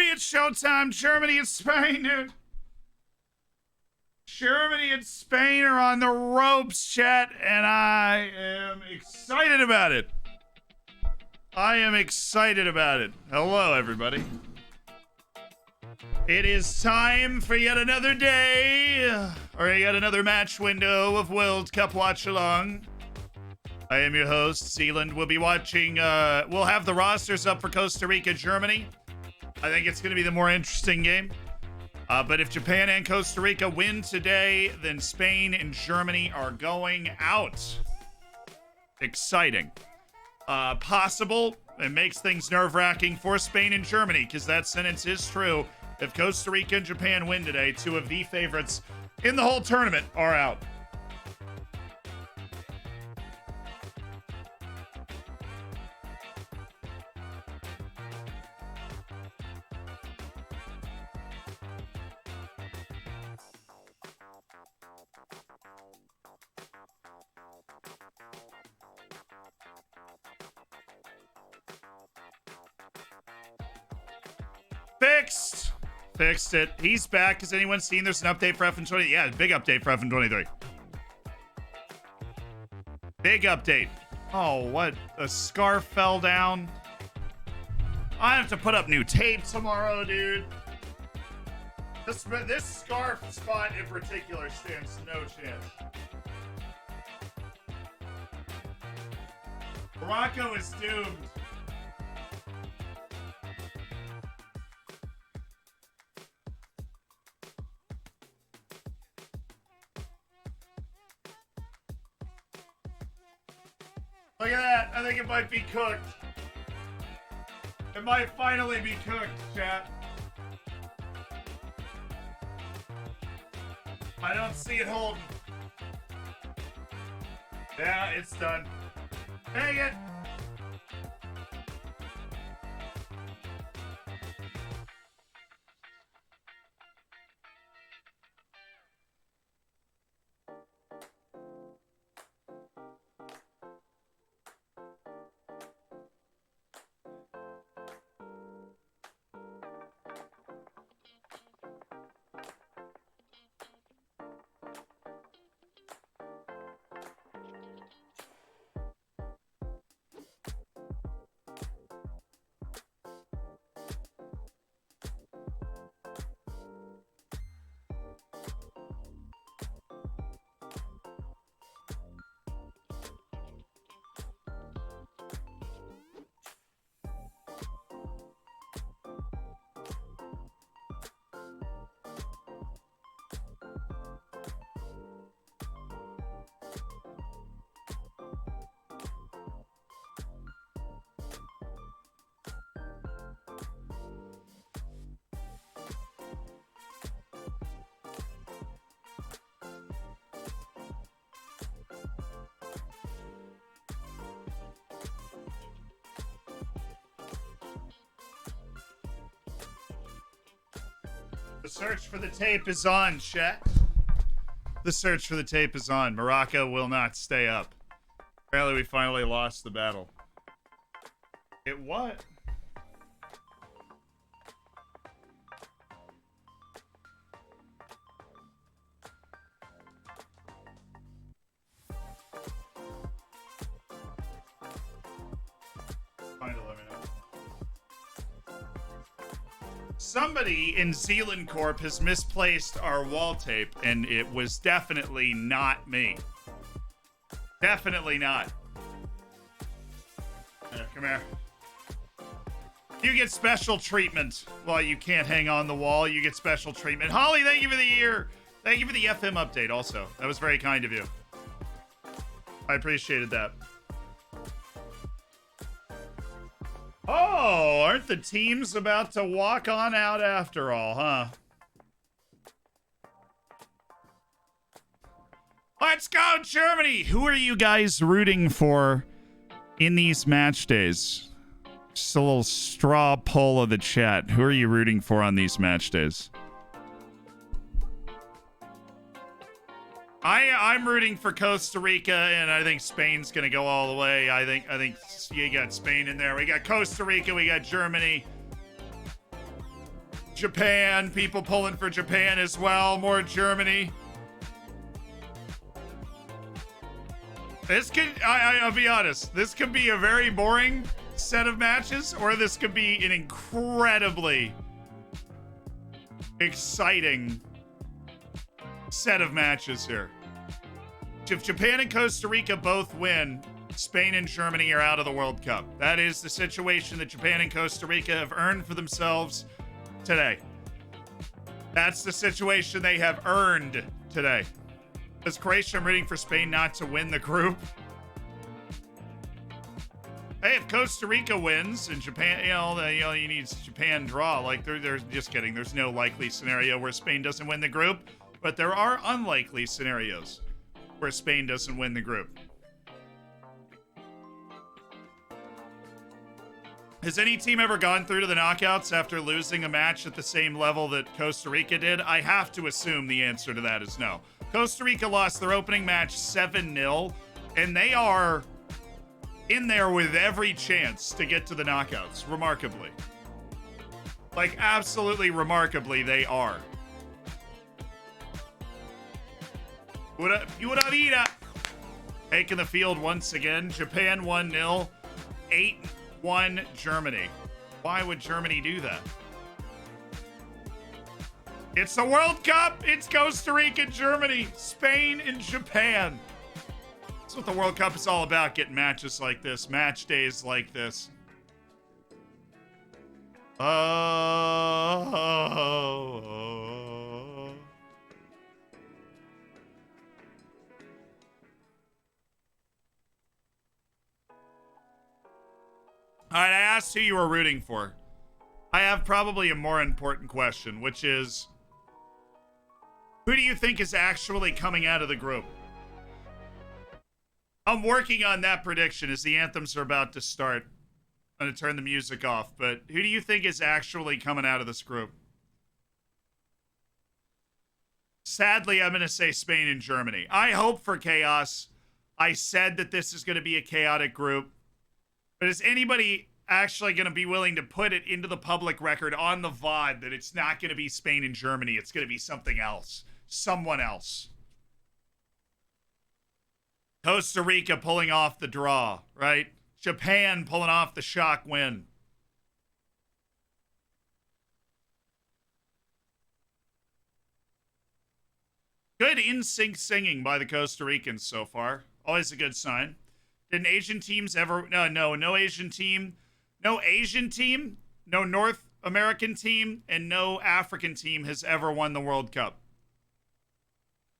it's showtime. Germany and Spain, dude. Germany and Spain are on the ropes, chat, and I am excited about it. I am excited about it. Hello, everybody. It is time for yet another day, or yet another match window of World Cup Watch Along. I am your host, Zealand. We'll be watching, we'll have the rosters up for Costa Rica, Germany. I think it's going to be the more interesting game. But if Japan and Costa Rica win today, then Spain and Germany are going out. Exciting. Possible. It makes things nerve-wracking for Spain and Germany, because that sentence is true. If Costa Rica and Japan win today, two of the favorites in the whole tournament are out. Fixed it. He's back. Has anyone seen there's an update for FN20? Yeah, big update for FN23. Big update. Oh, what? A scarf fell down. I have to put up new tape tomorrow, dude. This scarf spot in particular stands no chance. Morocco is doomed. Look at that. I think it might be cooked. It might finally be cooked, chat. I don't see it holding. Yeah, it's done. Dang it. The search for the tape is on, chat. The search for the tape is on. Morocco will not stay up. Apparently, we finally lost the battle. It what? Somebody in Zealand Corp has misplaced our wall tape, and it was definitely not me. Definitely not. Come here. You get special treatment while you can't hang on the wall. You get special treatment. Holly, thank you for the year. Thank you for the FM update also. That was very kind of you. I appreciated that. Oh, aren't the teams about to walk on out after all, huh? Let's go, Germany! Who are you guys rooting for in these match days? Just a little straw poll of the chat. Who are you rooting for on these match days? I'm rooting for Costa Rica, and I think Spain's gonna go all the way. I think you got Spain in there. We got Costa Rica, we got Germany. Japan, people pulling for Japan as well. More Germany. This could, I'll be honest, this could be a very boring set of matches, or this could be an incredibly exciting set of matches here. If Japan and Costa Rica both win, Spain and Germany are out of the World Cup. That is the situation that Japan and Costa Rica have earned for themselves today. That's the situation they have earned today. As Croatia, I'm rooting for Spain not to win the group. Hey, if Costa Rica wins and Japan, you need Japan draw. Like, they're just kidding. There's no likely scenario where Spain doesn't win the group, but there are unlikely scenarios where Spain doesn't win the group. Has any team ever gone through to the knockouts after losing a match at the same level that Costa Rica did? I have to assume the answer to that is no. Costa Rica lost their opening match 7-0, and they are in there with every chance to get to the knockouts, remarkably. Like, absolutely remarkably, they are. Pura vida. Taking the field once again. Japan 1-0. 8-1 Germany. Why would Germany do that? It's the World Cup. It's Costa Rica, Germany, Spain, and Japan. That's what the World Cup is all about, getting matches like this, match days like this. Oh. All right, I asked who you were rooting for. I have probably a more important question, which is, who do you think is actually coming out of the group? I'm working on that prediction as the anthems are about to start. I'm going to turn the music off, but who do you think is actually coming out of this group? Sadly, I'm going to say Spain and Germany. I hope for chaos. I said that this is going to be a chaotic group. But is anybody actually going to be willing to put it into the public record on the VOD that it's not going to be Spain and Germany, it's going to be something else? Someone else. Costa Rica pulling off the draw, right? Japan pulling off the shock win. Good in-sync singing by the Costa Ricans so far. Always a good sign. Did Asian teams ever... No Asian team. No Asian team, no North American team, and no African team has ever won the World Cup.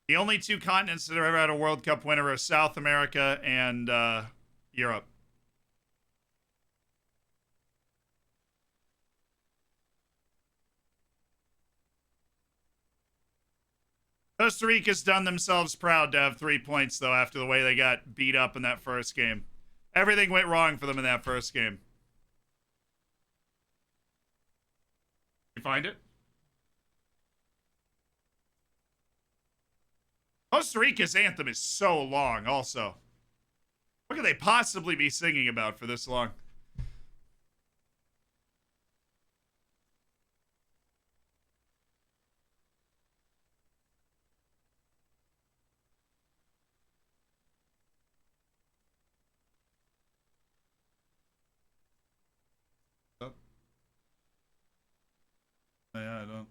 The only two continents that have ever had a World Cup winner are South America and Europe. Costa Rica's done themselves proud to have 3 points, though, after the way they got beat up in that first game. Everything went wrong for them in that first game. You find it? Costa Rica's anthem is so long, also. What could they possibly be singing about for this long? Yeah,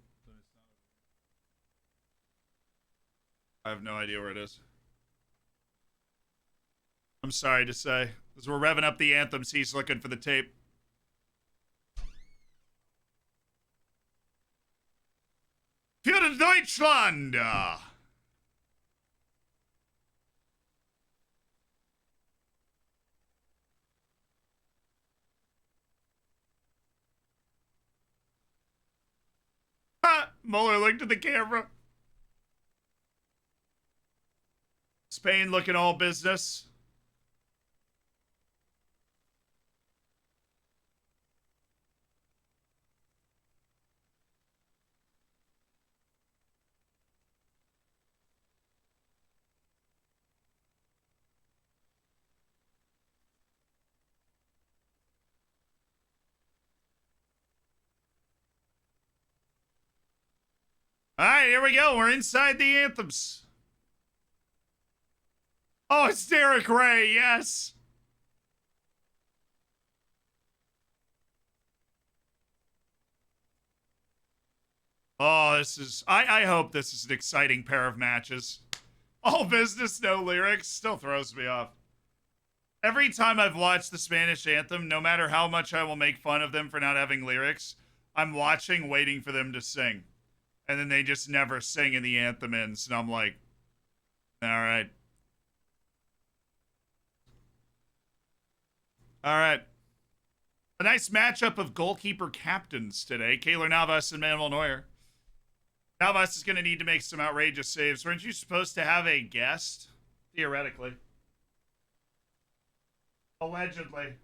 I have no idea where it is. I'm sorry to say. As we're revving up the anthems, he's looking for the tape. Für Deutschland! Muller looked at the camera. Spain looking all business. All right, here we go. We're inside the Anthems. Oh, it's Derek Ray. Yes. Oh, this is... I hope this is an exciting pair of matches. All business, no lyrics. Still throws me off. Every time I've watched the Spanish anthem, no matter how much I will make fun of them for not having lyrics, I'm watching, waiting for them to sing. And then they just never sing and the anthem ends. And I'm like, all right. All right. A nice matchup of goalkeeper captains today. Keylor Navas and Manuel Neuer. Navas is going to need to make some outrageous saves. Weren't you supposed to have a guest? Theoretically. Allegedly.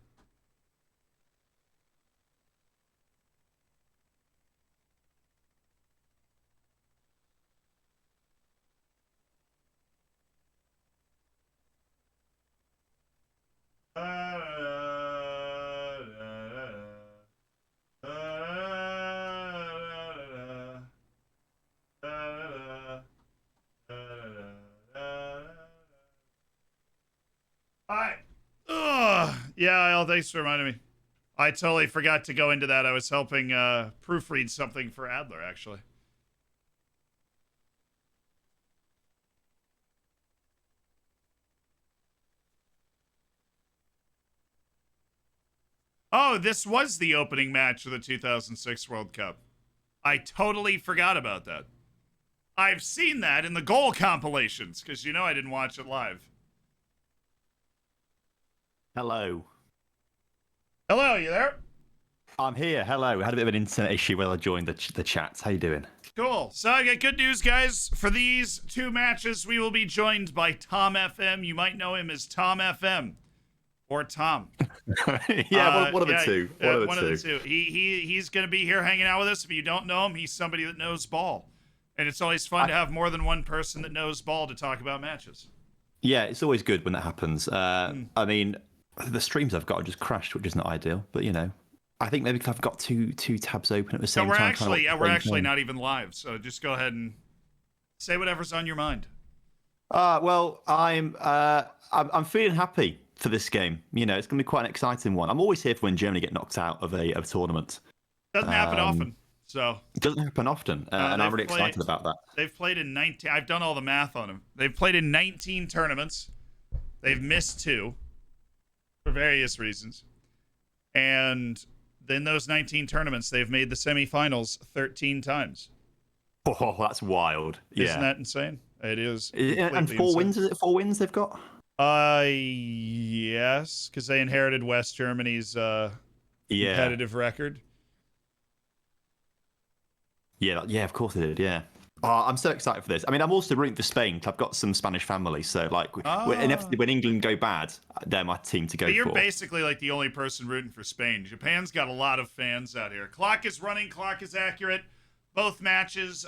Alright. Yeah, Al, thanks for reminding me. I totally forgot to go into that. I was helping proofread something for Adler, actually. Oh, this was the opening match of the 2006 World Cup. I totally forgot about that. I've seen that in the goal compilations, because you know I didn't watch it live. Hello. Hello, you there? I'm here. Hello. I had a bit of an internet issue while I joined the chat. How you doing? Cool. So I got good news, guys. For these two matches, we will be joined by Tom FM. You might know him as Tom FM. Or Tom. Yeah, one of the two. One of the two. He's going to be here hanging out with us. If you don't know him, he's somebody that knows ball. And it's always fun to have more than one person that knows ball to talk about matches. Yeah, it's always good when that happens. I mean, the streams I've got are just crashed, which is not ideal. But, you know, I think maybe I've got two tabs open at the same time. We're actually not even live. So just go ahead and say whatever's on your mind. Well, I'm feeling happy for this game. You know, it's going to be quite an exciting one. I'm always here for when Germany get knocked out of a tournament. Doesn't happen often. So it doesn't happen often, and I'm really excited about that. They've played in 19. I've done all the math on them. They've played in 19 tournaments. They've missed 2 for various reasons, and in those 19 tournaments, they've made the semifinals 13 times. Oh, that's wild! Isn't that insane? It is. And 4 wins? Is it 4 wins they've got? Yes, because they inherited West Germany's competitive record. Yeah, of course they did. Yeah. Oh, I'm so excited for this. I mean, I'm also rooting for Spain. I've got some Spanish family, so like, inevitably when England go bad, they're my team to go for. You're basically like the only person rooting for Spain. Japan's got a lot of fans out here. Clock is running. Clock is accurate. Both matches,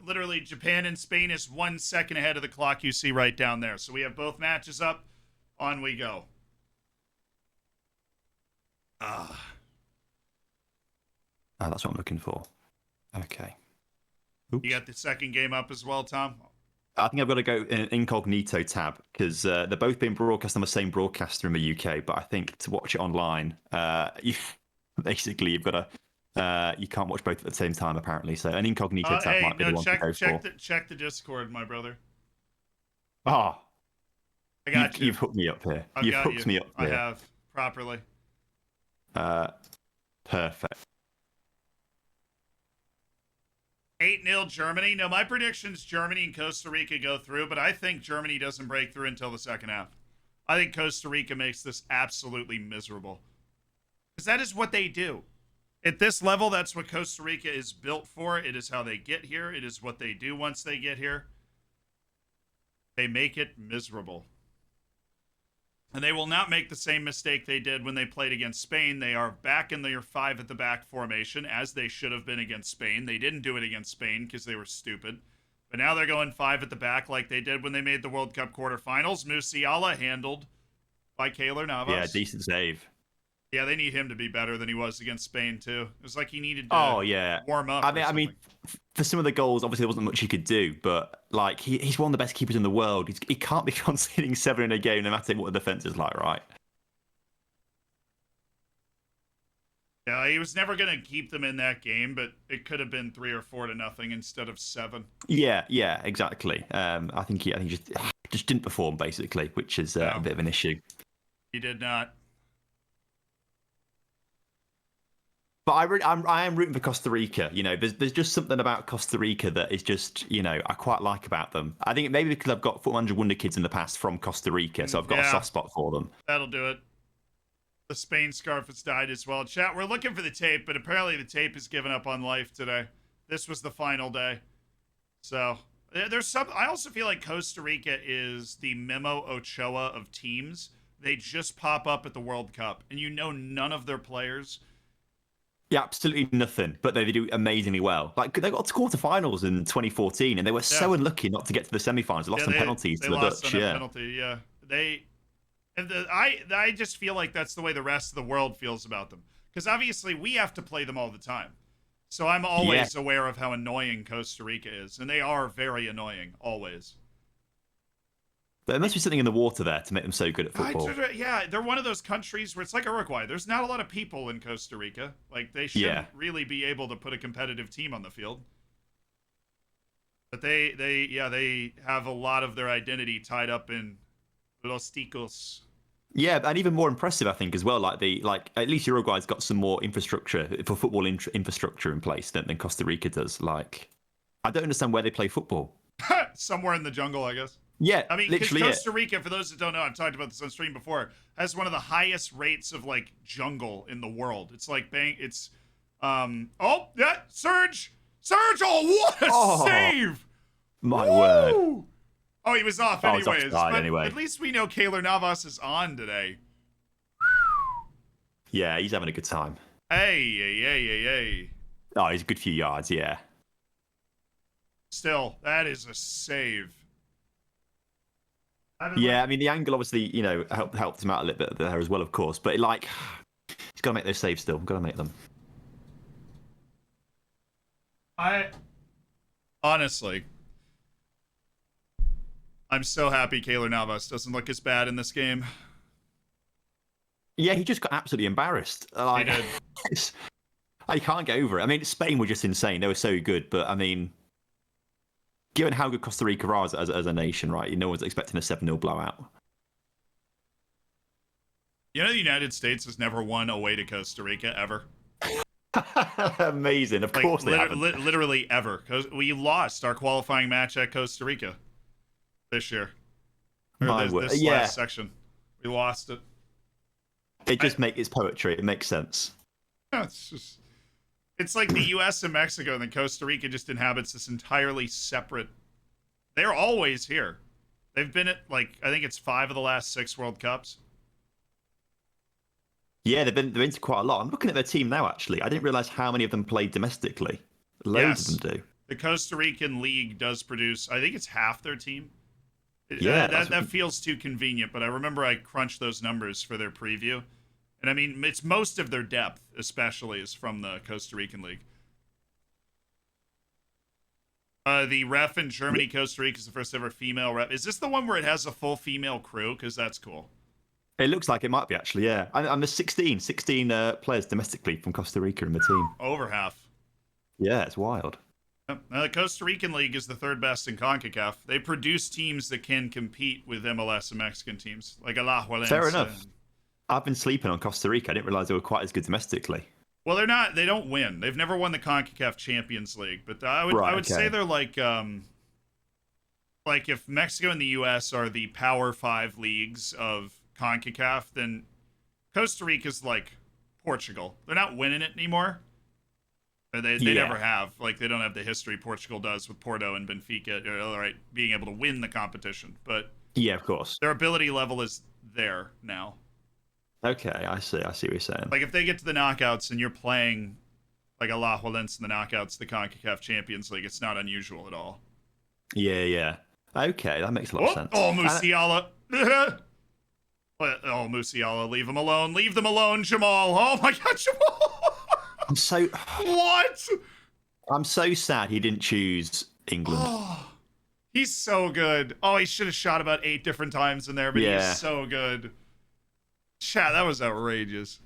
literally Japan and Spain is 1 second ahead of the clock you see right down there. So we have both matches up. On we go. Oh, that's what I'm looking for. Okay. Oops. You got the second game up as well, Tom? I think I've got to go in an incognito tab because they're both being broadcast on the same broadcaster in the UK. But I think to watch it online, you've got to... you can't watch both at the same time, apparently. So an incognito tab might be the one to go for. Check the Discord, my brother. Oh, I got you. You've hooked me up here. You've hooked me up here. I have, properly. Perfect. 8-0 Germany. No, my prediction's Germany and Costa Rica go through, but I think Germany doesn't break through until the second half. I think Costa Rica makes this absolutely miserable. Because that is what they do. At this level, that's what Costa Rica is built for. It is how they get here. It is what they do once they get here. They make it miserable. And they will not make the same mistake they did when they played against Spain. They are back in their 5 at the back formation, as they should have been against Spain. They didn't do it against Spain because they were stupid. But now they're going 5 at the back like they did when they made the World Cup quarterfinals. Musiala handled by Keylor Navas. Yeah, decent save. Yeah, they need him to be better than he was against Spain too. It was like he needed to Oh yeah. warm up. I mean, for some of the goals, obviously there wasn't much he could do, but like he's one of the best keepers in the world. He can't be conceding 7 in a game, no matter what the defense is like, right? Yeah, he was never gonna keep them in that game, but it could have been 3 or 4 to nothing instead of 7. Yeah, exactly. I think he just didn't perform basically, which is a bit of an issue. He did not. But I am rooting for Costa Rica. You know, there's just something about Costa Rica that is just, you know, I quite like about them. I think maybe because I've got Foot 100 Wonder Kids in the past from Costa Rica, so I've got a soft spot for them. That'll do it. The Spain scarf has died as well. Chat, we're looking for the tape, but apparently the tape has given up on life today. This was the final day. So there's some. I also feel like Costa Rica is the Memo Ochoa of teams. They just pop up at the World Cup, and you know none of their players. Yeah, absolutely nothing, but they do amazingly well. Like they got to quarterfinals in 2014, and they were so unlucky not to get to the semifinals. They lost on penalties to the Dutch. Penalty, yeah. I just feel like that's the way the rest of the world feels about them, because obviously we have to play them all the time. So I'm always aware of how annoying Costa Rica is, and they are very annoying always. There must be something in the water there to make them so good at football. Yeah, they're one of those countries where it's like Uruguay. There's not a lot of people in Costa Rica. Like, they shouldn't really be able to put a competitive team on the field. But they have a lot of their identity tied up in Los Ticos. Yeah, and even more impressive, I think, as well. Like at least Uruguay's got some more infrastructure for football infrastructure in place than Costa Rica does. Like, I don't understand where they play football. Somewhere in the jungle, I guess. Yeah, I mean, literally, Costa Rica, for those that don't know, I've talked about this on stream before, has one of the highest rates of like jungle in the world. It's like Surge! Oh, what a save! My word. Oh, he was off anyways. But anyway. At least we know Keylor Navas is on today. Yeah, he's having a good time. Hey. Oh, he's a good few yards, yeah. Still, that is a save. Yeah, I mean, the angle obviously, you know, helped him out a little bit there as well, of course. But, like, he's got to make those saves still. Got to make them. Honestly, I'm so happy Keylor Navas doesn't look as bad in this game. Yeah, he just got absolutely embarrassed. Like, he did. I can't get over it. I mean, Spain were just insane. They were so good. But, I mean, given how good Costa Rica are as a nation, right, no one's expecting a 7-0 blowout. You know, the United States has never won away to Costa Rica, ever. Amazing. Of course they haven't. Literally ever. Because we lost our qualifying match at Costa Rica this year. This last section. We lost it. It's poetry. It makes sense. Yeah, it's like the U.S. and Mexico, and then Costa Rica just inhabits this entirely separate. They're always here. They've been at, like, I think it's 5 of the last 6 World Cups. Yeah, they've been to quite a lot. I'm looking at their team now, actually. I didn't realize how many of them played domestically. Loads of them do. The Costa Rican League does produce, I think it's half their team. That feels too convenient, but I remember I crunched those numbers for their preview. And I mean, it's most of their depth, especially, is from the Costa Rican League. The ref in Germany, Costa Rica is the first ever female ref. Is this the one where it has a full female crew? Because that's cool. It looks like it might be, actually, yeah. And there's 16 players domestically from Costa Rica in the team. Over half. Yeah, it's wild. The Costa Rican League is the 3rd best in CONCACAF. They produce teams that can compete with MLS and Mexican teams, like Alajuelense. Fair enough. I've been sleeping on Costa Rica. I didn't realize they were quite as good domestically. Well, they're not. They don't win. They've never won the CONCACAF Champions League. But I would say they're like if Mexico and the U.S. are the Power 5 leagues of CONCACAF, then Costa Rica's like Portugal. They're not winning it anymore. They never have. Like, they don't have the history Portugal does with Porto and Benfica, right, being able to win the competition. But yeah, of course, their ability level is there now. Okay, I see what you're saying. Like, if they get to the knockouts and you're playing like Alajuelense in the knockouts, the CONCACAF Champions League, it's not unusual at all. Yeah. Okay, that makes a lot of sense. Oh, Musiala. But, oh, Musiala, leave him alone. Leave them alone, Jamal. Oh my God, Jamal. I'm so What? I'm so sad he didn't choose England. Oh, he's so good. Oh, he should have shot about 8 different times in there, but Yeah. he's so good. Chat, that was outrageous.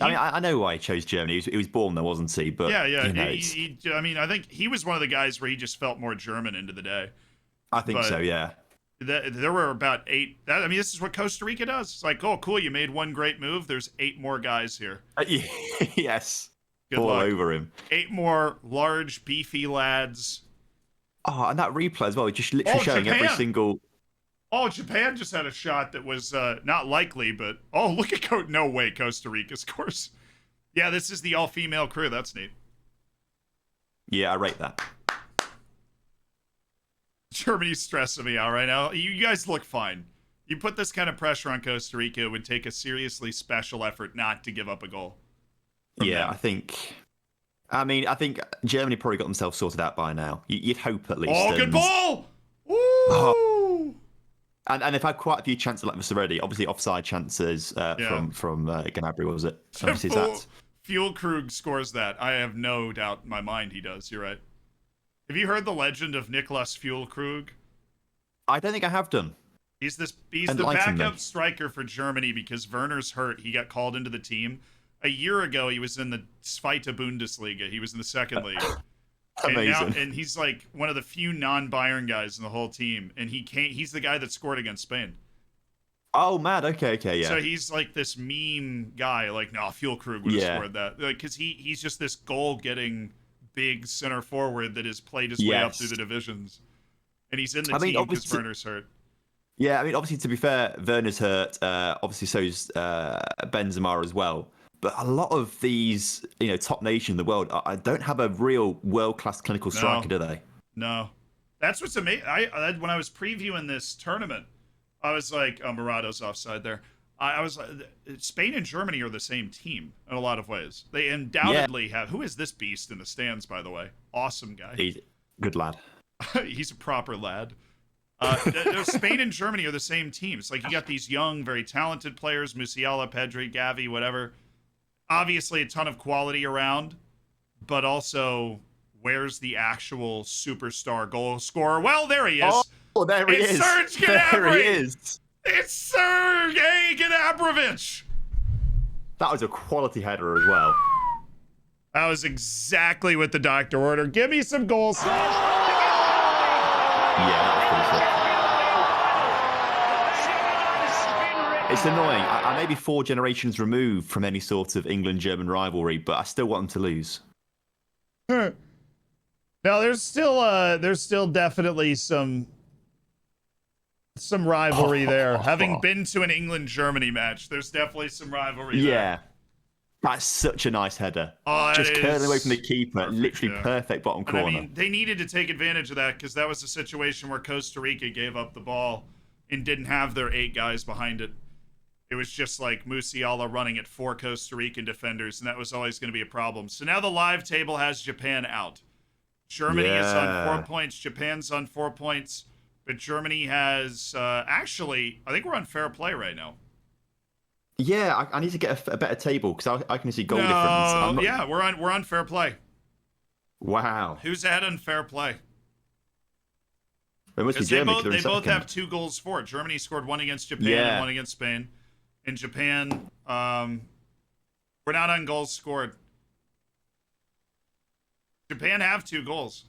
I mean, I know why he chose Germany. He was born there, wasn't he? But Yeah. you know, I mean, I think he was one of the guys where he just felt more German into the day. I think but so. Yeah. There were about 8. I mean, this is what Costa Rica does. It's like, oh, cool, you made one great move. There's 8 more guys here. Yes. Good All luck. over him. 8 more large, beefy lads. Oh, and that replay as well. Just literally showing Japan. every single. Oh, Japan just had a shot that was not likely, but oh, look at no way Costa Rica scores. Yeah, this is the all-female crew. That's neat. Yeah, I rate that. Germany's stressing me out right now. You guys look fine. You put this kind of pressure on Costa Rica, it would take a seriously special effort not to give up a goal. Yeah, them. I think Germany probably got themselves sorted out by now. You'd hope at least. Oh, good ball! Woo! Oh. And they've had quite a few chances like this already. Obviously, offside chances from Gnabry, was it? Obviously, that. Fuelkrug scores that. I have no doubt in my mind he does. You're right. Have you heard the legend of Niklas Fuelkrug? I don't think I have done. He's the backup striker for Germany because Werner's hurt. He got called into the team. A year ago, he was in the Zweite Bundesliga. He was in the second league. Amazing. And he's like one of the few non-Bayern guys in the whole team. And he's the guy that scored against Spain. Oh, mad. Okay, yeah. So he's like this mean guy. Like, no, Fuelkrug would have scored that. Because he's just this goal-getting big center forward that has played his way up through the divisions. And he's in the team because Werner's hurt. Yeah, I mean, obviously, to be fair, Werner's hurt. Obviously, so's Benzema as well. But a lot of these, top nations in the world, I don't have a real world-class clinical striker, do they? No. That's what's amazing. When I was previewing this tournament, I was like, oh, Morato's offside there. I was like, Spain and Germany are the same team in a lot of ways. They undoubtedly have. Who is this beast in the stands, by the way? Awesome guy. He's a good lad. He's a proper lad. Spain and Germany are the same team. It's like you got these young, very talented players, Musiala, Pedri, Gavi, whatever. Obviously, a ton of quality around, but also, where's the actual superstar goal scorer? Well, there he is. Oh, there he is. It's Serge Gnabry. There he is. It's Sergei Gnabrovich. That was a quality header as well. That was exactly what the doctor ordered. Give me some goals. Yeah, that was pretty sick. It's annoying. I may be 4 generations removed from any sort of England-German rivalry, but I still want them to lose. No, there's still definitely some rivalry there. Having been to an England-Germany match, there's definitely some rivalry there. Yeah. That's such a nice header. Oh, just curling away from the keeper, literally perfect bottom corner. I mean, they needed to take advantage of that because that was a situation where Costa Rica gave up the ball and didn't have their 8 guys behind it. It was just like Musiala running at 4 Costa Rican defenders, and that was always going to be a problem. So now the live table has Japan out. Germany is on 4 points. Japan's on 4 points. But Germany has, actually, I think we're on fair play right now. Yeah, I need to get a better table because I can see goal difference. Yeah, we're on fair play. Wow. Who's ahead on fair play? It must be Germany. They both have 2 goals for it. Germany scored 1 against Japan and 1 against Spain. In Japan, we're not on goals scored. Japan have 2 goals.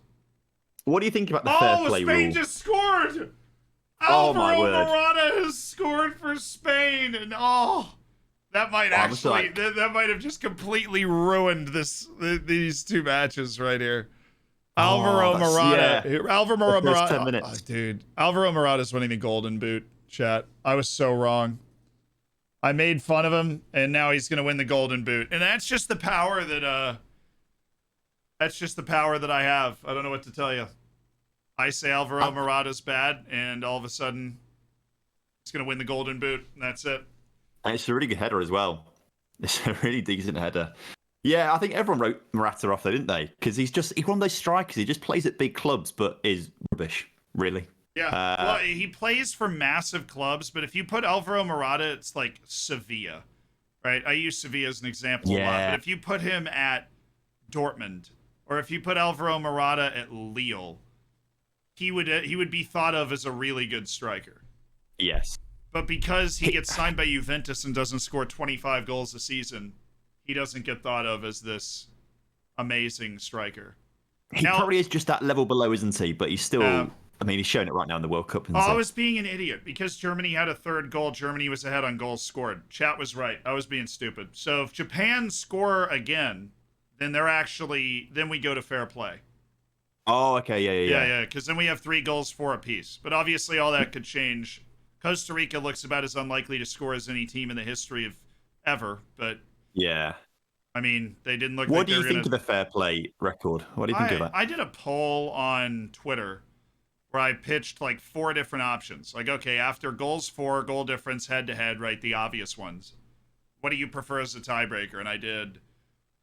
What do you think about the fair play rule? Spain just scored! My word. Alvaro Morata has scored for Spain, and that might that might have just completely ruined these 2 matches right here. Alvaro Morata. Yeah. Alvaro Morata. 10 minutes. Dude, Alvaro Morata's winning the Golden Boot. Chat. I was so wrong. I made fun of him, and now he's gonna win the Golden Boot, and that's just the power that I have. I don't know what to tell you. I say Alvaro Morata's bad, and all of a sudden, he's gonna win the Golden Boot, and that's it. And it's a really good header as well. It's a really decent header. Yeah, I think everyone wrote Morata off though, didn't they? Because he's one of those strikers. He just plays at big clubs, but is rubbish, really. Yeah. Well, he plays for massive clubs, but if you put Alvaro Morata, it's like Sevilla, right? I use Sevilla as an example a lot, but Yeah. if you put him at Dortmund, or if you put Alvaro Morata at Lille, he would be thought of as a really good striker. Yes. But because he He, gets signed by Juventus and doesn't score 25 goals a season, he doesn't get thought of as this amazing striker. he Now, probably is just that level below, isn't he? But he's still. I mean, he's showing it right now in the World Cup, isn't I he? was being an idiot because Germany had a third goal. Germany was ahead on goals scored. Chat was right. I was being stupid. So if Japan score again, then then we go to fair play. Oh, okay, yeah. Yeah, because then we have 3 goals for apiece. But obviously, all that could change. Costa Rica looks about as unlikely to score as any team in the history of ever. But Yeah. I mean, they didn't look What like do they you were think gonna. of the fair play record? What do you think of that? I did a poll on Twitter where I pitched like 4 different options. Like, okay, after goals for, goal difference, head to head, right? The obvious ones. What do you prefer as a tiebreaker? And I did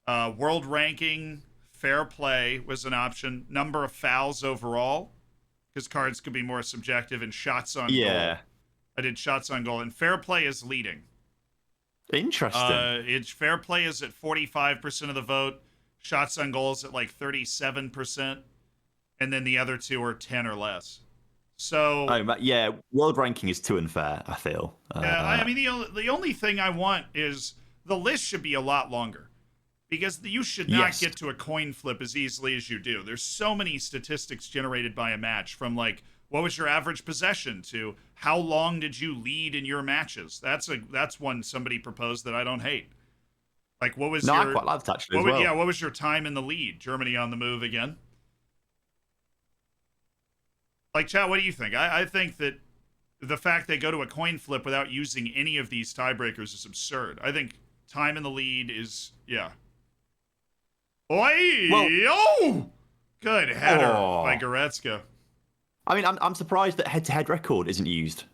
world ranking, fair play was an option, number of fouls overall, because cards could be more subjective, and shots on goal. Yeah. I did shots on goal, and fair play is leading. Interesting. It's fair play is at 45% of the vote, shots on goals at like 37%, and then the other 2 are 10 or less. So Yeah, world ranking is too unfair, I feel. I mean, the only thing I want is the list should be a lot longer, because you should not Yes. get to a coin flip as easily as you do. There's so many statistics generated by a match, from like what was your average possession to how long did you lead in your matches. That's one somebody proposed that I don't hate. Like what was No, I your quite liked actually as well. yeah, what was your time in the lead? Germany on the move again. Like, chat, what do you think? I think that the fact they go to a coin flip without using any of these tiebreakers is absurd. I think time in the lead is, yeah. Oi! Well- Oh! Good header by Oh. Goretzka. I mean, I'm surprised that head-to-head record isn't used.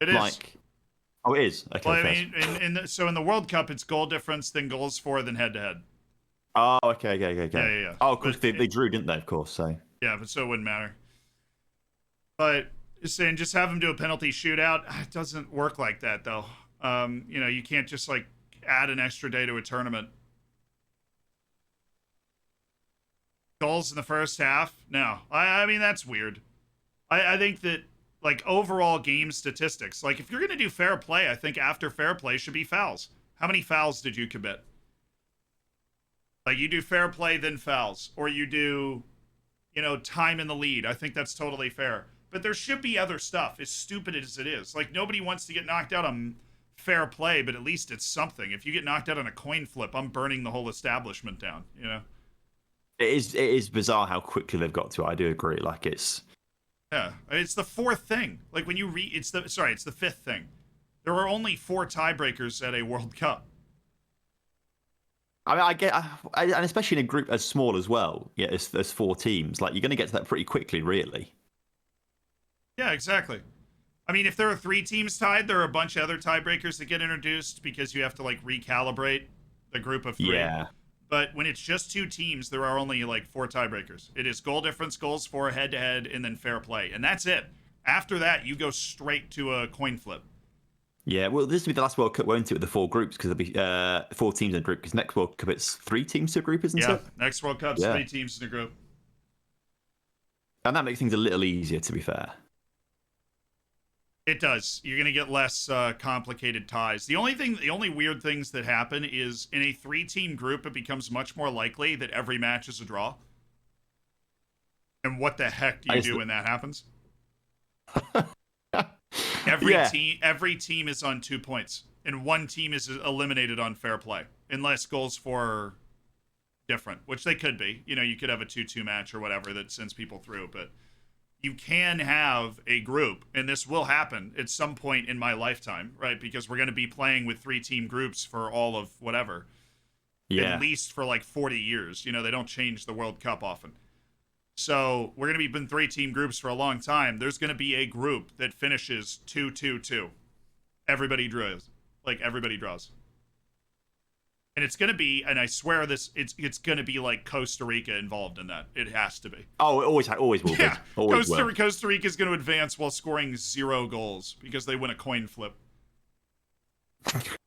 It is. Like, oh, it is. Okay. Well, I fair. mean, so in the World Cup, it's goal difference, then goals for, then head to head. Oh, okay. Yeah. Oh, of course, But they drew, didn't they? Of course. So. Yeah, but so it wouldn't matter. But saying just have them do a penalty shootout, it doesn't work like that, though. You can't just like add an extra day to a tournament. Goals in the first half? No. I mean, that's weird. I think that, like, overall game statistics, like, if you're going to do fair play, I think after fair play should be fouls. How many fouls did you commit? Like, you do fair play, then fouls. Or you do, time in the lead. I think that's totally fair. But there should be other stuff, as stupid as it is. Like, nobody wants to get knocked out on fair play, but at least it's something. If you get knocked out on a coin flip, I'm burning the whole establishment down, It is bizarre how quickly they've got to it. I do agree. Like, it's. Yeah, it's the 4th thing. Like when you read, it's the 5th thing. There are only 4 tiebreakers at a World Cup. I mean, and especially in a group as small as well. Yeah, there's 4 teams. Like, you're going to get to that pretty quickly, really. Yeah, exactly. I mean, if there are 3 teams tied, there are a bunch of other tiebreakers that get introduced because you have to like recalibrate the group of 3. Yeah. But when it's just 2 teams, there are only like 4 tiebreakers. It is goal difference, goals for, head to head, and then fair play, and that's it. After that, you go straight to a coin flip. Yeah, well, this will be the last World Cup, won't it, with the 4 groups, because there'll be 4 teams in a group, because next World Cup it's 3 teams to a group, isn't Yeah, it? next World Cup's Yeah. 3 teams in a group. And that makes things a little easier, to be fair. It does. You're going to get less complicated ties. The only weird things that happen is in a 3-team group, it becomes much more likely that every match is a draw. And what the heck do you do when that happens? Every team is on 2 points, and one team is eliminated on fair play, unless goals for different, which they could be. You could have a 2-2 match or whatever that sends people through, but you can have a group, and this will happen at some point in my lifetime, right? Because we're going to be playing with 3-team groups for all of whatever. Yeah. At least for like 40 years. They don't change the World Cup often. So we're going to be in 3-team groups for a long time. There's going to be a group that finishes 2-2-2. Everybody draws. Like, everybody draws. And it's gonna be, and I swear it's gonna be like Costa Rica involved in that. It has to be. Oh, it always will be. Yeah, Always will. Costa Rica is going to advance while scoring 0 goals because they win a coin flip. Because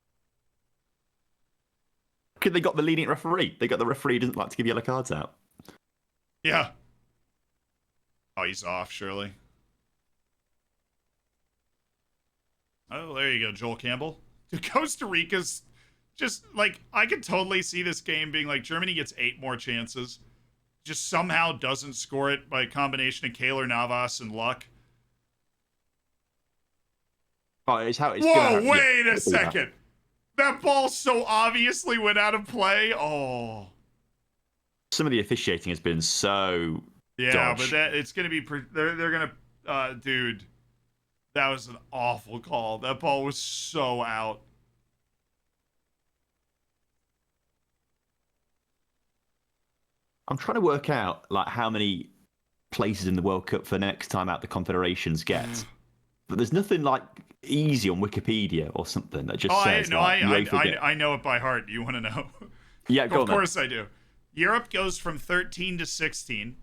they got the lenient referee. They got the referee who doesn't like to give yellow cards out. Yeah. Oh, he's off, surely. Oh, there you go, Joel Campbell. Dude, Costa Rica's just, like, I could totally see this game being like, Germany gets 8 more chances. Just somehow doesn't score it by a combination of Keylor Navas and luck. Oh, it's how it's Whoa, wait a second. That ball so obviously went out of play. Oh. Some of the officiating has been so dodge. But that it's going to be they're going to dude. That was an awful call. That ball was so out. I'm trying to work out like how many places in the World Cup for next time out the Confederations get. But there's nothing like easy on Wikipedia or something that just says. I know it by heart. You want to know? Yeah, go on. Of course I do. Europe goes from 13 to 16.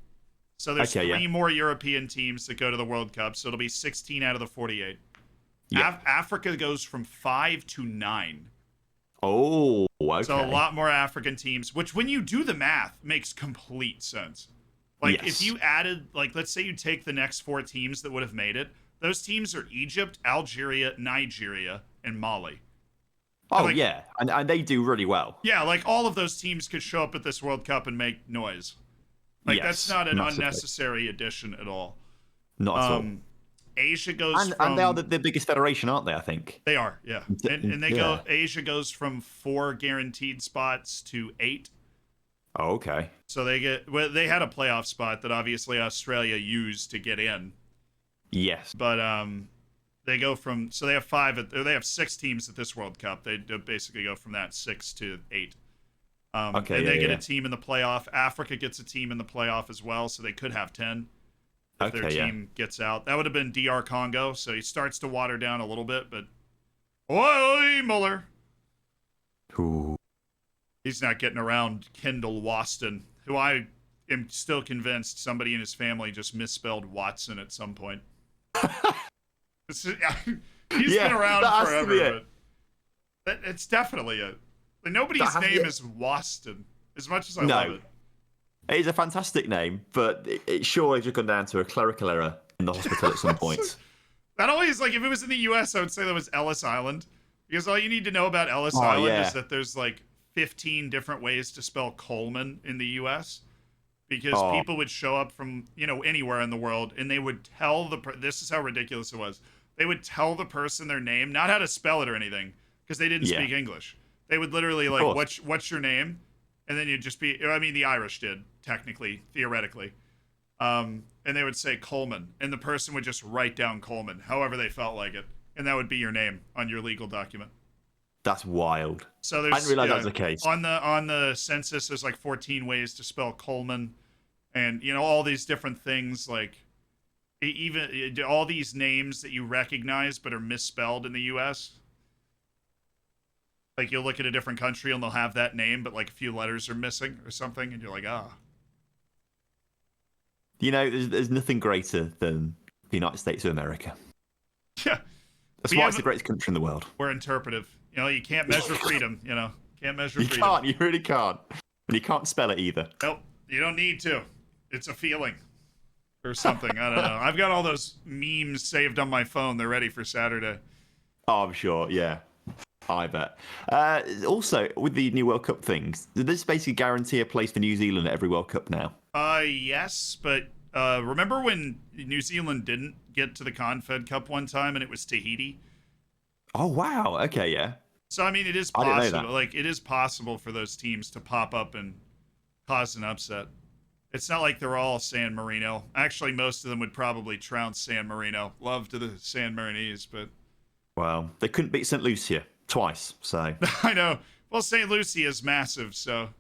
So there's 3 more European teams that go to the World Cup. So it'll be 16 out of the 48. Yeah. Africa goes from 5 to 9. Oh, okay. So a lot more African teams, which when you do the math makes complete sense. Like if you added, like, let's say you take the next 4 teams that would have made it. Those teams are Egypt, Algeria, Nigeria, and Mali. Oh, like, yeah. And they do really well. Yeah, like all of those teams could show up at this World Cup and make noise. Like, that's not an unnecessary addition at all. Not at all. Asia goes from... And they are the biggest federation, aren't they, I think? They are, yeah. And they go... Asia goes from 4 guaranteed spots to 8. Oh, okay. So they get... Well, they had a playoff spot that obviously Australia used to get in. Yes. But they go from... So they have 5... They have 6 teams at this World Cup. They basically go from that 6 to 8. Okay, and they get a team in the playoff. Africa gets a team in the playoff as well, so they could have 10 if their team gets out. That would have been DR Congo, so he starts to water down a little bit, but... Oi, Muller! Ooh. He's not getting around Kendall Waston, who I am still convinced somebody in his family just misspelled Watson at some point. He's been around forever, but it's definitely it. Like, nobody's name is Waston, as much as I love it. It's a fantastic name, but it surely just gone down to a clerical error in the hospital at some point. That always, like, if it was in the U.S., I would say that was Ellis Island. Because all you need to know about Ellis Island is that there's, like, 15 different ways to spell Coleman in the U.S. Because people would show up from, anywhere in the world, and they would tell this is how ridiculous it was. They would tell the person their name, not how to spell it or anything, because they didn't speak English. They would literally, like, what's your name? And then you'd just be, the Irish did, technically, theoretically. And they would say Coleman, and the person would just write down Coleman, however they felt like it. And that would be your name on your legal document. That's wild. So there's, I didn't realize that was the case. On the census, there's like 14 ways to spell Coleman, and all these different things, like even all these names that you recognize but are misspelled in the U.S. Like you'll look at a different country and they'll have that name, but like a few letters are missing or something, and you're like, there's nothing greater than the United States of America. Yeah. That's why it's the greatest country in the world. We're interpretive. You can't measure freedom, Can't measure freedom. You can't, you really can't. And you can't spell it either. Nope, you don't need to. It's a feeling. Or something, I don't know. I've got all those memes saved on my phone. They're ready for Saturday. Oh, I'm sure, yeah. I bet. Also, with the new World Cup things, did this basically guarantee a place for New Zealand at every World Cup now? Yes, but remember when New Zealand didn't get to the Confed Cup one time and it was Tahiti? Oh, wow. Okay, yeah. So, I mean, it is possible. Like, it is possible for those teams to pop up and cause an upset. It's not like they're all San Marino. Actually, most of them would probably trounce San Marino. Love to the San Marinese, but... Well, they couldn't beat St. Lucia twice, so... I know. Well, St. Lucia is massive, so...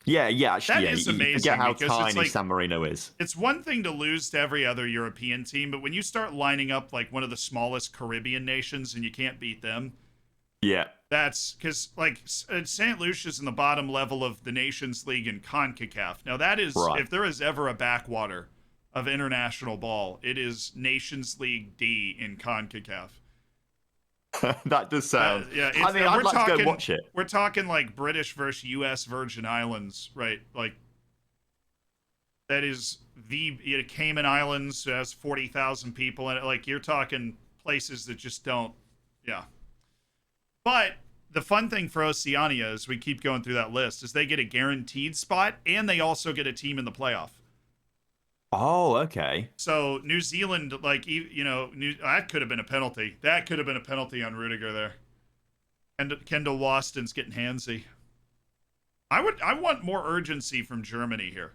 Yeah, actually, that is amazing. You forget how tiny San Marino is. It's one thing to lose to every other European team, but when you start lining up like one of the smallest Caribbean nations and you can't beat them, Yeah. That's because like St. Lucia's in the bottom level of the Nations League in CONCACAF. Now that is, Right. if there is ever a backwater of international ball, it is Nations League D in CONCACAF. That does sound. Yeah, I mean, I'd like to go and watch it. We're talking like British versus U.S. Virgin Islands, right? Like that is the Cayman Islands has 40,000 people in it. Like you're talking places that just don't, yeah. But the fun thing for Oceania, as we keep going through that list, is they get a guaranteed spot and they also get a team in the playoff. Oh, okay. So New Zealand, like, that could have been a penalty. That could have been a penalty on Rudiger there. And Kendall Waston's getting handsy. I want more urgency from Germany here.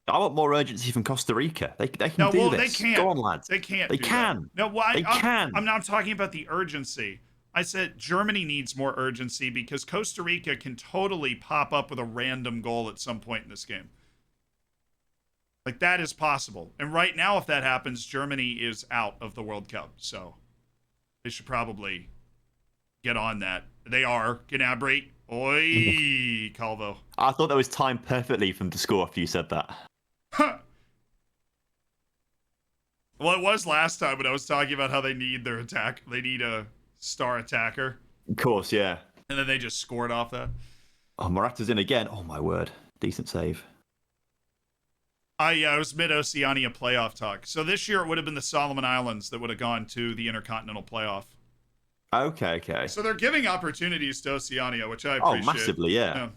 I want more urgency from Costa Rica. They can do this. They can't. Go on, lads. They can't. They can. That. No, they can. I'm not talking about the urgency. I said Germany needs more urgency because Costa Rica can totally pop up with a random goal at some point in this game. Like, that is possible. And right now, if that happens, Germany is out of the World Cup. So they should probably get on that. They are. Gnabry. Oi, Calvo. I thought that was timed perfectly from the score after you said that. Well, it was last time when I was talking about how they need their attack. They need a star attacker. Of course, yeah. And then they just scored off that. Oh, Morata's in again. Oh, my word. Decent save. Yeah, it was mid-Oceania playoff talk. So this year it would have been the Solomon Islands that would have gone to the Intercontinental Playoff. Okay. So they're giving opportunities to Oceania, which I appreciate. Oh, massively, yeah.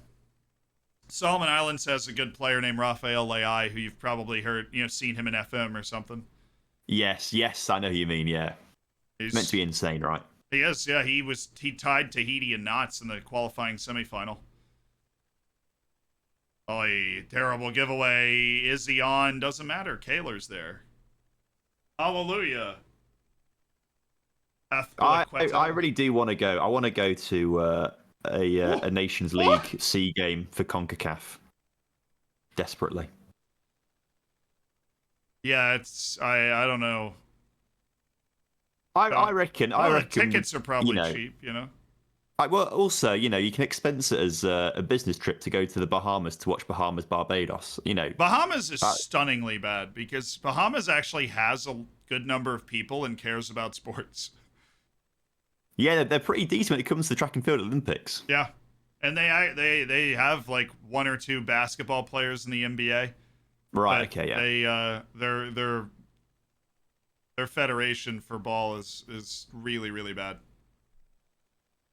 Solomon Islands has a good player named Rafael Leai, who you've probably heard, seen him in FM or something. Yes, I know who you mean, yeah. He's meant to be insane, right? He is, yeah. He tied Tahiti and Knots in the qualifying semifinal. Oh, terrible giveaway. Is he on? Doesn't matter. Kaler's there. Hallelujah. I really do want to go. I want to go to a Nations League C game for CONCACAF. Desperately. Yeah, I don't know. I reckon. The tickets are probably cheap, Well, also, you can expense it as a business trip to go to the Bahamas to watch Barbados. Bahamas is stunningly bad because Bahamas actually has a good number of people and cares about sports. Yeah, they're pretty decent when it comes to the track and field Olympics. Yeah, and they have like one or two basketball players in the NBA. Right. Okay. Yeah. Their federation for ball is really, really bad.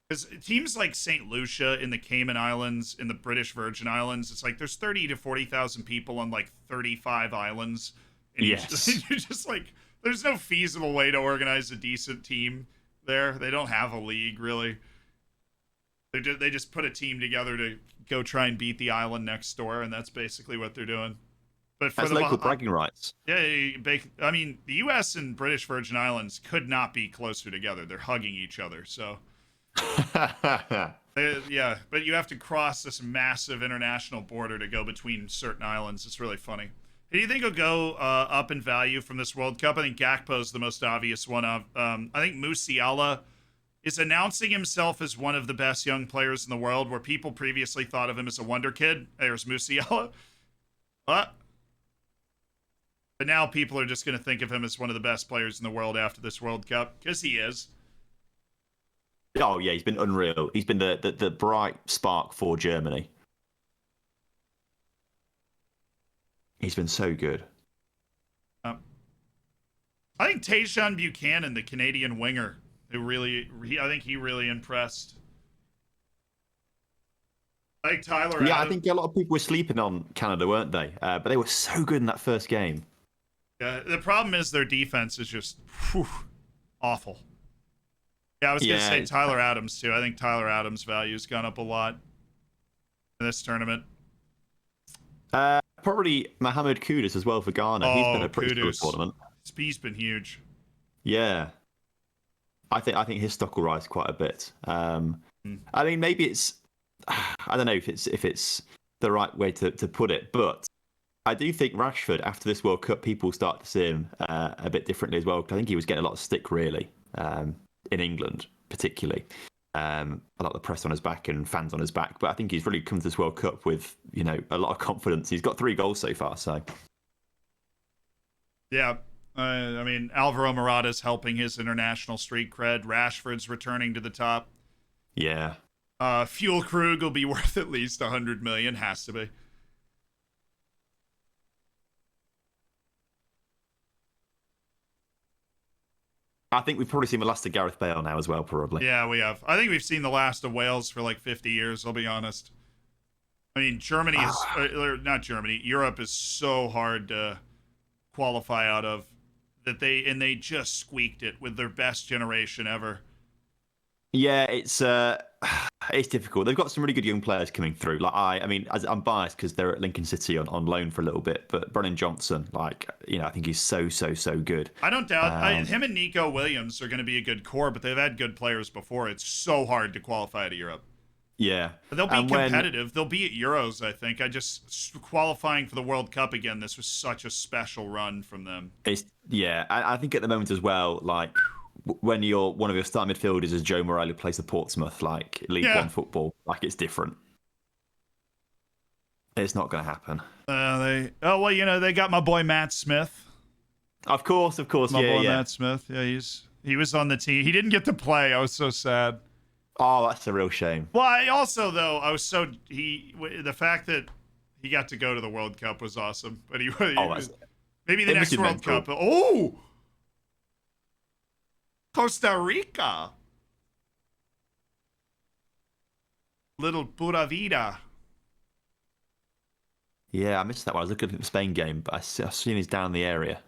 Because teams like St. Lucia in the Cayman Islands, in the British Virgin Islands, it's like there's 30 to 40,000 people on like 35 islands. And yes. You're just like, there's no feasible way to organize a decent team there. They don't have a league, really. They just put a team together to go try and beat the island next door, and that's basically what they're doing. But for that's local bragging rights. Yeah, I mean, the U.S. and British Virgin Islands could not be closer together. They're hugging each other, so... yeah, but you have to cross this massive international border to go between certain islands. It's really funny. Do you think it'll go up in value from this World Cup? I think Gakpo's the most obvious one. I think Musiala is announcing himself as one of the best young players in the world, where people previously thought of him as a wonder kid. There's Musiala. What? But now people are just going to think of him as one of the best players in the world after this World Cup, because he is. Oh, yeah, he's been unreal. He's been the bright spark for Germany. He's been so good. I think Tajon Buchanan, the Canadian winger, I think he really impressed. I think Tyler. Yeah, I think a lot of people were sleeping on Canada, weren't they? But they were so good in that first game. Yeah, the problem is their defense is just awful. Yeah, I was going to say Tyler Adams, too. I think Tyler Adams' value's gone up a lot in this tournament. Probably Mohamed Kudus as well for Ghana. He's been a pretty good tournament. He's been huge. Yeah. I think his stock will rise quite a bit. I mean, maybe it's... I don't know if it's the right way to put it, but I do think Rashford, after this World Cup, people start to see him a bit differently as well, because I think he was getting a lot of stick, really, in England. particularly. A lot of the press on his back and fans on his back, but I think he's really come to this World Cup with, you know, a lot of confidence. He's got 3 goals so far, so. Yeah. I mean, Alvaro Morata's helping his international street cred. Rashford's returning to the top. Yeah. Fuel Krug will be worth at least 100 million. Has to be. I think we've probably seen the last of Gareth Bale now as well, probably. Yeah, we have. I think we've seen the last of Wales for like 50 years, I'll be honest. I mean, Germany is... not Germany. Europe is so hard to qualify out of that they just squeaked it with their best generation ever. Yeah, it's difficult. They've got some really good young players coming through. Like I mean, I'm biased because they're at Lincoln City on loan for a little bit, but Brennan Johnson, like, you know, I think he's so good. I don't doubt him and Nico Williams are going to be a good core, but they've had good players before. It's so hard to qualify to Europe. Yeah, but they'll be competitive. They'll be at Euros, I think. Qualifying for the World Cup again. This was such a special run from them. I think at the moment as well, like, when one of your starting midfielders is Joe Morelli, who plays for Portsmouth, like League One football, like, it's different. It's not going to happen. They got my boy Matt Smith. Of course. My boy Matt Smith. Yeah, he was on the team. He didn't get to play. I was so sad. Oh, that's a real shame. Well, the fact that he got to go to the World Cup was awesome. But maybe the next World Cup. Oh. Costa Rica. Little Pura Vida. Yeah, I missed that one. I was looking at the Spain game, but I assume he's down the area.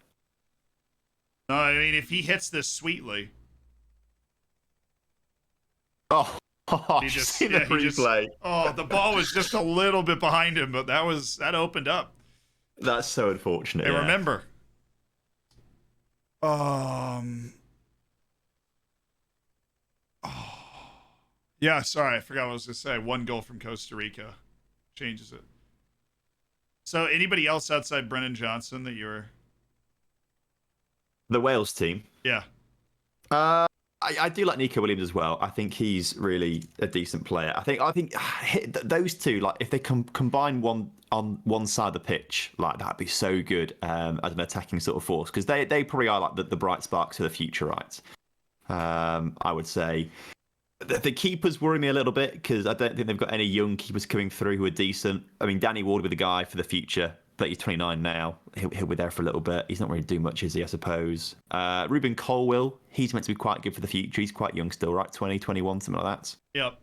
No, I mean, if he hits this sweetly. Oh, he just seen the replay. The ball was just a little bit behind him, but that opened up. That's so unfortunate. Hey, remember. Yeah, sorry, I forgot what I was going to say. 1 goal from Costa Rica changes it. So, anybody else outside Brennan Johnson that you're... The Wales team? Yeah. I do like Nico Williams as well. I think he's really a decent player. I think those two, like, if they combine one on one side of the pitch, like, that'd be so good as an attacking sort of force, because they probably are like the bright sparks of the future, right? I would say. The keepers worry me a little bit because I don't think they've got any young keepers coming through who are decent. I mean, Danny Ward will be the guy for the future, but he's 29 now. He'll be there for a little bit. He's not really doing much, is he, I suppose? Ruben Colwill, he's meant to be quite good for the future. He's quite young still, right? 20, 21, something like that. Yep.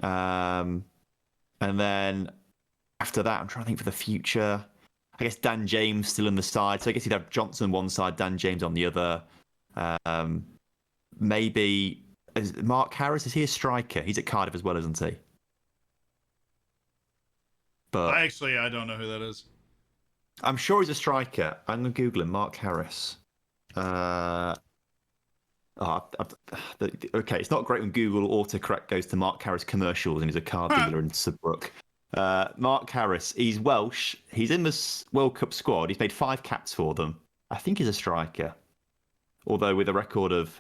And then after that, I'm trying to think for the future. I guess Dan James still on the side. So I guess you'd have Johnson on one side, Dan James on the other. Maybe... Mark Harris, is he a striker? He's at Cardiff as well, isn't he? But I don't know who that is. I'm sure he's a striker. I'm going to Google him. Mark Harris. Okay, it's not great when Google autocorrect goes to Mark Harris commercials and he's a car dealer in Subbrook. Mark Harris, he's Welsh. He's in this World Cup squad. He's made 5 caps for them. I think he's a striker. Although with a record of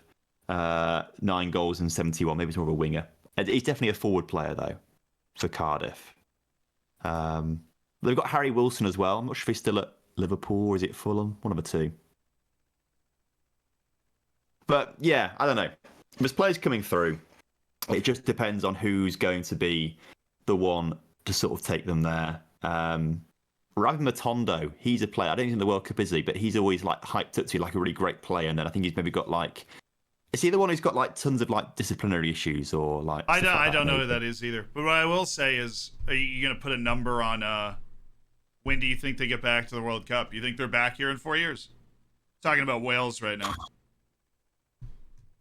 9 goals and 71, maybe he's more of a winger. He's definitely a forward player, though, for Cardiff. They've got Harry Wilson as well. I'm not sure if he's still at Liverpool or is it Fulham? One of the two. But yeah, I don't know. There's players coming through. It just depends on who's going to be the one to sort of take them there. Ravi Matondo, he's a player. I don't think he's in the World Cup, is he? But he's always like hyped up to like a really great player. And then I think he's maybe got like... Is he the one who's got like tons of like disciplinary issues or like... I don't know who that is either. But what I will say is, are you going to put a number on when do you think they get back to the World Cup? You think they're back here in 4 years? Talking about Wales right now.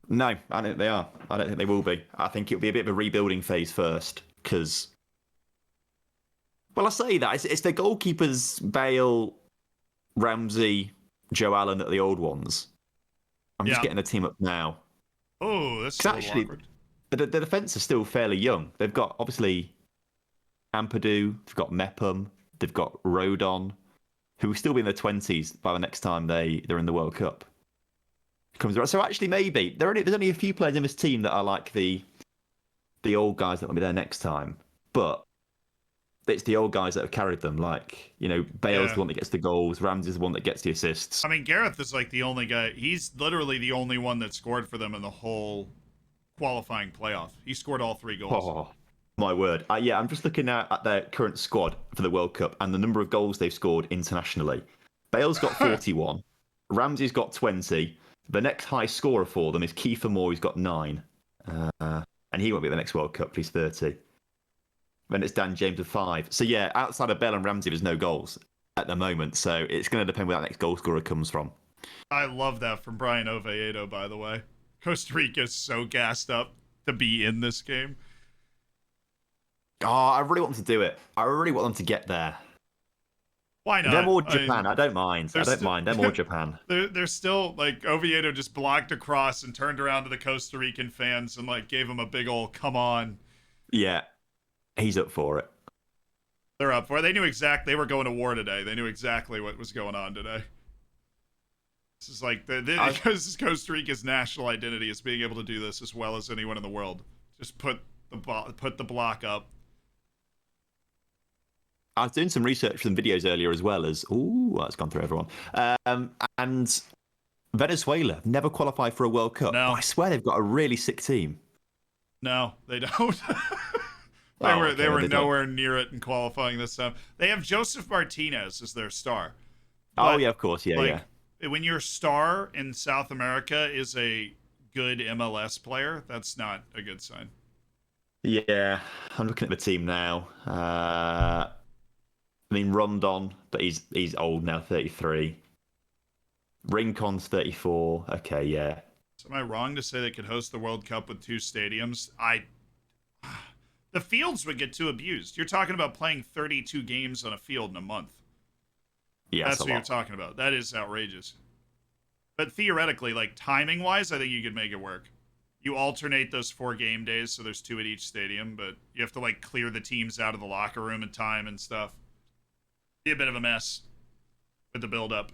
No, I don't think they are. I don't think they will be. I think it'll be a bit of a rebuilding phase first because... Well, I say that. It's their goalkeepers, Bale, Ramsey, Joe Allen at the old ones. I'm just getting the team up now. Oh, that's actually awkward. The defence is still fairly young. They've got, obviously, Ampadu, they've got Mepham, they've got Rodon, who will still be in their 20s by the next time they're in the World Cup. comes around. So actually, maybe there's only a few players in this team that are like the old guys that will be there next time, but it's the old guys that have carried them. Like, Bale's the one that gets the goals, Ramsey's the one that gets the assists. I mean, Gareth is like the only guy. He's literally the only one that scored for them in the whole qualifying playoff. He scored all 3 goals. Oh, my word. Yeah, I'm just looking at their current squad for the World Cup and the number of goals they've scored internationally. Bale's got 41. Ramsey's got 20. The next high scorer for them is Kiefer Moore, who's got 9. And he won't be at the next World Cup. He's 30. Then it's Dan James with 5. So yeah, outside of Bale and Ramsey, there's no goals at the moment. So it's going to depend where that next goal scorer comes from. I love that from Brian Oviedo, by the way. Costa Rica is so gassed up to be in this game. Oh, I really want them to do it. I really want them to get there. Why not? Them or Japan. I don't mind. I don't mind. Them or Japan. They're still, like, Oviedo just blocked across and turned around to the Costa Rican fans and, like, gave them a big old come on. Yeah. He's up for it. They're up for it. They knew they were going to war today. They knew exactly what was going on today. This is like, this is Costa Rica's national identity is being able to do this as well as anyone in the world. Just put the block up. I was doing some research for some videos earlier as well as, that's gone through everyone. And Venezuela have never qualified for a World Cup. No. I swear they've got a really sick team. No, they don't. They were nowhere near it in qualifying this time. They have Joseph Martinez as their star. But, yeah, of course. Yeah. When your star in South America is a good MLS player, that's not a good sign. Yeah, I'm looking at the team now. I mean, Rondon, but he's old now, 33. Rincon's 34. Okay, yeah. So am I wrong to say they could host the World Cup with 2 stadiums? The fields would get too abused. You're talking about playing 32 games on a field in a month. Yeah, that's what you're talking about. That is outrageous. But theoretically, like timing-wise, I think you could make it work. You alternate those 4 game days, so there's 2 at each stadium, but you have to like clear the teams out of the locker room in time and stuff. Be a bit of a mess with the build-up.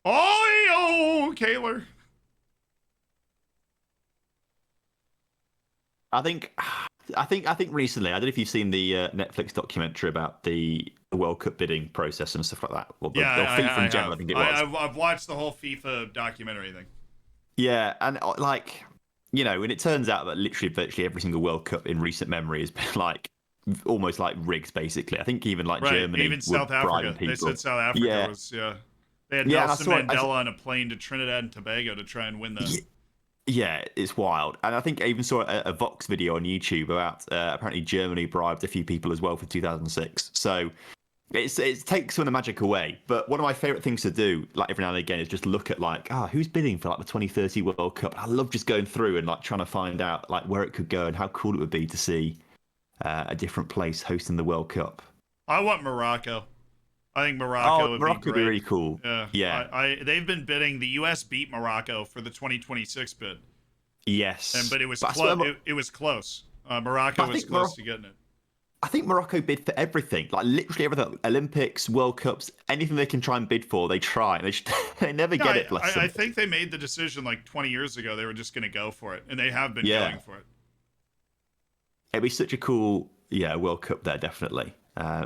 Oh, Kaler. I think recently, I don't know if you've seen the Netflix documentary about the World Cup bidding process and stuff like that. Well, FIFA in general, I think it was. I've watched the whole FIFA documentary thing. Yeah, and like, and it turns out that literally virtually every single World Cup in recent memory has been like almost like rigged, basically. I think even like Germany, even South Africa. They said South Africa was They had Nelson Mandela on a plane to Trinidad and Tobago to try and win that. Yeah, it's wild. And I think I even saw a Vox video on YouTube about apparently Germany bribed a few people as well for 2006. So it takes some of the magic away. But one of my favourite things to do, like every now and again, is just look at like, who's bidding for like the 2030 World Cup? I love just going through and like trying to find out like where it could go and how cool it would be to see a different place hosting the World Cup. I want Morocco. I think Morocco would be great. Would be really cool. Yeah. They've been bidding. The U.S. beat Morocco for the 2026 bid. Yes. But it was close. It was close. Morocco was close to getting it. I think Morocco bid for everything, like literally everything. Olympics, World Cups, anything they can try and bid for, they try. They never get it, bless them. I think they made the decision like 20 years ago. They were just going to go for it, and they have been going for it. It'd be such a cool, World Cup there, definitely.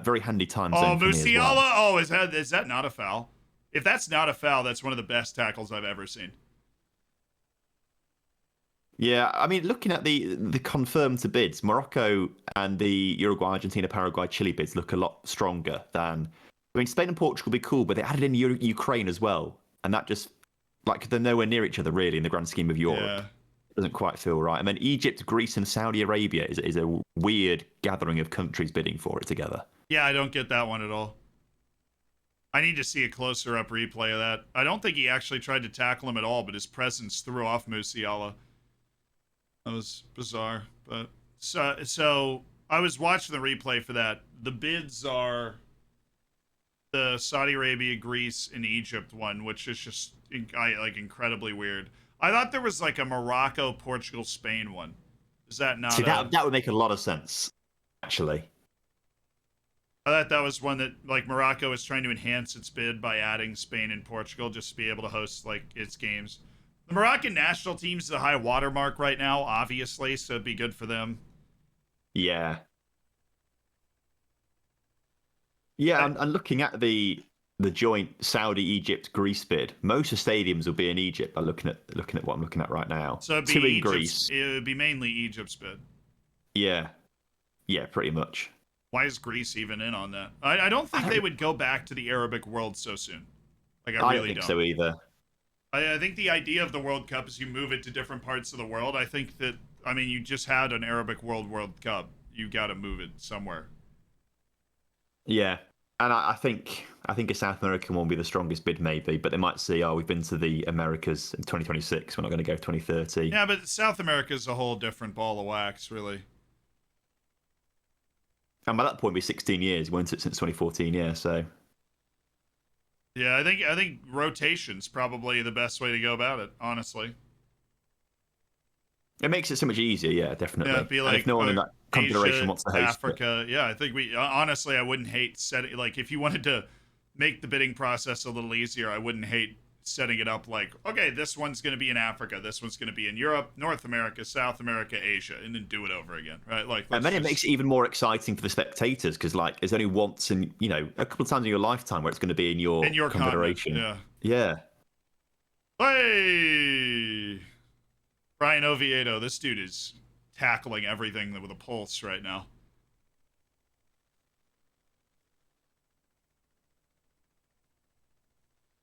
Very handy time zone. Musiala! Well. Is that not a foul? If that's not a foul, that's one of the best tackles I've ever seen. Yeah, I mean, looking at the confirmed to bids, Morocco and the Uruguay, Argentina, Paraguay, Chile bids look a lot stronger than. I mean, Spain and Portugal would be cool, but they added in Ukraine as well, and that just like they're nowhere near each other really in the grand scheme of Europe. Yeah. It doesn't quite feel right. And then Egypt, Greece, and Saudi Arabia is a weird gathering of countries bidding for it together. Yeah, I don't get that one at all. I need to see a closer up replay of that. I don't think he actually tried to tackle him at all, but his presence threw off Musiala. That was bizarre. But so I was watching the replay for that. The bids are the Saudi Arabia, Greece, and Egypt one, which is just incredibly weird. I thought there was like a Morocco, Portugal, Spain one. Is that not? See, that would make a lot of sense, actually. I thought that was one that like Morocco is trying to enhance its bid by adding Spain and Portugal just to be able to host like its games. The Moroccan national team's the high watermark right now, obviously, so it'd be good for them. Yeah. Yeah, I'm looking at the joint Saudi, Egypt, Greece bid. Most of the stadiums will be in Egypt. I'm looking at what I'm looking at right now. So it'd be Two in Egypt's, Greece. it would be mainly Egypt's bid. Yeah. Yeah, pretty much. Why is Greece even in on that? I don't think they would go back to the Arabic world so soon. Like I I really don't think don't. so either. I think the idea of the World Cup is you move it to different parts of the world. I think that you just had an Arabic World Cup. You got to move it somewhere. Yeah. And I think a South American one will be the strongest bid, maybe, but they might see, oh, we've been to the Americas in 2026. We're not going to go 2030. Yeah, but South America is a whole different ball of wax, really. And by that point, it'll be 16 years. We went it since 2014, yeah. So. Yeah, I think rotation's probably the best way to go about it. Honestly. It makes it so much easier, yeah, definitely. Yeah, it'd be and like if no one in that confederation Asia, wants to host Africa. it. Yeah, I think honestly, I wouldn't hate setting like if you wanted to make the bidding process a little easier, I wouldn't hate setting it up like, okay, this one's going to be in Africa, this one's going to be in Europe, North America, South America, Asia, and then do it over again, right? Like, And then it makes it even more exciting for the spectators because, like, there's only once in a couple of times in your lifetime where it's going to be in your confederation. Continent, yeah. Hey, Brian Oviedo, this dude is tackling everything with a pulse right now.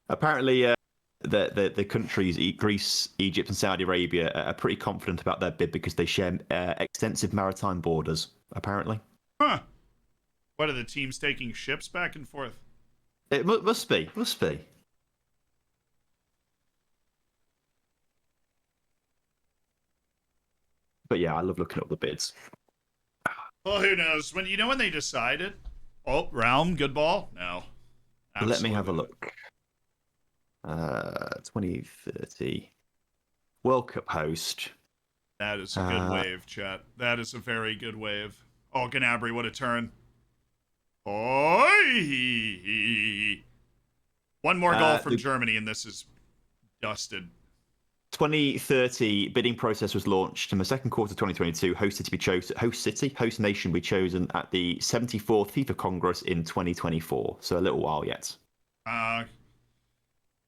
Apparently, the countries, Greece, Egypt, and Saudi Arabia, are pretty confident about their bid because they share extensive maritime borders, apparently. Huh. What are the teams taking ships back and forth? It must be. But yeah, I love looking at the bids. Well, who knows? When they decided? Oh, Realm, good ball? No. Absolutely. Let me have a look. 2030 World Cup host. That is a good wave, chat. That is a very good wave. Oh, Gnabry, what a turn. Oh, one more goal from Germany, and this is dusted. 2030 bidding process was launched in the second quarter of 2022. Host nation will be chosen at the 74th FIFA Congress in 2024. So a little while yet.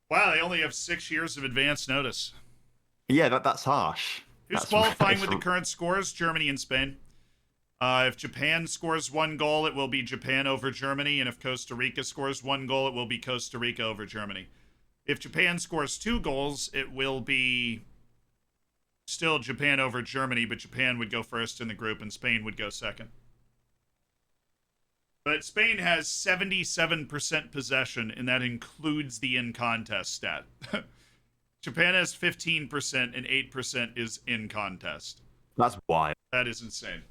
Wow, they only have 6 years of advance notice. Yeah, that's harsh. Who's qualifying with the current scores? Germany and Spain. If Japan scores 1 goal, it will be Japan over Germany. And if Costa Rica scores 1 goal, it will be Costa Rica over Germany. If Japan scores 2 goals, it will be still Japan over Germany, but Japan would go first in the group and Spain would go second. But Spain has 77% possession, and that includes the in-contest stat. Japan has 15%, and 8% is in-contest. That's wild. That is insane.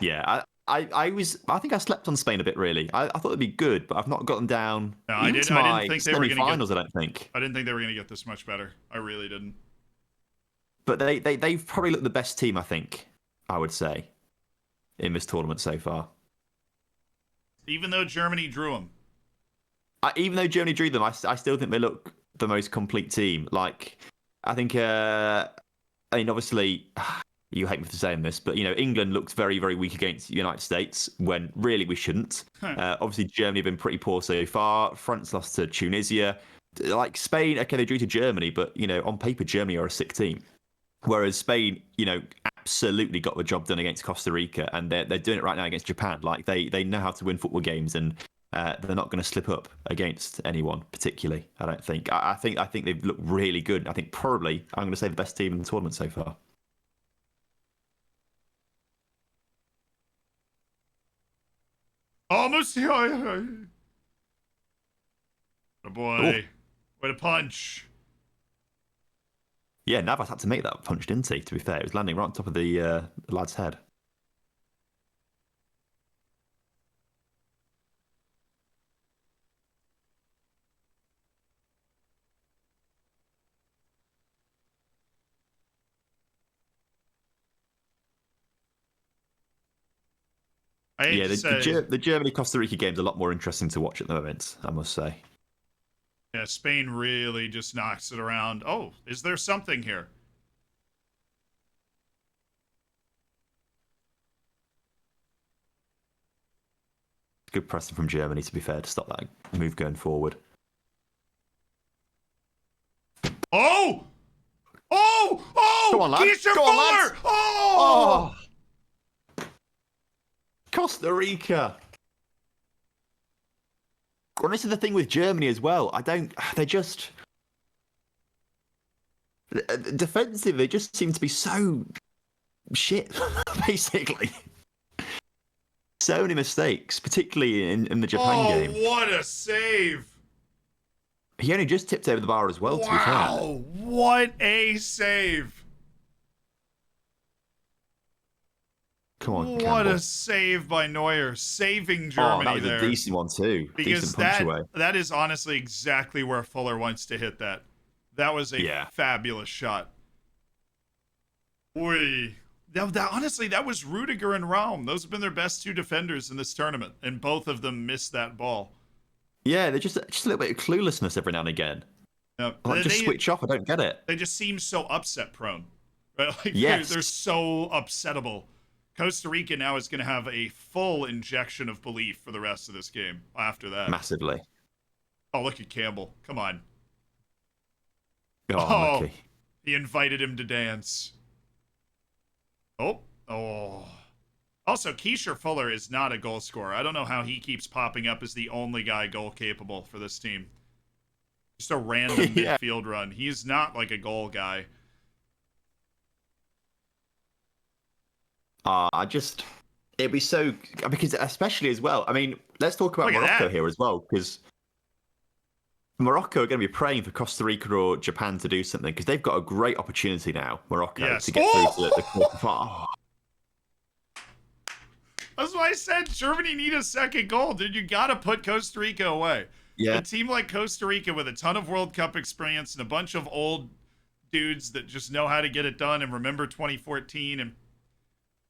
Yeah, I think I slept on Spain a bit, really. I thought it'd be good, but I've not gotten down. No, I didn't think they were going to finals. I don't think. I didn't think they were going to get this much better. I really didn't. But they've probably looked the best team, I think. I would say, in this tournament so far. Even though Germany drew them. I still think they look the most complete team. Like, I think, obviously, you hate me for saying this, but, England looked very, very weak against the United States when really we shouldn't. Obviously, Germany have been pretty poor so far. France lost to Tunisia. Like, Spain, okay, they drew to Germany, but, on paper, Germany are a sick team. Whereas Spain, absolutely got the job done against Costa Rica, and they're doing it right now against Japan. Like, they know how to win football games, and they're not going to slip up against anyone particularly. I don't think. I think they've looked really good. I think probably I'm going to say the best team in the tournament so far. Almost here. Oh boy. What a punch. Yeah, Navas had to make that punch, didn't he? To be fair, it was landing right on top of the lad's head. I hate Yeah, to say, the Germany-Costa Rica game's a lot more interesting to watch at the moment, I must say. yeah, Spain really just knocks it around. Oh, is there something here? Good pressing from Germany, to be fair, to stop that move going forward. Oh! Oh! Go Oh! on, lads. Keisha Go on, Fuller! lads. Oh! Costa Rica. Well, this is the thing with Germany as well. They just defensive. They just seem to be so shit, basically. So many mistakes, particularly in the Japan game. Oh, what a save! He only just tipped over the bar as well, to be fair. Wow, what a save! Come on, What Campbell. a save by Neuer, saving Oh, Germany that was there. a decent one too. Because Decent punch away. that is honestly exactly where Fuller wants to hit that. That was a fabulous shot. Boy, honestly, that was Rudiger and Raum. Those have been their best two defenders in this tournament, and both of them missed that ball. Yeah, they're just a little bit of cluelessness every now and again. Yep. Like, just switch off. I don't get it. They just seem so upset prone. Right? Like yes. they're so upsettable. Costa Rica now is going to have a full injection of belief for the rest of this game after that. Massively. Oh, look at Campbell. Come on. Oh, lucky. He invited him to dance. Oh. Also, Keisha Fuller is not a goal scorer. I don't know how he keeps popping up as the only guy goal capable for this team. Just a random midfield run. He's not like a goal guy. It'd be so, because especially as well, I mean, let's talk about Morocco here as well, because Morocco are going to be praying for Costa Rica or Japan to do something, because they've got a great opportunity now, Morocco, to get through to the quarterfinal. That's why I said Germany need a second goal, dude. You got to put Costa Rica away. Yeah. A team like Costa Rica with a ton of World Cup experience and a bunch of old dudes that just know how to get it done and remember 2014, and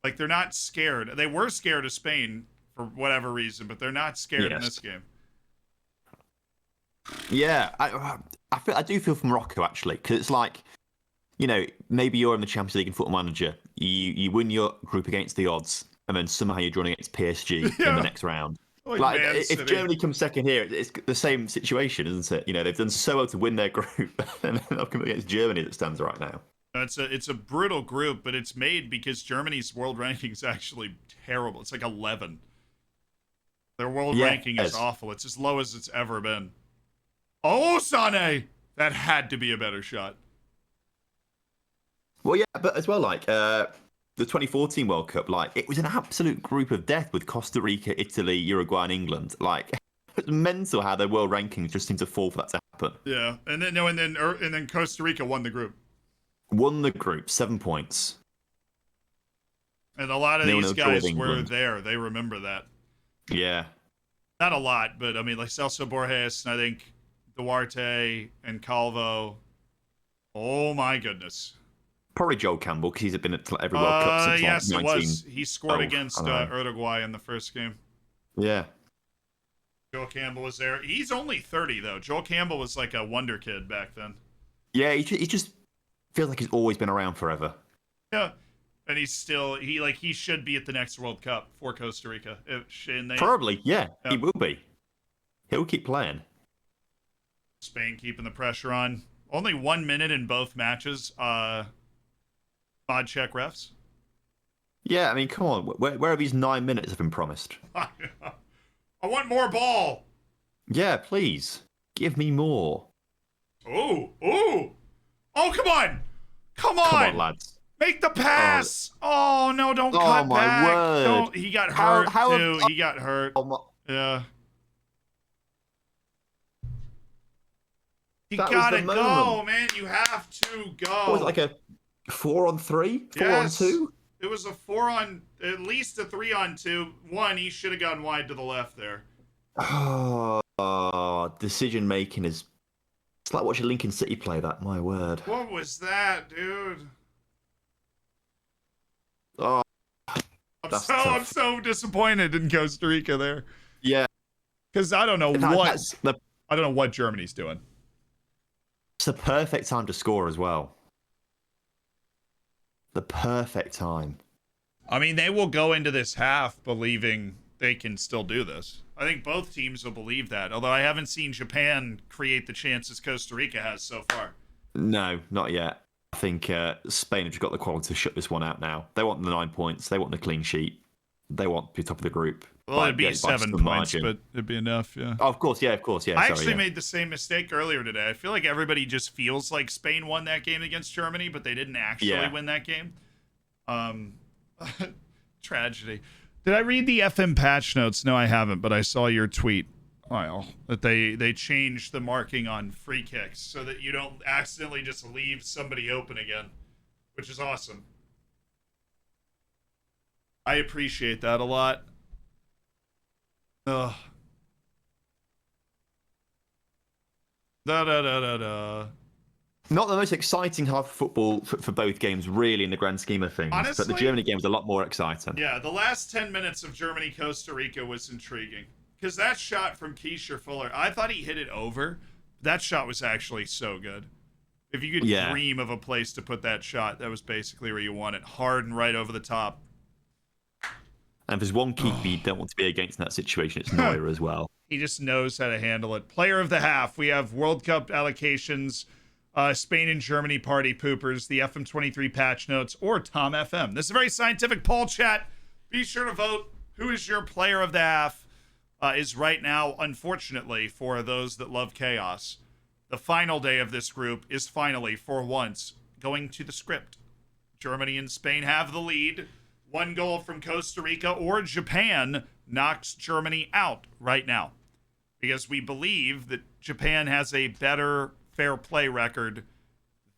like they're not scared. They were scared of Spain for whatever reason, but they're not scared in this game. Yeah, I do feel for Morocco actually, because it's like, you know, maybe you're in the Champions League and Football Manager, you win your group against the odds, and then somehow you're drawing against PSG in the next round. Like if Germany comes second here, it's the same situation, isn't it? You know, they've done so well to win their group, and they'll come against Germany that stands right now. It's a brutal group, but it's made because Germany's world ranking is actually terrible. It's like 11. Their world ranking is awful. It's as low as it's ever been. Oh, Sané! That had to be a better shot. Well, yeah, but as well, like the 2014 World Cup, like it was an absolute group of death with Costa Rica, Italy, Uruguay, and England. Like it's mental how their world rankings just seem to fall for that to happen. Yeah, and then Costa Rica won the group. Won the group, 7 points. And a lot of these guys were there. They remember that. Yeah. Not a lot, but I mean, like Celso Borges, and I think Duarte and Calvo. Oh my goodness. Probably Joel Campbell, because he's been at every World Cup since yes, like 19... it was. He scored against Uruguay in the first game. Yeah. Joel Campbell was there. He's only 30, though. Joel Campbell was like a wonder kid back then. Yeah, he just feels like he's always been around forever. Yeah. And he should be at the next World Cup for Costa Rica. Probably, yeah, he will be. He'll keep playing. Spain keeping the pressure on. Only 1 minute in both matches. Odd check refs. Yeah, I mean, come on. Where have these 9 minutes have been promised? I want more ball. Yeah, please. Give me more. Oh, come on. Come on, lads. Make the pass. Oh, no, don't cut back. Oh, my word. Don't. He got hurt, too. He got hurt. Yeah. You gotta go, man. You have to go. What was it, like a 4-on-3? 4-on-2? It was at least a 3-on-2. One, he should have gone wide to the left there. Oh, decision making is. It's like watching Lincoln City play that. My word. What was that, dude? Oh, That's I'm tough. so disappointed in Costa Rica there. Yeah. Because I don't know I don't know what Germany's doing. It's the perfect time to score as well. The perfect time. I mean, they will go into this half believing they can still do this. I think both teams will believe that, although I haven't seen Japan create the chances Costa Rica has so far. No, not yet. I think Spain have just got the quality to shut this one out now. They want the 9 points. They want the clean sheet. They want to be top of the group. Well, it'd be 7 points, margin. but it'd be enough, yeah. Oh, of course, yeah. I actually made the same mistake earlier today. I feel like everybody just feels like Spain won that game against Germany, but they didn't actually win that game. Tragedy. Did I read the FM patch notes? No, I haven't, but I saw your tweet, Kyle, that they changed the marking on free kicks so that you don't accidentally just leave somebody open again, which is awesome. I appreciate that a lot. Ugh. Not the most exciting half of football for both games, really, in the grand scheme of things. Honestly, but the Germany game was a lot more exciting. Yeah, the last 10 minutes of Germany-Costa Rica was intriguing. Because that shot from Keisha Fuller, I thought he hit it over. That shot was actually so good. If you could dream of a place to put that shot, that was basically where you want it. Hard and right over the top. And if there's one keeper you don't want to be against in that situation, it's Neuer as well. He just knows how to handle it. Player of the half. We have World Cup allocations, Spain and Germany party poopers, the FM23 patch notes, or Tom FM. This is a very scientific poll chat. Be sure to vote. Who is your player of the half? Is right now, unfortunately, for those that love chaos. The final day of this group is finally, for once, going to the script. Germany and Spain have the lead. 1 goal from Costa Rica or Japan knocks Germany out right now. Because we believe that Japan has a better fair play record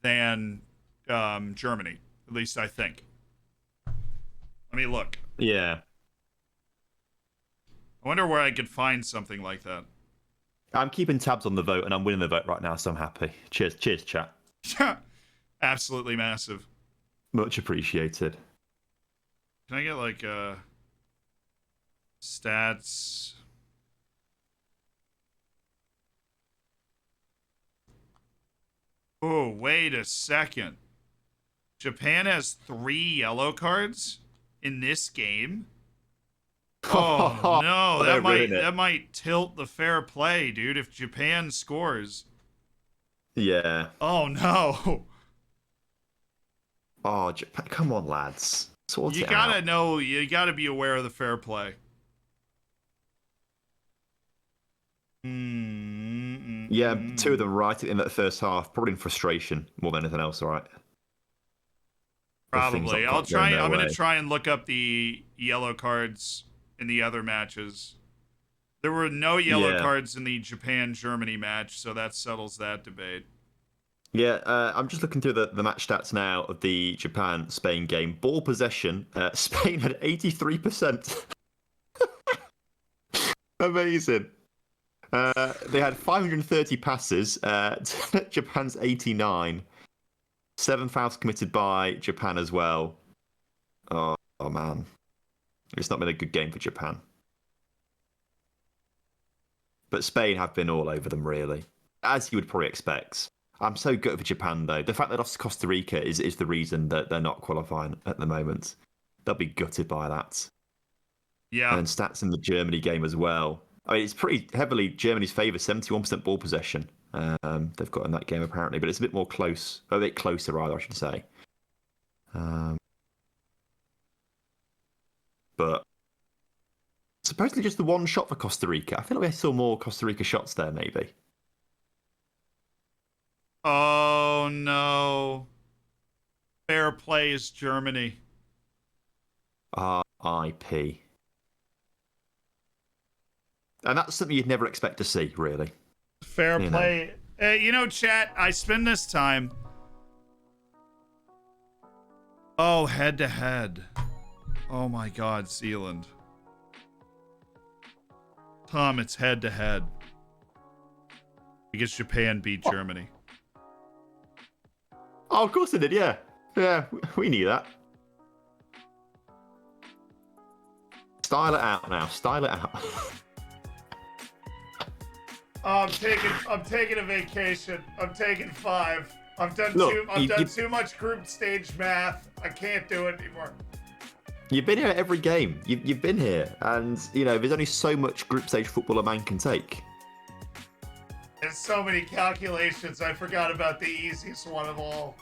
than Germany. At least I think. Let me look. Yeah. I wonder where I could find something like that. I'm keeping tabs on the vote, and I'm winning the vote right now, so I'm happy. Cheers, chat. Absolutely massive. Much appreciated. Can I get like stats? Oh, wait a second. Japan has 3 yellow cards in this game? Oh no, that might tilt the fair play, dude, if Japan scores. Yeah. Oh no. Oh, Japan, come on, lads. Sort you gotta be aware of the fair play. Yeah, 2 of them right in that first half, probably in frustration more than anything else, all right? Probably. I'm gonna try and look up the yellow cards in the other matches. There were no yellow cards in the Japan-Germany match, so that settles that debate. Yeah, I'm just looking through the match stats now of the Japan-Spain game. Ball possession, Spain had 83%. Amazing. They had 530 passes, Japan's 89. 7 fouls committed by Japan as well. Oh man. It's not been a good game for Japan. But Spain have been all over them, really. As you would probably expect. I'm so gutted for Japan, though. The fact they lost to Costa Rica is the reason that they're not qualifying at the moment. They'll be gutted by that. Yeah. And stats in the Germany game as well. I mean, it's pretty heavily Germany's favour, 71% ball possession. They've got in that game, apparently. But it's a bit more close. A bit closer, rather, I should say. But supposedly just the one shot for Costa Rica. I feel like I saw more Costa Rica shots there, maybe. Oh, no. Fair play is Germany. R.I.P. And that's something you'd never expect to see, really. Fair play. Chat, I spend this time. Oh, head to head. Oh my God, Zealand. Tom, it's head to head. Because Japan beat Germany. Oh, of course they did, yeah. Yeah, we knew that. Style it out now. Style it out. I'm taking a vacation. I'm taking 5. I've done too much group stage math. I can't do it anymore. You've been here every game. You've been here, and there's only so much group stage football a man can take. There's so many calculations. I forgot about the easiest one of all.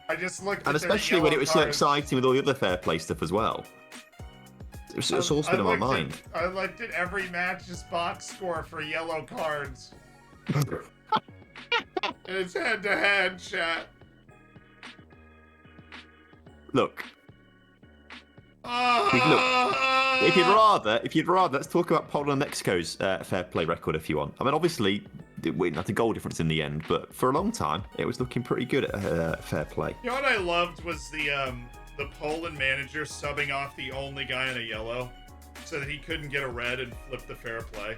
I just looked at And especially when it was so exciting with all the other fair play stuff as well. It's all been on my mind. I looked at every match's box score for yellow cards. And it's head-to-head, chat. Look. If you'd rather, let's talk about Poland and Mexico's fair play record if you want. I mean, obviously, we didn't have a goal difference in the end, but for a long time, it was looking pretty good at fair play. You know what I loved was the Poland manager subbing off the only guy in a yellow so that he couldn't get a red and flip the fair play.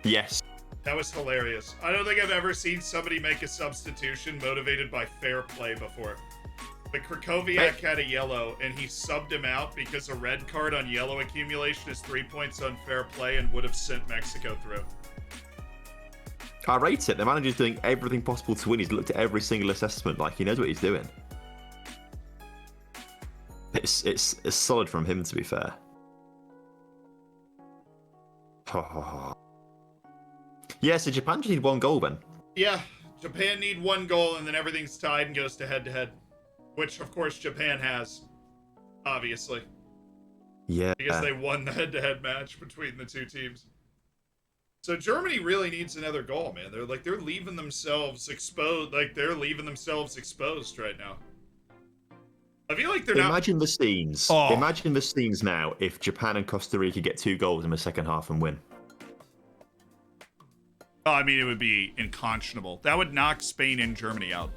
Yes. That was hilarious. I don't think I've ever seen somebody make a substitution motivated by fair play before. But Krakowiak had a yellow, and he subbed him out because a red card on yellow accumulation is 3 points on fair play and would have sent Mexico through. I rate it. The manager's doing everything possible to win. He's looked at every single assessment, like he knows what he's doing. It's solid from him, to be fair. Yeah, so Japan just need 1 goal then. Yeah, Japan need 1 goal, and then everything's tied and goes to head-to-head. Which, of course, Japan has, obviously. Yeah. Because they won the head-to-head match between the two teams. So Germany really needs another goal, man. They're leaving themselves exposed. They're leaving themselves exposed right now. I feel like they're not. Imagine the scenes. Oh. Imagine the scenes now if Japan and Costa Rica get 2 goals in the second half and win. Oh, I mean, it would be unconscionable. That would knock Spain and Germany out.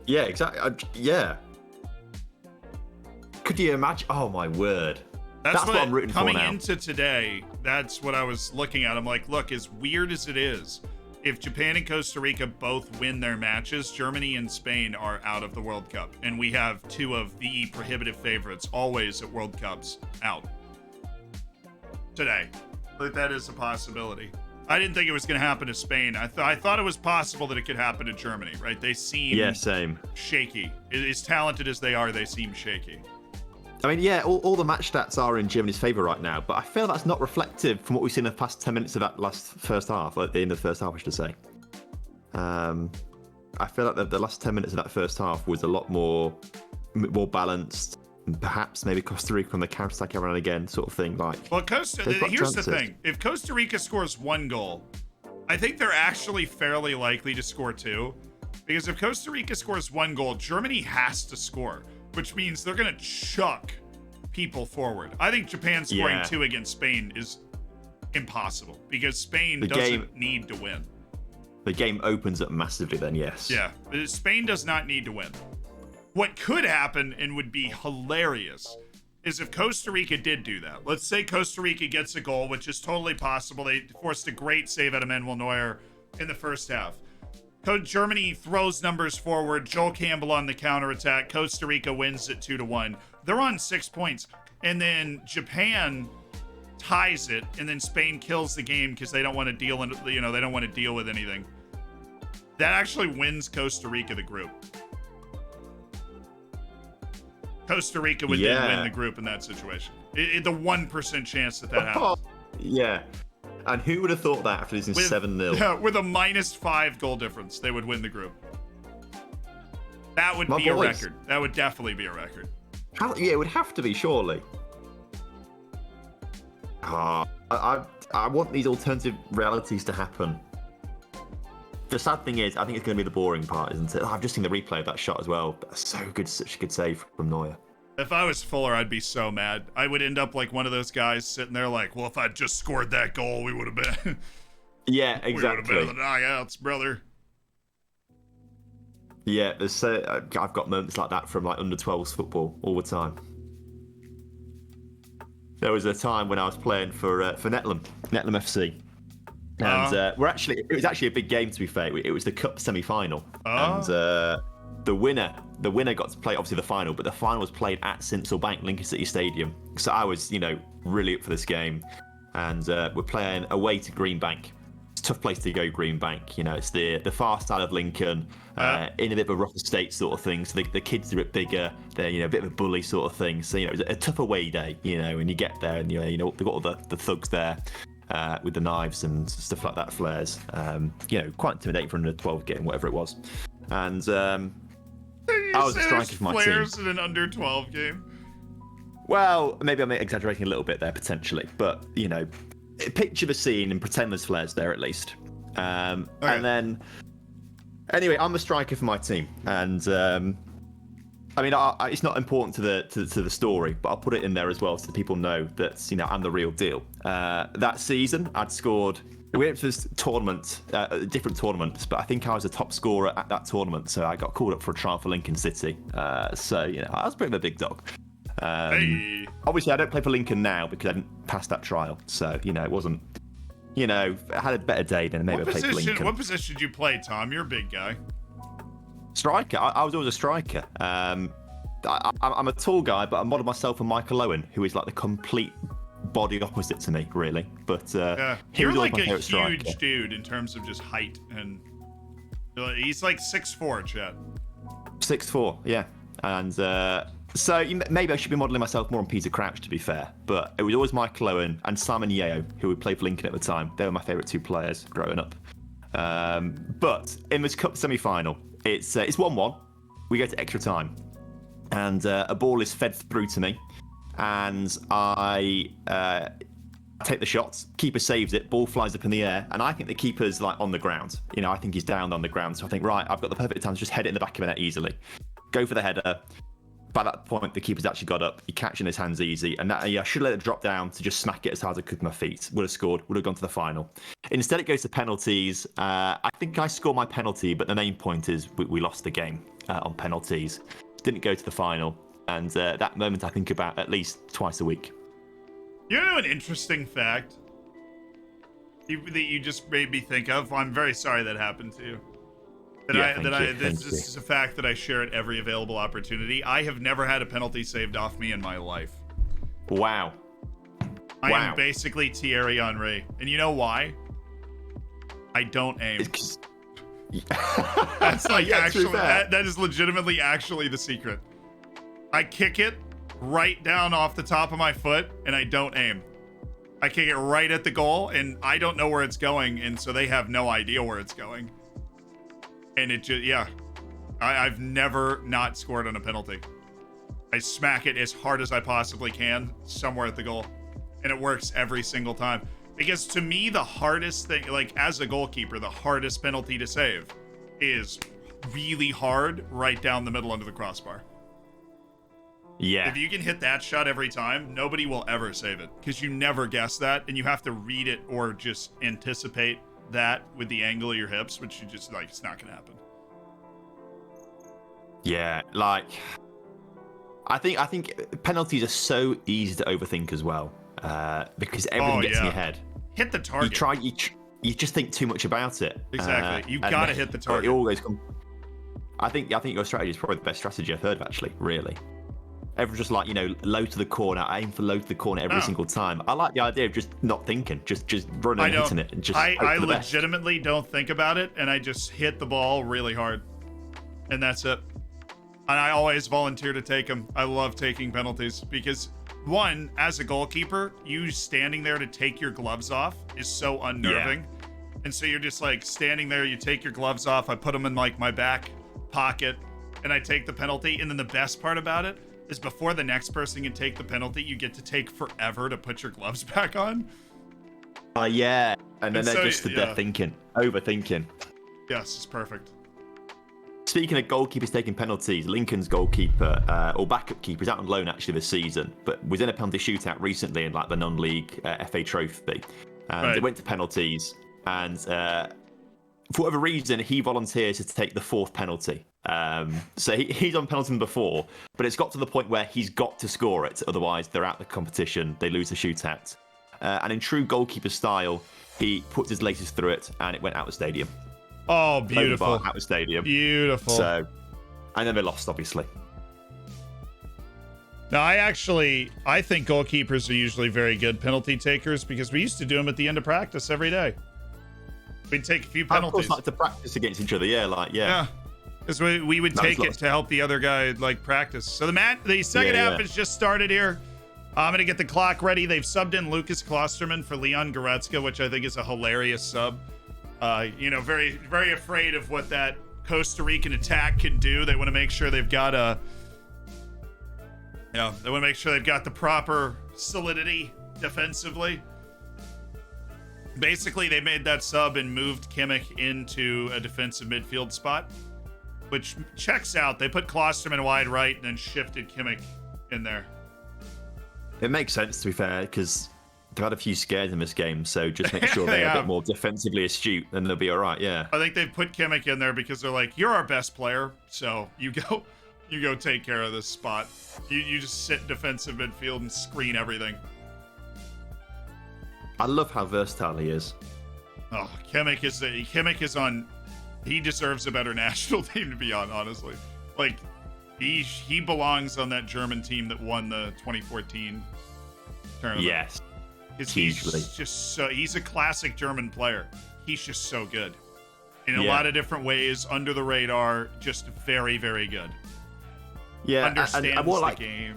Yeah, exactly. Yeah. Could you imagine? Oh my word. That's what I'm rooting for now. Coming into today, that's what I was looking at. I'm like, look, as weird as it is, if Japan and Costa Rica both win their matches, Germany and Spain are out of the World Cup. And we have 2 of the prohibitive favorites always at World Cups out today. But that is a possibility. I didn't think it was going to happen to Spain. I thought it was possible that it could happen to Germany, right? They seem same. shaky. As talented as they are, they seem shaky. I mean, yeah, all the match stats are in Germany's favour right now, but I feel that's not reflective from what we've seen in the past 10 minutes of that first half, at the end of the first half, I should say. I feel like the last 10 minutes of that first half was a lot more balanced. Perhaps maybe Costa Rica on the counter-attack every now and again, sort of thing. Well, here's the thing. If Costa Rica scores 1 goal, I think they're actually fairly likely to score 2. Because if Costa Rica scores 1 goal, Germany has to score, which means they're going to chuck people forward. I think Japan scoring 2 against Spain is impossible because Spain doesn't need to win. The game opens up massively then, yes. Yeah, Spain does not need to win. What could happen and would be hilarious is if Costa Rica did do that. Let's say Costa Rica gets a goal, which is totally possible. They forced a great save out of Manuel Neuer in the first half. Germany throws numbers forward. Joel Campbell on the counterattack. Costa Rica wins it 2-1. They're on 6 points. And then Japan ties it, and then Spain kills the game because they don't want to deal with anything. That actually wins Costa Rica the group. Costa Rica would then win the group in that situation. The 1% chance that happens. Yeah. And who would have thought that after losing 7-0? Yeah, with a -5 goal difference, they would win the group. That would be a record. That would definitely be a record. It would have to be, surely. I want these alternative realities to happen. The sad thing is, I think it's going to be the boring part, isn't it? I've just seen the replay of that shot as well. So good, such a good save from Neuer. If I was Fuller, I'd be so mad. I would end up like one of those guys sitting there like, well, if I'd just scored that goal, we would have been... Yeah, exactly. We would have been in the knockouts, brother. Yeah, I've got moments like that from like under-12s football all the time. There was a time when I was playing for Netlem FC. And it was actually a big game, to be fair. It was the cup semi-final. And the winner got to play obviously the final, but the final was played at Sincil Bank, Lincoln City Stadium. So I was, really up for this game, and we're playing away to Greenbank. It's a tough place to go, Greenbank. It's the far side of Lincoln, in a bit of a rough estate sort of thing. So the kids are a bit bigger. They're a bit of a bully sort of thing. So it was a tough away day. When you get there, and they've got all the thugs there. With the knives and stuff like that, flares. Quite intimidating for an under 12 game, whatever it was. And I was a striker for my team. Flares in an under 12 game. Well, maybe I'm exaggerating a little bit there potentially, but picture the scene and pretend there's flares there at least. And then, anyway, I'm a striker for my team, and it's not important to the story, but I'll put it in there as well so people know that I'm the real deal. That season, I'd scored. We went to this tournament, different tournaments, but I think I was a top scorer at that tournament, so I got called up for a trial for Lincoln City. I was a bit of a big dog. Obviously, I don't play for Lincoln now because I didn't pass that trial, so it wasn't. I had a better day than maybe I played for Lincoln. What position did you play, Tom? You're a big guy. Striker. I was always a striker. I'm a tall guy, but I modelled myself on Michael Owen, who is like the complete body opposite to me, really. But he was like a huge dude in terms of just height, and he's like 6'4", Chad. 6'4", yeah. And so maybe I should be modelling myself more on Peter Crouch, to be fair. But it was always Michael Owen and Simon Yeo, who would play for Lincoln at the time. They were my favourite two players growing up. But in this cup semi-final, it's 1-1. We go to extra time, and a ball is fed through to me, and I take the shot. Keeper saves it. Ball flies up in the air, and I think the keeper's like on the ground. I think he's down on the ground. So I think, right, I've got the perfect time to just head it in the back of the net easily. Go for the header. By that point, the keeper's actually got up. He catch in his hands easy, and I should let it drop down to just smack it as hard as I could with my feet. Would have scored. Would have gone to the final. Instead, it goes to penalties. I think I scored my penalty, but the main point is we lost the game on penalties. Didn't go to the final, and that moment I think about at least twice a week. You know an interesting fact that you just made me think of? I'm very sorry that happened to you. This is a fact that I share at every available opportunity. I have never had a penalty saved off me in my life. Wow. I am basically Thierry Henry. And you know why? I don't aim. That's like actually, that is legitimately actually the secret. I kick it right down off the top of my foot, and I don't aim. I kick it right at the goal, and I don't know where it's going, and so they have no idea where it's going. And it just, I've never not scored on a penalty. I smack it as hard as I possibly can somewhere at the goal. And it works every single time. Because to me, the hardest thing, like as a goalkeeper, the hardest penalty to save is really hard right down the middle under the crossbar. Yeah. If you can hit that shot every time, nobody will ever save it. Because you never guess that, and you have to read it or just anticipate that with the angle of your hips, which you just it's not gonna happen. Yeah, I think penalties are so easy to overthink as well, because everything gets in your head. Hit the target. You just think too much about it. Exactly. You gotta hit the target. It always I think your strategy is probably the best strategy I've heard of, actually. Really. Everyone's just low to the corner. I aim for low to the corner every single time. I like the idea of just not thinking, just running and hitting it. And just I legitimately don't think about it, and I just hit the ball really hard. And that's it. And I always volunteer to take them. I love taking penalties because, one, as a goalkeeper, you standing there to take your gloves off is so unnerving. Yeah. And so you're just standing there, you take your gloves off, I put them in my back pocket, and I take the penalty. And then the best part about it is before the next person can take the penalty, you get to take forever to put your gloves back on. Yeah. And then they're just there thinking, overthinking. Yes, it's perfect. Speaking of goalkeepers taking penalties, Lincoln's goalkeeper, or backup keeper, is out on loan actually this season, but was in a penalty shootout recently in the non-league FA Trophy. And it went to penalties, and for whatever reason, he volunteers to take the fourth penalty. So he's on penalty number 4, but it's got to the point where he's got to score it, otherwise they're out of the competition, they lose the shootout. And in true goalkeeper style, he puts his laces through it, and it went out the stadium. Oh, beautiful. Out the stadium. Beautiful. So, And then they lost, obviously. Now, I think goalkeepers are usually very good penalty takers because we used to do them at the end of practice every day. We'd take a few penalties. Of course, like to practice against each other, yeah, Yeah. Because we would take it to help the other guy, like, practice. So the second half has just started here. I'm going to get the clock ready. They've subbed in Lucas Klosterman for Leon Goretzka, which I think is a hilarious sub. Very, very afraid of what that Costa Rican attack can do. They want to make sure they've got the proper solidity defensively. Basically, they made that sub and moved Kimmich into a defensive midfield spot, which checks out. They put Klosterman wide right and then shifted Kimmich in there. It makes sense, to be fair, because they've had a few scares in this game, so just make sure they're a bit more defensively astute, and they'll be all right, yeah. I think they've put Kimmich in there because they're like, you're our best player, so you go take care of this spot. You just sit defensive midfield and screen everything. I love how versatile he is. Oh, Kimmich is on. He deserves a better national team to be on, honestly. Like, he belongs on that German team that won the 2014 tournament. Yes. He's a classic German player. He's just so good. In a lot of different ways, under the radar, just very, very good. Yeah, understands and the game,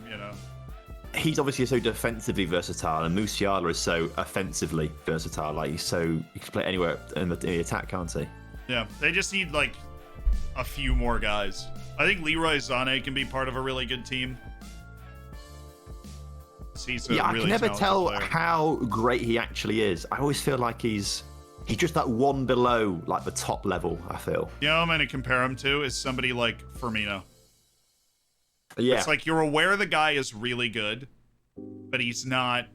He's obviously so defensively versatile, and Musiala is so offensively versatile. Like, he can play anywhere in the attack, can't he? Yeah, they just need, like, a few more guys. I think Leroy Sané can be part of a really good team. I can never tell how great he actually is. I always feel like he's just that one below, like, the top level, I feel. I'm going to compare him to is somebody like Firmino. Yeah. It's like you're aware the guy is really good, but he's not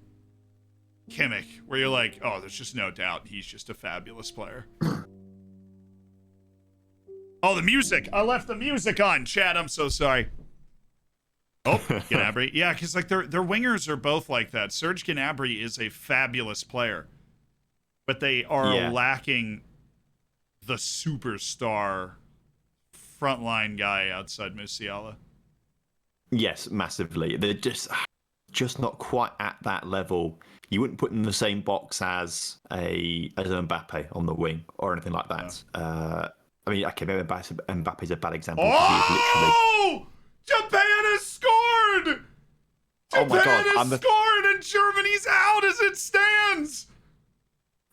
Kimmich, where you're like, oh, there's just no doubt he's just a fabulous player. Oh, the music. I left the music on. Chat, I'm so sorry. Oh, Gnabry. Yeah, because like their wingers are both like that. Serge Gnabry is a fabulous player, but they are lacking the superstar frontline guy outside Musiala. Yes, massively. They're just not quite at that level. You wouldn't put them in the same box as an Mbappe on the wing or anything like that. No. Maybe Mbappe's a bad example. Oh! Japan has scored! Japan has scored and Germany's out as it stands!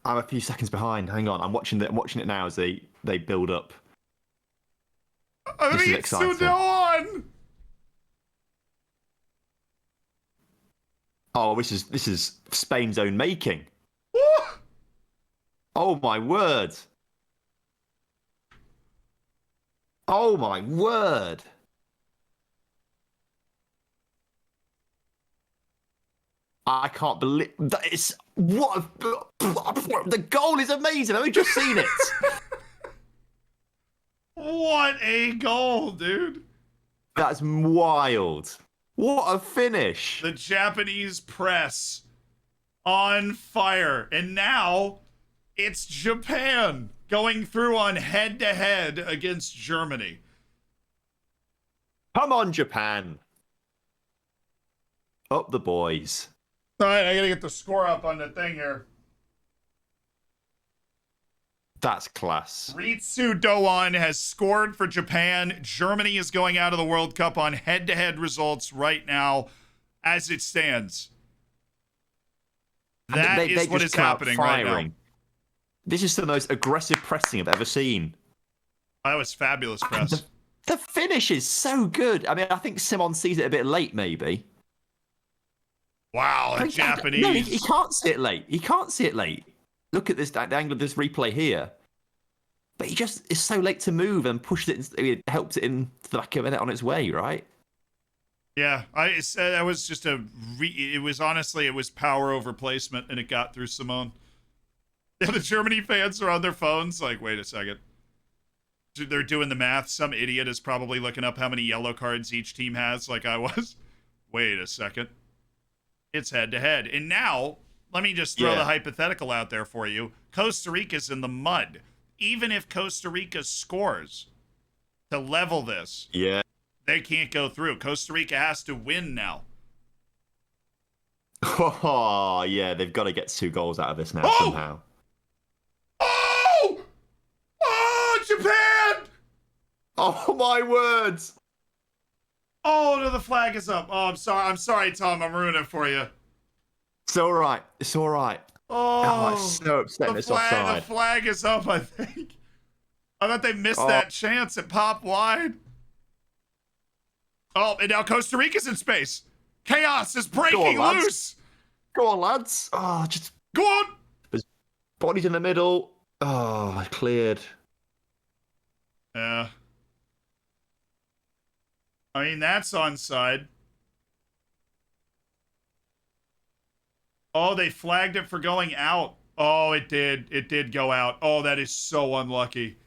I'm a few seconds behind. Hang on. I'm watching it now as they build up. This is exciting. Oh, this is Spain's own making. Oh my word. Oh my word. I can't believe that. The goal is amazing. I've just seen it. What a goal, dude. That's wild. What a finish. The Japanese press on fire. And now it's Japan going through on head-to-head against Germany. Come on, Japan. Up the boys. All right, I got to get the score up on the thing here. That's class. Ritsu Doan has scored for Japan. Germany is going out of the World Cup on head-to-head results right now as it stands. That is what is happening right now. This is the most aggressive pressing I've ever seen. That was fabulous press. The finish is so good. I mean, I think Simon sees it a bit late, maybe. Wow, the Japanese. No, he can't see it late. He can't see it late. Look at this, the angle of this replay here. But he just is so late to move and pushed it, helped it into the back of it on its way, right? Yeah, that was just it was power over placement, and it got through Simone. Yeah, the Germany fans are on their phones like, wait a second. They're doing the math. Some idiot is probably looking up how many yellow cards each team has, like I was. Wait a second. It's head-to-head. And now, let me just throw the hypothetical out there for you. Costa Rica's in the mud. Even if Costa Rica scores, to level this. Yeah. They can't go through. Costa Rica has to win now. Oh, yeah, they've got to get 2 goals out of this now somehow. Oh! Oh, Japan! Oh, my words! Oh, no, the flag is up. Oh, I'm sorry. I'm sorry, Tom. I'm ruining it for you. It's all right. It's all right. Oh, it's so upsetting. It's offside. The flag is up, I think. I thought they missed that chance. It popped wide. Oh, and now Costa Rica's in space. Chaos is breaking loose. Go on, lads. Oh, just go on. There's bodies in the middle. Oh, cleared. Yeah. I mean, that's onside. Oh, they flagged it for going out. Oh, it did. It did go out. Oh, that is so unlucky.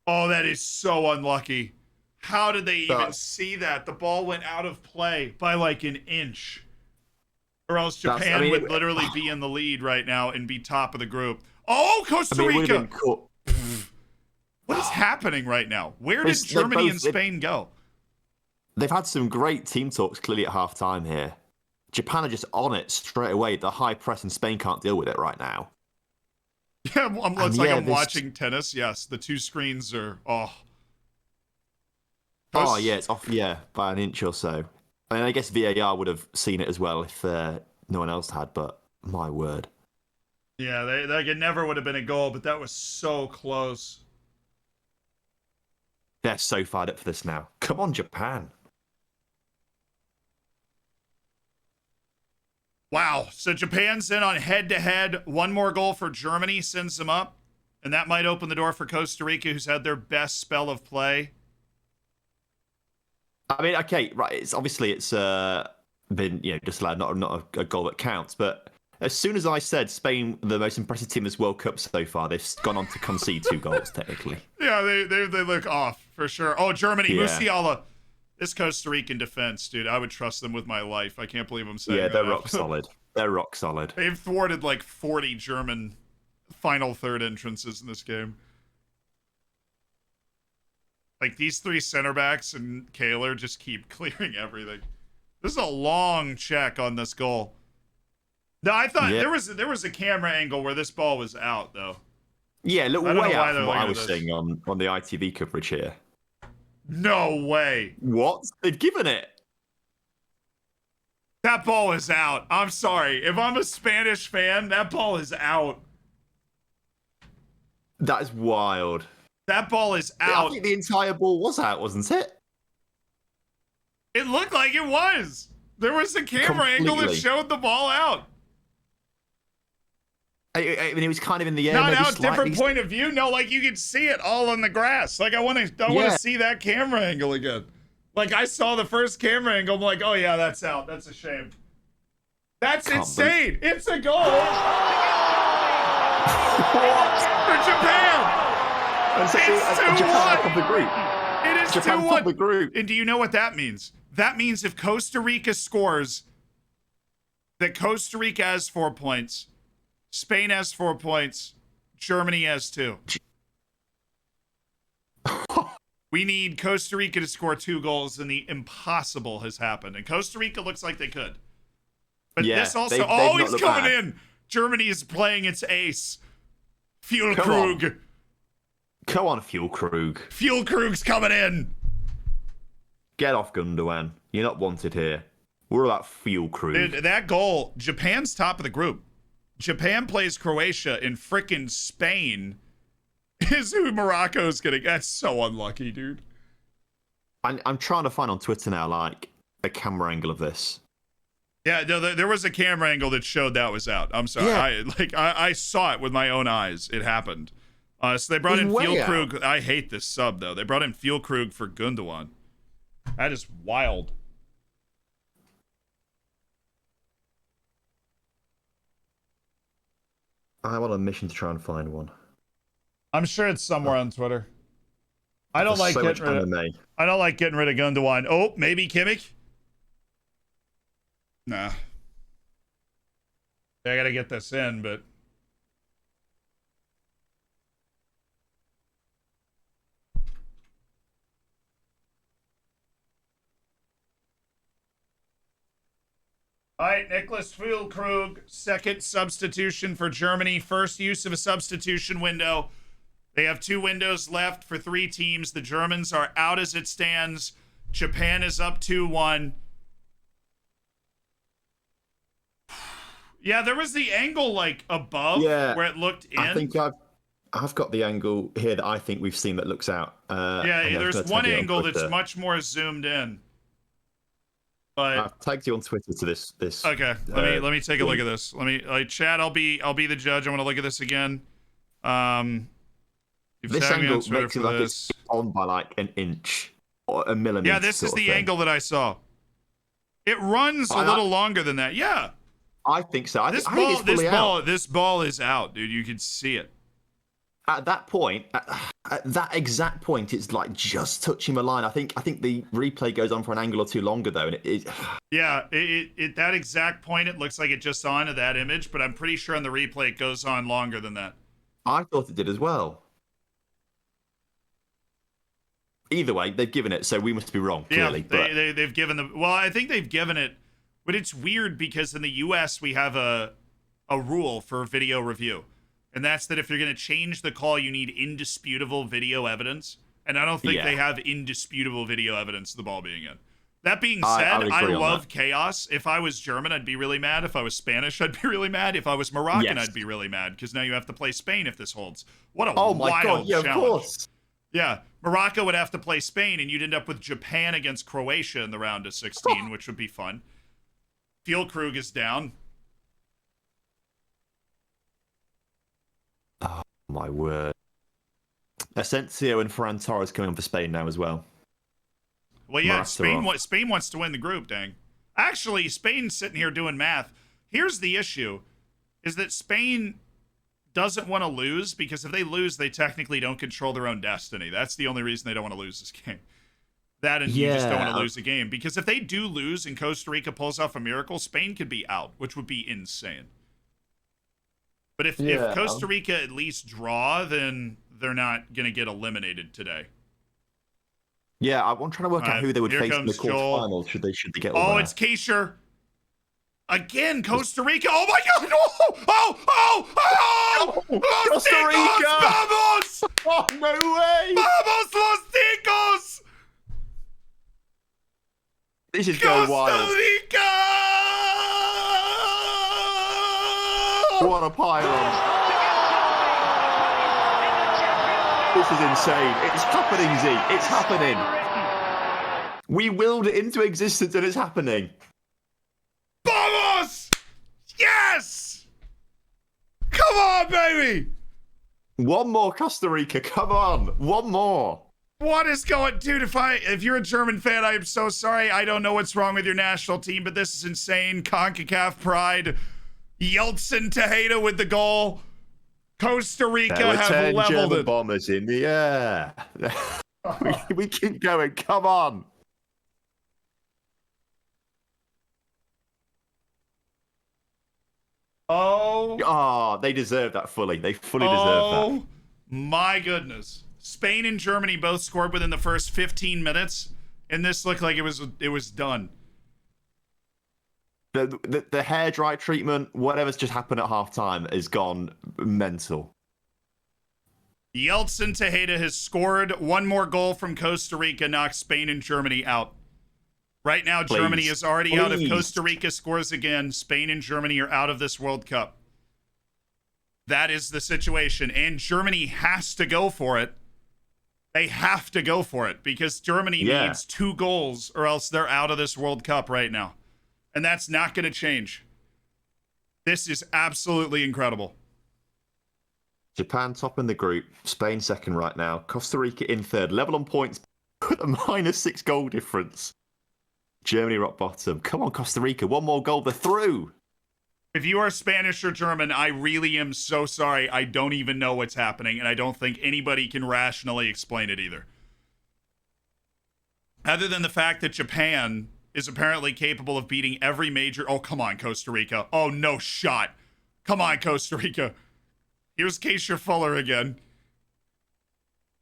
Oh, that is so unlucky. How did they even see that? The ball went out of play by like an inch. Or else Japan would literally be in the lead right now and be top of the group. Oh, Costa Rica! What is happening right now? Where did Germany and Spain go? They've had some great team talks clearly at half-time here. Japan are just on it straight away. The high press and Spain can't deal with it right now. Yeah, it's like I'm watching tennis. Yes, the 2 screens are... Oh, yeah, it's off, by an inch or so. I mean, I guess VAR would have seen it as well if no one else had, but my word. Yeah, it never would have been a goal, but that was so close. They're so fired up for this now. Come on, Japan. Wow. So Japan's in on head-to-head. 1 more goal for Germany sends them up. And that might open the door for Costa Rica, who's had their best spell of play. I mean, okay, right. It's been disallowed, not a goal that counts. But as soon as I said Spain, the most impressive team this World Cup so far, they've gone on to concede 2 goals technically. Yeah, they look off for sure. Oh, Germany, Musiala. This Costa Rican defense, dude, I would trust them with my life. I can't believe I'm saying that. Yeah, they're rock solid. They're rock solid. They've thwarted like 40 German final third entrances in this game. Like, these 3 center backs and Kaler just keep clearing everything. This is a long check on this goal. No, I thought there was a camera angle where this ball was out, though. Yeah, look way out from what I was seeing on the ITV coverage here. No way. What? They've given it. That ball is out. I'm sorry. If I'm a Spanish fan, that ball is out. That is wild. That ball is out. I think the entire ball was out, wasn't it? It looked like it was. There was a camera angle that showed the ball out. I mean, it was kind of in the air. Not out, different point of view. No, like you could see it all on the grass. Like I want to see that camera angle again. Like I saw the first camera angle. I'm like, oh yeah, that's out. That's a shame. That's insane. It's a goal for Japan. It's 2-1. It is 2-1. And do you know what that means? That means if Costa Rica scores, that Costa Rica has 4 points. Spain has 4 points. Germany has 2. We need Costa Rica to score 2 goals, and the impossible has happened. And Costa Rica looks like they could. But this also... he's coming in! Germany is playing its ace. Füllkrug. Come on, Füllkrug. Füllkrug's coming in. Get off, Gundogan. You're not wanted here. We're about Füllkrug. Dude, that goal, Japan's top of the group. Japan plays Croatia in frickin' Spain. Is who Morocco's getting. That's so unlucky, dude. I'm trying to find on Twitter now, like, a camera angle of this. Yeah, no, there was a camera angle that showed that was out. I'm sorry. Yeah. I saw it with my own eyes. It happened. So they brought in Füllkrug. I hate this sub, though. They brought in Füllkrug for Gundogan. That is wild. I want a mission to try and find one. I'm sure it's somewhere on Twitter. I don't like getting rid of Gundogan. Oh, maybe Kimmich? Nah. I gotta get this in, but... All right, Nicholas Füllkrug, second substitution for Germany. First use of a substitution window. They have 2 windows left for 3 teams. The Germans are out as it stands. Japan is up 2-1. Yeah, there was the angle like above where it looked in. I think I've got the angle here that I think we've seen that looks out. Yeah, there's one angle that's much more zoomed in. But I've tagged you on Twitter to this. Okay, let me take a look at this. Let me Chad. I'll be the judge. I want to look at this again. This angle makes it like it's on by like an inch or a millimeter. Yeah, this is the angle that I saw. It runs a little longer than that. Yeah, I think so. I think it's fully out. This ball is out, dude. You can see it. At that point, at that exact point, it's like just touching the line. I think the replay goes on for an angle or 2 longer though, and yeah, it that exact point, it looks like it just onto that image, but I'm pretty sure on the replay it goes on longer than that. I thought it did as well. Either way, they've given it, so we must be wrong. Clearly, yeah, they've given the. Well, I think they've given it, but it's weird because in the U.S. we have a rule for video review. And that's that if you're going to change the call, you need indisputable video evidence. And I don't think they have indisputable video evidence of the ball being in. That being said, I love chaos. If I was German, I'd be really mad. If I was Spanish, I'd be really mad. If I was Moroccan, I'd be really mad. Because now you have to play Spain if this holds. What a wild challenge. Of course. Yeah, Morocco would have to play Spain, and you'd end up with Japan against Croatia in the round of 16, which would be fun. Füllkrug is down. Oh, my word. Asensio and Ferran Torres coming on for Spain now as well. Well, yeah, Spain wants to win the group, dang. Actually, Spain's sitting here doing math. Here's the issue, is that Spain doesn't want to lose, because if they lose, they technically don't control their own destiny. That's the only reason they don't want to lose this game. That and you just don't want to lose the game. Because if they do lose and Costa Rica pulls off a miracle, Spain could be out, which would be insane. But if Costa Rica at least draw, then they're not going to get eliminated today. Yeah, I'm trying to work out who they would face in the quarterfinals. Should they get all Oh, that? it's Keisher. Again, Costa Rica. Oh, my God. Costa Rica. Vamos! Oh, no way. Vamos, los ticos! This is going wild. Costa Rica! What a pylon. This is insane. It's happening, Z. It's happening. We willed it into existence and it's happening. Vamos! Yes! Come on, baby! One more, Costa Rica. Come on. One more. What is going... Dude, if you're a German fan, I am so sorry. I don't know what's wrong with your national team, but this is insane. CONCACAF pride. Yeltsin Tejeda with the goal. Costa Rica have leveled it. Bombers in the air. we keep going. Come on. Oh, they deserve that fully. They fully deserve that. Oh, my goodness. Spain and Germany both scored within the first 15 minutes, and this looked like it was done. The hair dry treatment, whatever's just happened at halftime, is gone mental. Yeltsin Tejeda has scored. One more goal from Costa Rica knocks Spain and Germany out. Right now, Germany is already out. If Costa Rica scores again, Spain and Germany are out of this World Cup. That is the situation, and Germany has to go for it. They have to go for it, because Germany needs 2 goals, or else they're out of this World Cup right now. And that's not going to change. This is absolutely incredible. Japan top in the group. Spain second right now. Costa Rica in third. Level on points. A -6 goal difference. Germany rock bottom. Come on, Costa Rica. One more goal. They're through. If you are Spanish or German, I really am so sorry. I don't even know what's happening, and I don't think anybody can rationally explain it either. Other than the fact that Japan is apparently capable of beating every major... Oh, come on, Costa Rica. Oh, no shot. Come on, Costa Rica. Here's Keisha Fuller again,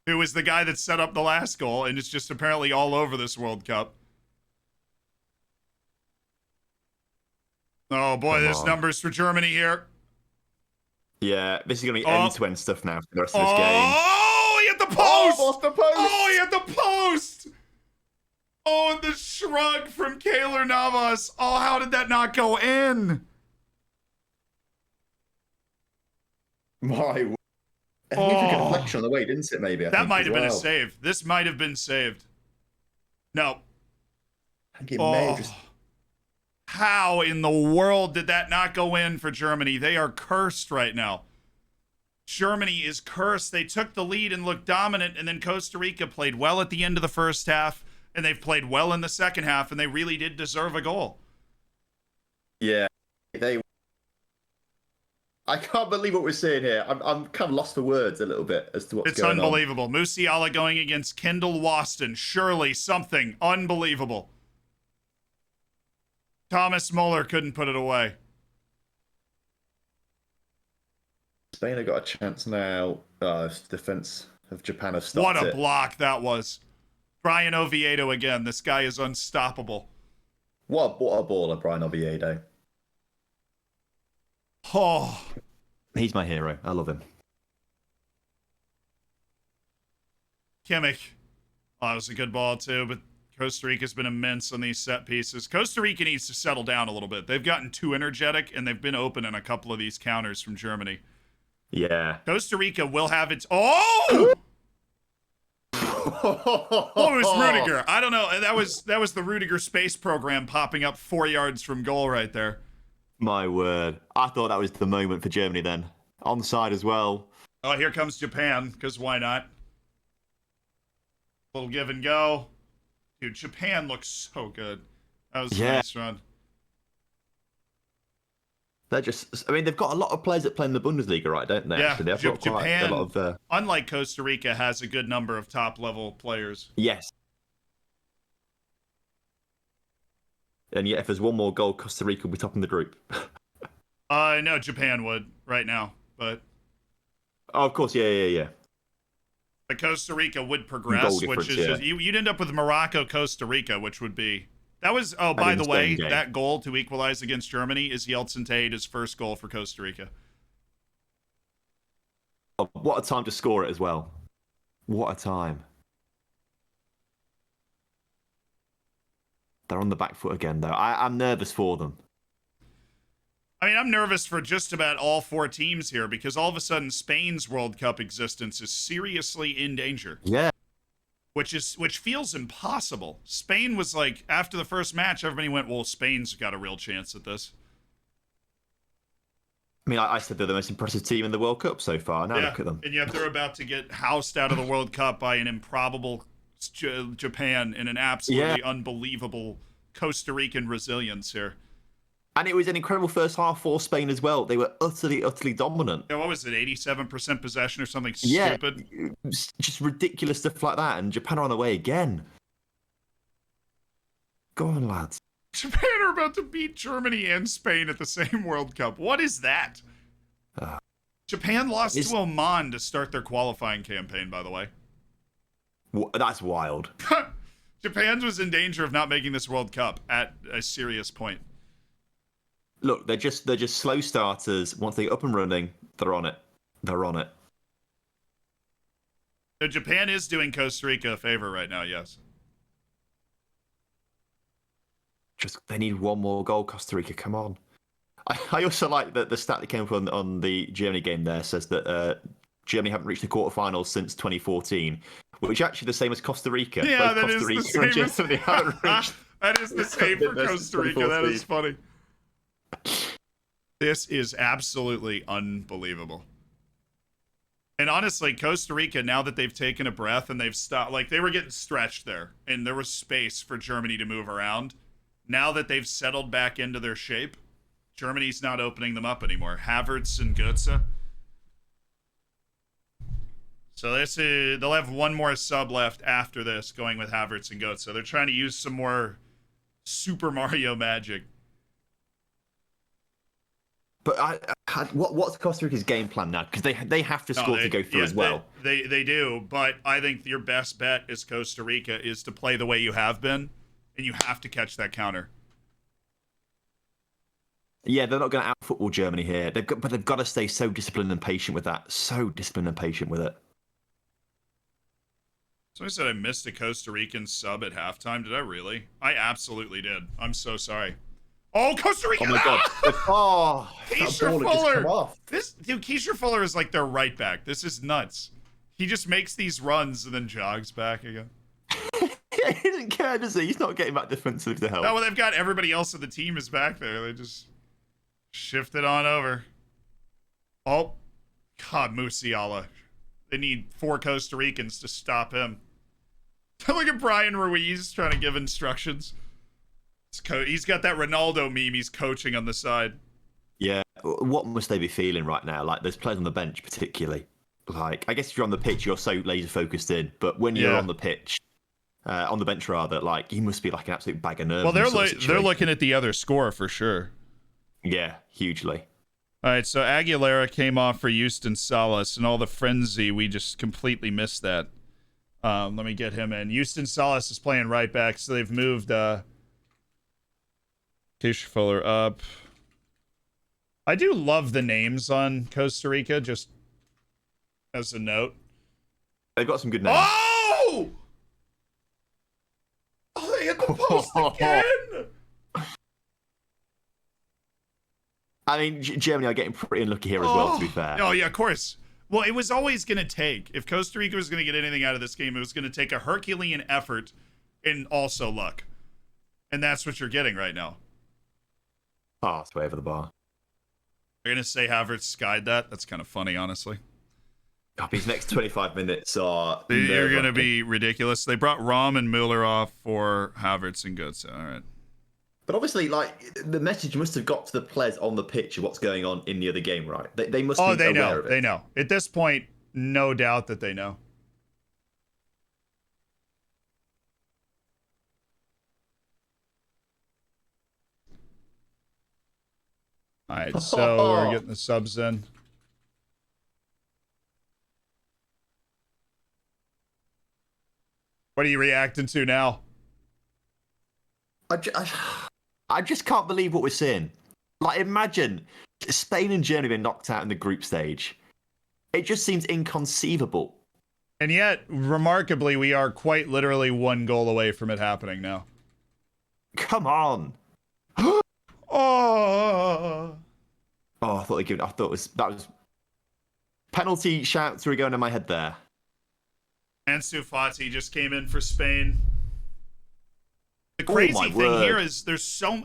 who is the guy that set up the last goal, and is just apparently all over this World Cup. Oh boy, Come there's on. numbers for Germany here. Yeah, this is going to be Oh. end-to-end stuff now for the rest of this game. Oh, he hit the post! Oh, off the post! Oh, he hit the post! Oh, and the shrug from Kaylor Navas. Oh, how did that not go in? My word. It Oh. needed a deflection on the way, didn't it, maybe? I That think, might as have been a well. save. This might have been saved. No. I think it may have Oh. just... How in the world did that not go in for Germany? They are cursed right now. Germany is cursed. They took the lead and looked dominant, and then Costa Rica played well at the end of the first half, and they've played well in the second half, and they really did deserve a goal. Yeah, I can't believe what we're seeing here. I'm kind of lost for words a little bit as to what's going on. It's unbelievable. Musiala going against Kendall Waston. Surely something unbelievable. Thomas Muller couldn't put it away. Spain have got a chance now. Defense of Japan have stopped What a it. block that was. Brian Oviedo again. This guy is unstoppable. What a baller, Brian Oviedo. Oh. He's my hero. I love him. Kimmich. Oh, that was a good ball too, but Costa Rica's been immense on these set pieces. Costa Rica needs to settle down a little bit. They've gotten too energetic, and they've been open in a couple of these counters from Germany. Yeah. Costa Rica will have its... Oh! What was Rudiger? I don't know. That was the Rudiger space program popping up 4 yards from goal right there. My word. I thought that was the moment for Germany then. Onside as well. Oh, here comes Japan, because why not? Little give and go. Dude, Japan looks so good. That was a nice run. They're just... I mean, they've got a lot of players that play in the Bundesliga, right, don't they? Yeah, Actually, they've got quite Japan, a lot of... unlike Costa Rica, has a good number of top-level players. Yes. And yet, if there's one more goal, Costa Rica will be top in the group. No, Japan would right now, but... Oh, of course, yeah. But Costa Rica would progress, which is just, you'd end up with Morocco, Costa Rica, which would be... That was, oh, by the way, that goal to equalize against Germany is Yeltsin Tejada's first goal for Costa Rica. Oh, what a time to score it as well. What a time. They're on the back foot again, though. I'm nervous for them. I mean, I'm nervous for just about all four teams here because all of a sudden Spain's World Cup existence is seriously in danger. Yeah. Which feels impossible. Spain was like, after the first match, everybody went, well, Spain's got a real chance at this. I mean, I said they're the most impressive team in the World Cup so far. Now look at them. And yet they're about to get housed out of the World Cup by an improbable Japan and an absolutely unbelievable Costa Rican resilience here. And it was an incredible first half for Spain as well. They were utterly dominant. Yeah, what was it, 87% possession or something stupid? Just ridiculous stuff like that. And Japan are on the way again. Go on, lads. Japan are about to beat Germany and Spain at the same World Cup. What is that? Japan lost to Oman to start their qualifying campaign, by the way. That's wild. Japan was in danger of not making this World Cup at a serious point. Look, they're just slow starters. Once they get up and running, they're on it. They're on it. So Japan is doing Costa Rica a favor right now, yes. They need one more goal, Costa Rica. Come on. I also like that the stat that came up on the Germany game there says that Germany haven't reached the quarterfinals since 2014, which is actually the same as Costa Rica. Yeah, both Costa Rica and Germany haven't reached. That is the same for Costa Rica. That is funny. This is absolutely unbelievable. And honestly, Costa Rica, now that they've taken a breath and they've stopped, like they were getting stretched there and there was space for Germany to move around. Now that they've settled back into their shape, Germany's not opening them up anymore. Havertz and Götze. So they'll have one more sub left after this, going with Havertz and Götze. They're trying to use some more Super Mario magic. But what's Costa Rica's game plan now? Because they have to score to go through as well. They do, but I think your best bet as Costa Rica is to play the way you have been, and you have to catch that counter. Yeah, they're not going to out-football Germany here. But they've got to stay so disciplined and patient with that. So disciplined and patient with it. Somebody said I missed a Costa Rican sub at halftime. Did I really? I absolutely did. I'm so sorry. Oh, Costa Rica! Oh my god! Oh, Keisha Fuller. Keisha Fuller is like their right back. This is nuts. He just makes these runs and then jogs back again. Yeah, he doesn't care, does he? He's not getting back defensive to help. No, well, they've got everybody else in the team is back there. They just shift it on over. Oh, God, Musiala. They need 4 Costa Ricans to stop him. Look at Brian Ruiz trying to give instructions. He's got that Ronaldo meme he's coaching on the side. Yeah, what must they be feeling right now? Like, there's players on the bench particularly. Like, I guess if you're on the pitch, you're so laser focused in. But when you're on the pitch, on the bench rather, like, you must be like an absolute bag of nerves. Well, they're looking at the other score for sure. Yeah, hugely. All right, so Aguilera came off for Houston Salas, and all the frenzy, we just completely missed that. Let me get him in. Houston Salas is playing right back, so they've moved Keisha Fuller up. I do love the names on Costa Rica, just as a note. They've got some good names. Oh! Oh, they hit the post again! I mean, Germany are getting pretty unlucky here as well, to be fair. Oh, yeah, of course. Well, it was always going to take, if Costa Rica was going to get anything out of this game, it was going to take a Herculean effort and also luck. And that's what you're getting right now. Oh, it's way over the bar. You're going to say Havertz skied that? That's kind of funny, honestly. Oh, these next 25 minutes are... You're going to be ridiculous. They brought Rom and Müller off for Havertz and Götze. All right. But obviously, like, the message must have got to the players on the pitch of what's going on in the other game, right? They must be they aware know. of it. They know. At this point, no doubt that they know. All right, so we're getting the subs in. What are you reacting to now? I just can't believe what we're seeing. Like, imagine Spain and Germany being knocked out in the group stage. It just seems inconceivable. And yet, remarkably, we are quite literally 1 goal away from it happening now. Come on. Oh. Oh, I thought that was penalty shouts were going in my head there. Ansu Fati just came in for Spain. The crazy thing here is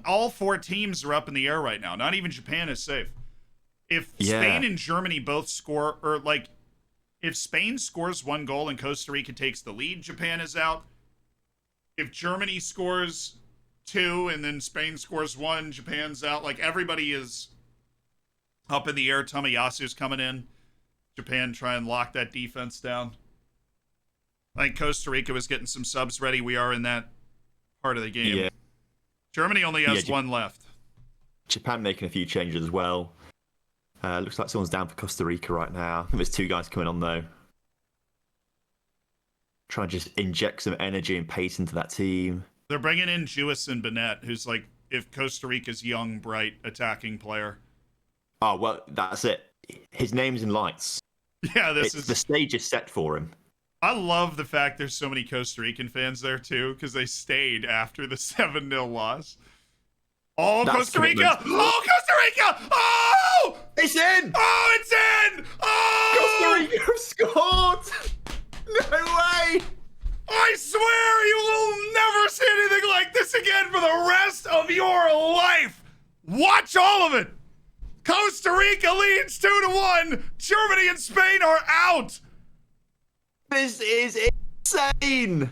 all 4 teams are up in the air right now. Not even Japan is safe. If Spain and Germany both score, or like, if Spain scores 1 goal and Costa Rica takes the lead, Japan is out. If Germany scores 2 and then Spain scores 1, Japan's out. Like, everybody is up in the air. Tomeyasu's coming in. Japan try and lock that defense down. I think Costa Rica was getting some subs ready. We are in that part of the game. Yeah. Germany only has 1 left. Japan making a few changes as well. Looks like someone's down for Costa Rica right now. I think there's 2 guys coming on though. Trying to just inject some energy and pace into that team. They're bringing in Jewison Bennett, who's like, if Costa Rica's young, bright, attacking player. Oh, well, that's it. His name's in lights. Yeah, the stage is set for him. I love the fact there's so many Costa Rican fans there, too, because they stayed after the 7-0 loss. Oh, that's Costa Rica! Oh, Costa Rica! Oh! It's in! Oh, it's in! Oh! Costa Rica scored! No way! I swear you will never see anything like this again for the rest of your life! Watch all of it! Costa Rica leads 2-1. Germany and Spain are out! This is insane!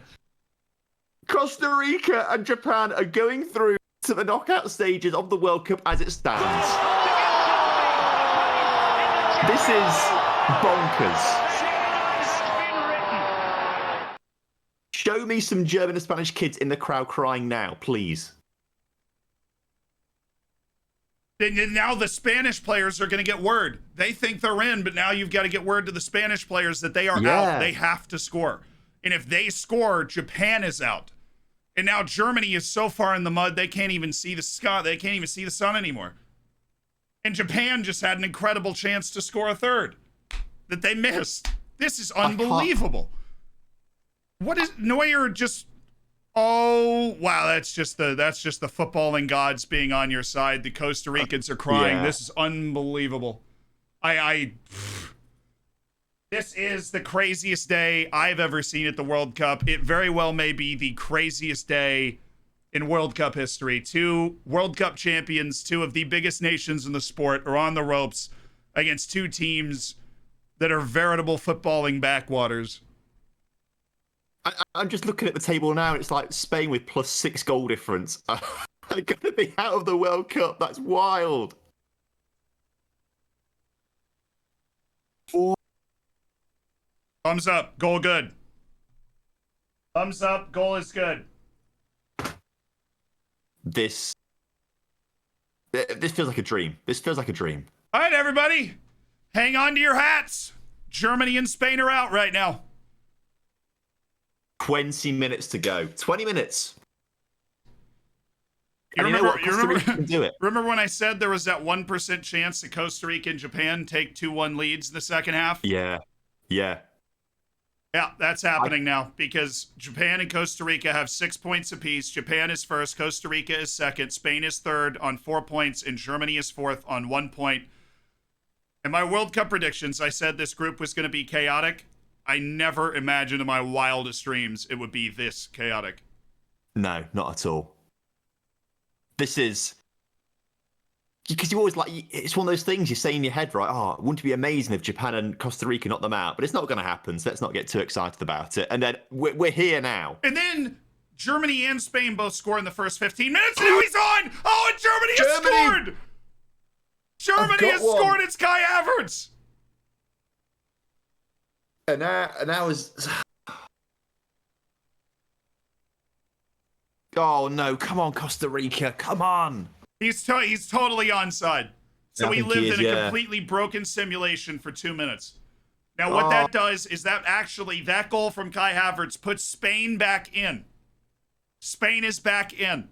Costa Rica and Japan are going through to the knockout stages of the World Cup as it stands. This is bonkers. Show me some German and Spanish kids in the crowd crying now, please. And now the Spanish players are going to get word. They think they're in, but now you've got to get word to the Spanish players that they are out. They have to score. And if they score, Japan is out. And now Germany is so far in the mud, they can't even see the sky. They can't even see the sun anymore. And Japan just had an incredible chance to score a third that they missed. This is unbelievable. What is Neuer just? Oh wow, that's just the footballing gods being on your side. The Costa Ricans are crying. Yeah. This is unbelievable. This is the craziest day I've ever seen at the World Cup. It very well may be the craziest day in World Cup history. 2 World Cup champions, 2 of the biggest nations in the sport, are on the ropes against 2 teams that are veritable footballing backwaters. I'm just looking at the table now, and it's like Spain with +6 goal difference. They're going to be out of the World Cup. That's wild. Thumbs up. Goal good. Thumbs up. Goal is good. This feels like a dream. This feels like a dream. All right, everybody. Hang on to your hats. Germany and Spain are out right now. 20 minutes to go. 20 minutes. You And remember, you know what? Costa Rica can do it. Remember when I said there was that 1% chance that Costa Rica and Japan take 2-1 leads in the second half? Yeah. Yeah, that's happening now because Japan and Costa Rica have 6 points apiece. Japan is first, Costa Rica is second, Spain is third on 4 points, and Germany is fourth on 1 point. In my World Cup predictions, I said this group was going to be chaotic. I never imagined in my wildest dreams it would be this chaotic. No, not at all. This is... Because you always like... It's one of those things you say in your head, right? Oh, wouldn't it be amazing if Japan and Costa Rica knocked them out? But it's not going to happen, so let's not get too excited about it. And then we're here now. And then Germany and Spain both score in the first 15 minutes, and now he's on! Oh, and Germany has scored! Germany has scored, it's Kai Havertz! And now is... Oh, no. Come on, Costa Rica. Come on. He's totally onside. So we lived in a completely broken simulation for 2 minutes. Now, what that does is that actually, that goal from Kai Havertz puts Spain back in. Spain is back in.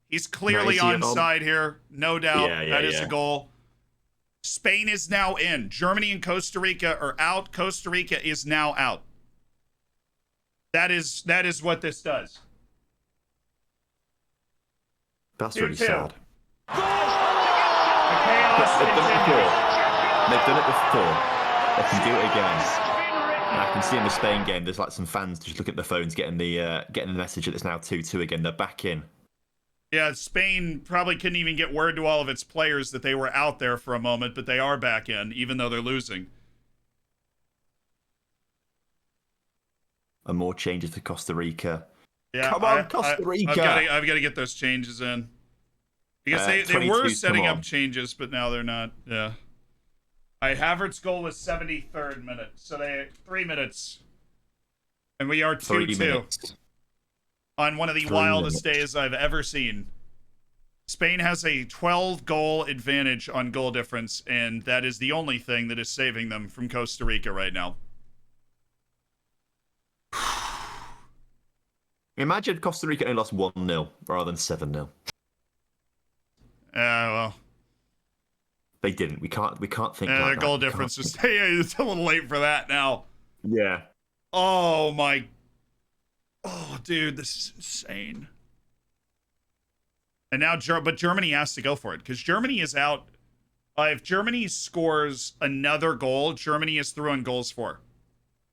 He's clearly onside here. No doubt. That is a goal. Spain is now in. Germany and Costa Rica are out. Costa Rica is now out. That is what this does. That's really sad. The chaos continues. They've done it before. They can do it again. And I can see in the Spain game, there's like some fans just looking at the phones, getting the message that it's now 2-2 again. They're back in. Yeah, Spain probably couldn't even get word to all of its players that they were out there for a moment, but they are back in, even though they're losing. And more changes for Costa Rica. Yeah, come on, Costa Rica! I've got to get those changes in. Because they were setting up changes, but now they're not. Yeah. All right, Havertz's goal was 73rd minute, so they 3 minutes. And we are 2-2. On one of the wildest days I've ever seen. Spain has a 12-goal advantage on goal difference, and that is the only thing that is saving them from Costa Rica right now. Imagine Costa Rica only lost 1-0 rather than 7-0. Well. They didn't. We can't think like their that. goal difference is... it's a little late for that now. Yeah. Oh, my... Oh, dude, this is insane. And now, but Germany has to go for it because Germany is out. If Germany scores another goal, Germany is through on goals for.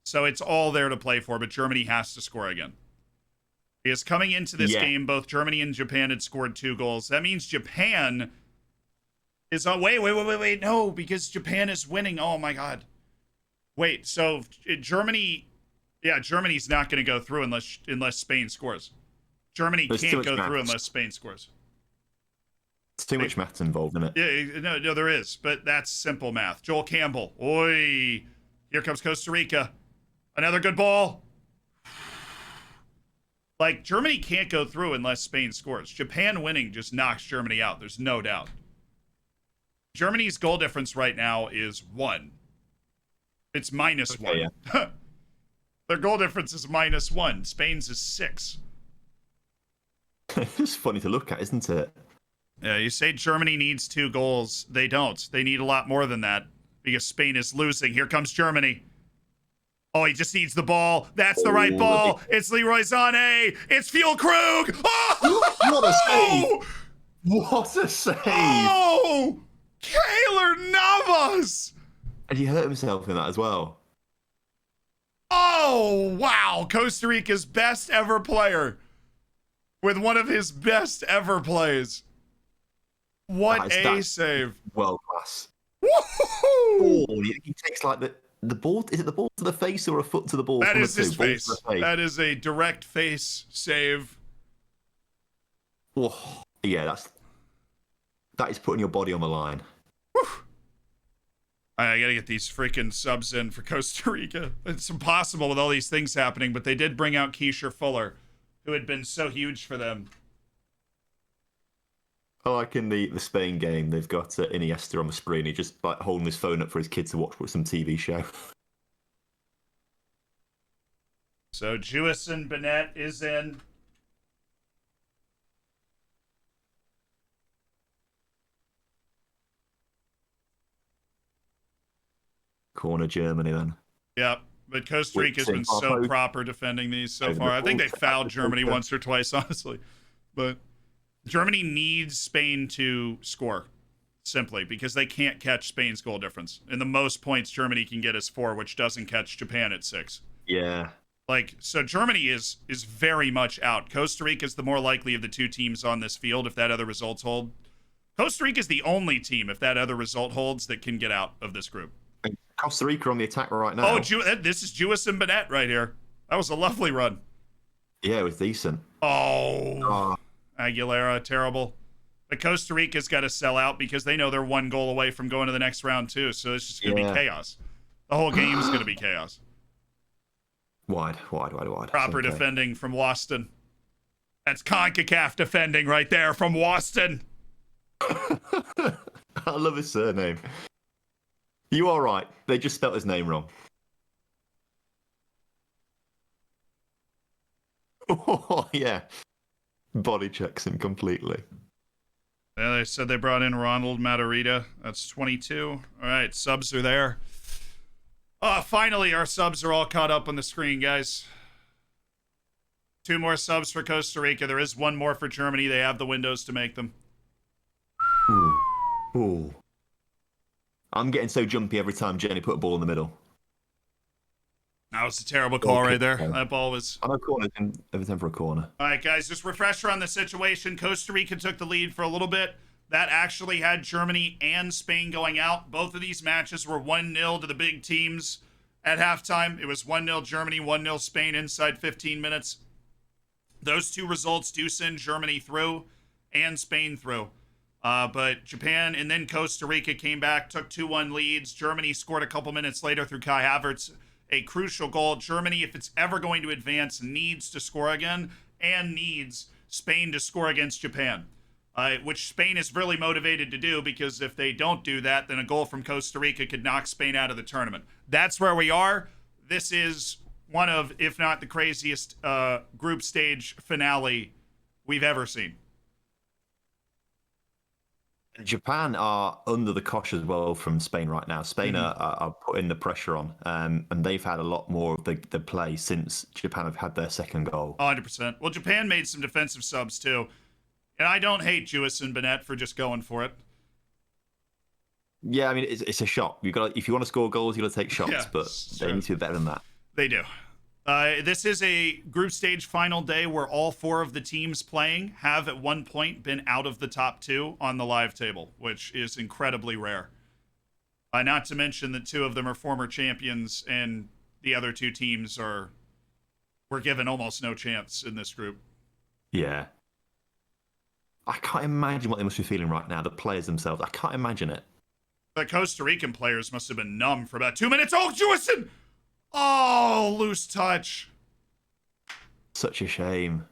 So it's all there to play for, but Germany has to score again. Because coming into this game, both Germany and Japan had scored 2 goals. That means Japan is on. Wait. No, because Japan is winning. Oh, my God. Wait, so Germany... Yeah, Germany's not going to go through unless Spain scores. Germany can't go through unless Spain scores. It's too much maths involved in it. Yeah, no, there is, but that's simple math. Joel Campbell. Oi. Here comes Costa Rica. Another good ball. Like, Germany can't go through unless Spain scores. Japan winning just knocks Germany out. There's no doubt. Germany's goal difference right now is 1. It's -1. Yeah. Their goal difference is -1. Spain's is 6. It's funny to look at, isn't it? Yeah, you say Germany needs 2 goals. They don't. They need a lot more than that because Spain is losing. Here comes Germany. Oh, he just needs the ball. That's the right ball. It's Leroy Sané. It's Fuel Krug. Oh! What a save! What a save! Oh! Keylor Navas! And he hurt himself in that as well. Oh, wow. Costa Rica's best ever player with one of his best ever plays. What a save. World class. Woo-hoo-hoo! Oh, he takes like the ball. Is it the ball to the face or a foot to the ball? That is his face. That is a direct face save. Oh, yeah, that is putting your body on the line. Whew. I gotta get these freaking subs in for Costa Rica. It's impossible with all these things happening, but they did bring out Keisha Fuller, who had been so huge for them. I like in the Spain game, they've got Iniesta on the screen. He just like holding his phone up for his kids to watch some TV show. So Jewison Bennett is in. Corner Germany then. Yep, but Costa Rica's been so proper defending these so far. I think they fouled Germany once or twice, honestly. But Germany needs Spain to score, simply, because they can't catch Spain's goal difference. And the most points Germany can get is 4, which doesn't catch Japan at 6. Yeah. Like, so Germany is very much out. Costa Rica is the more likely of the 2 teams on this field if that other results hold. Costa Rica is the only team, if that other result holds, that can get out of this group. Costa Rica on the attack right now. Oh, this is Jewison Bennett right here. That was a lovely run. Yeah, it was decent. Oh. Aguilera, terrible. But Costa Rica's got to sell out because they know they're 1 goal away from going to the next round too. So it's just going to be chaos. The whole game's going to be chaos. Wide. Proper defending from Waston. That's CONCACAF defending right there from Waston. I love his surname. You are right. They just spelt his name wrong. Oh, yeah. Body checks him completely. Yeah, they said they brought in Ronald Matarrita. That's 22. All right, subs are there. Oh, finally, our subs are all caught up on the screen, guys. 2 more subs for Costa Rica. There is 1 more for Germany. They have the windows to make them. Ooh. I'm getting so jumpy every time Jenny put a ball in the middle. That was a terrible call right there. That ball was... I know corner every time for a corner. All right, guys, just refresher on the situation. Costa Rica took the lead for a little bit. That actually had Germany and Spain going out. Both of these matches were 1-0 to the big teams at halftime. It was 1-0 Germany, 1-0 Spain inside 15 minutes. Those 2 results do send Germany through and Spain through. But Japan and then Costa Rica came back, took 2-1 leads. Germany scored a couple minutes later through Kai Havertz, a crucial goal. Germany, if it's ever going to advance, needs to score again and needs Spain to score against Japan, which Spain is really motivated to do because if they don't do that, then a goal from Costa Rica could knock Spain out of the tournament. That's where we are. This is one of, if not the craziest group stage finale we've ever seen. Japan are under the cosh as well from Spain right now. Spain are putting the pressure on, and they've had a lot more of the play since Japan have had their second goal. 100%. Well, Japan made some defensive subs too. And I don't hate Jewison Bennett for just going for it. Yeah, I mean, it's a shot. If you want to score goals, you got to take shots, but they need to be better than that. They do. This is a group stage final day where all 4 of the teams playing have at one point been out of the top 2 on the live table, which is incredibly rare. Not to mention that 2 of them are former champions, and the other 2 teams were given almost no chance in this group. Yeah. I can't imagine what they must be feeling right now, the players themselves. I can't imagine it. The Costa Rican players must have been numb for about 2 minutes. Oh, Jewison! Oh, loose touch. Such a shame.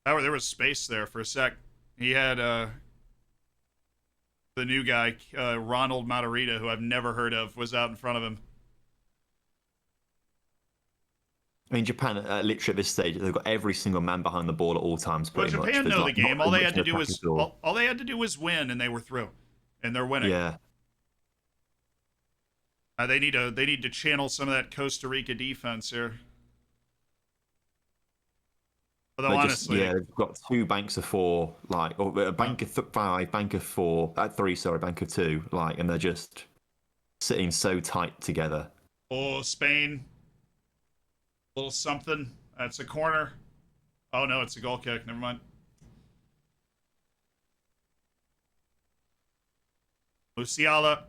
Oh, there was space there for a sec. He had the new guy, Ronald Matarrita, who I've never heard of, was out in front of him. I mean, Japan, literally at this stage, they've got every single man behind the ball at all times, Well, pretty much. Japan There's know the not game. very All they much had to in do attack was at all. all they had to do was win, and they were through, and they're winning. Yeah. They need to channel some of that Costa Rica defense here. Although honestly, they've got 2 banks of 4, like, or a bank of 5, bank of 4, 3, sorry, bank of 2, like, and they're just sitting so tight together. oh, Spain, a little something. That's a corner. Oh no, it's a goal kick. Never mind. Musiala.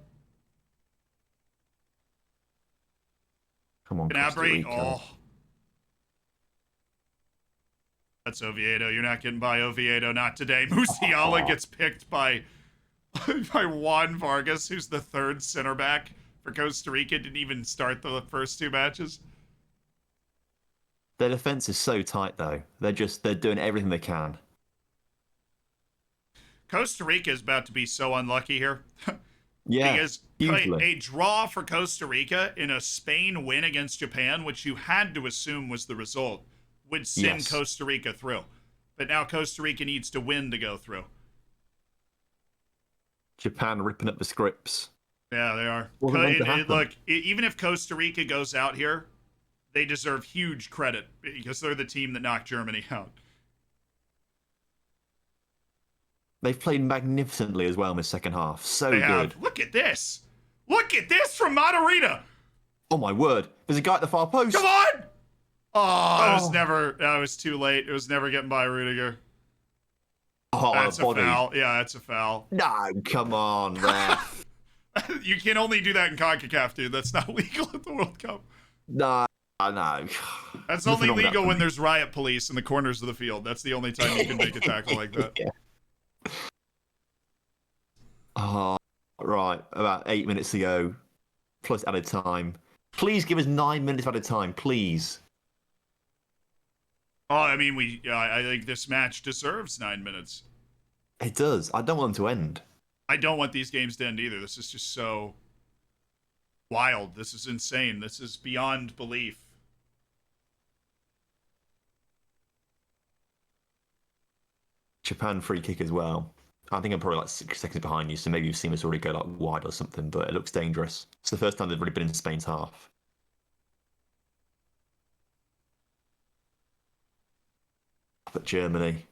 Come on, Costa Gnabry. Rica. Oh. That's Oviedo. You're not getting by Oviedo. Not today. Musiala gets picked by Juan Vargas, who's the 3rd center back for Costa Rica. Didn't even start the first 2 matches. Their defense is so tight, though. They're doing everything they can. Costa Rica is about to be so unlucky here. Yeah, because a draw for Costa Rica in a Spain win against Japan, which you had to assume was the result, would send Costa Rica through. But now Costa Rica needs to win to go through. Japan ripping up the scripts. Yeah, they are. Look, even if Costa Rica goes out here, they deserve huge credit because they're the team that knocked Germany out. They've played magnificently as well in the second half. So they good. Have. Look at this. Look at this from Matarita. Oh my word. There's a guy at the far post. Come on. Oh, that was too late. It was never getting by Rudiger. Oh, that's a foul. Yeah, that's a foul. No, come on, ref. You can only do that in CONCACAF, dude. That's not legal at the World Cup. No. That's only legal when there's riot police in the corners of the field. That's the only time you can make a tackle like that. Yeah. Oh, right. About 8 minutes ago, plus added time. Please give us 9 minutes added time, please. Oh, I mean, I think this match deserves 9 minutes. It does. I don't want them to end. I don't want these games to end either. This is just so wild. This is insane. This is beyond belief. Japan free kick as well. I think I'm probably like 6 seconds behind you, so maybe you've seen us already go like wide or something, but it looks dangerous. It's the first time they've really been in Spain's half. But Germany.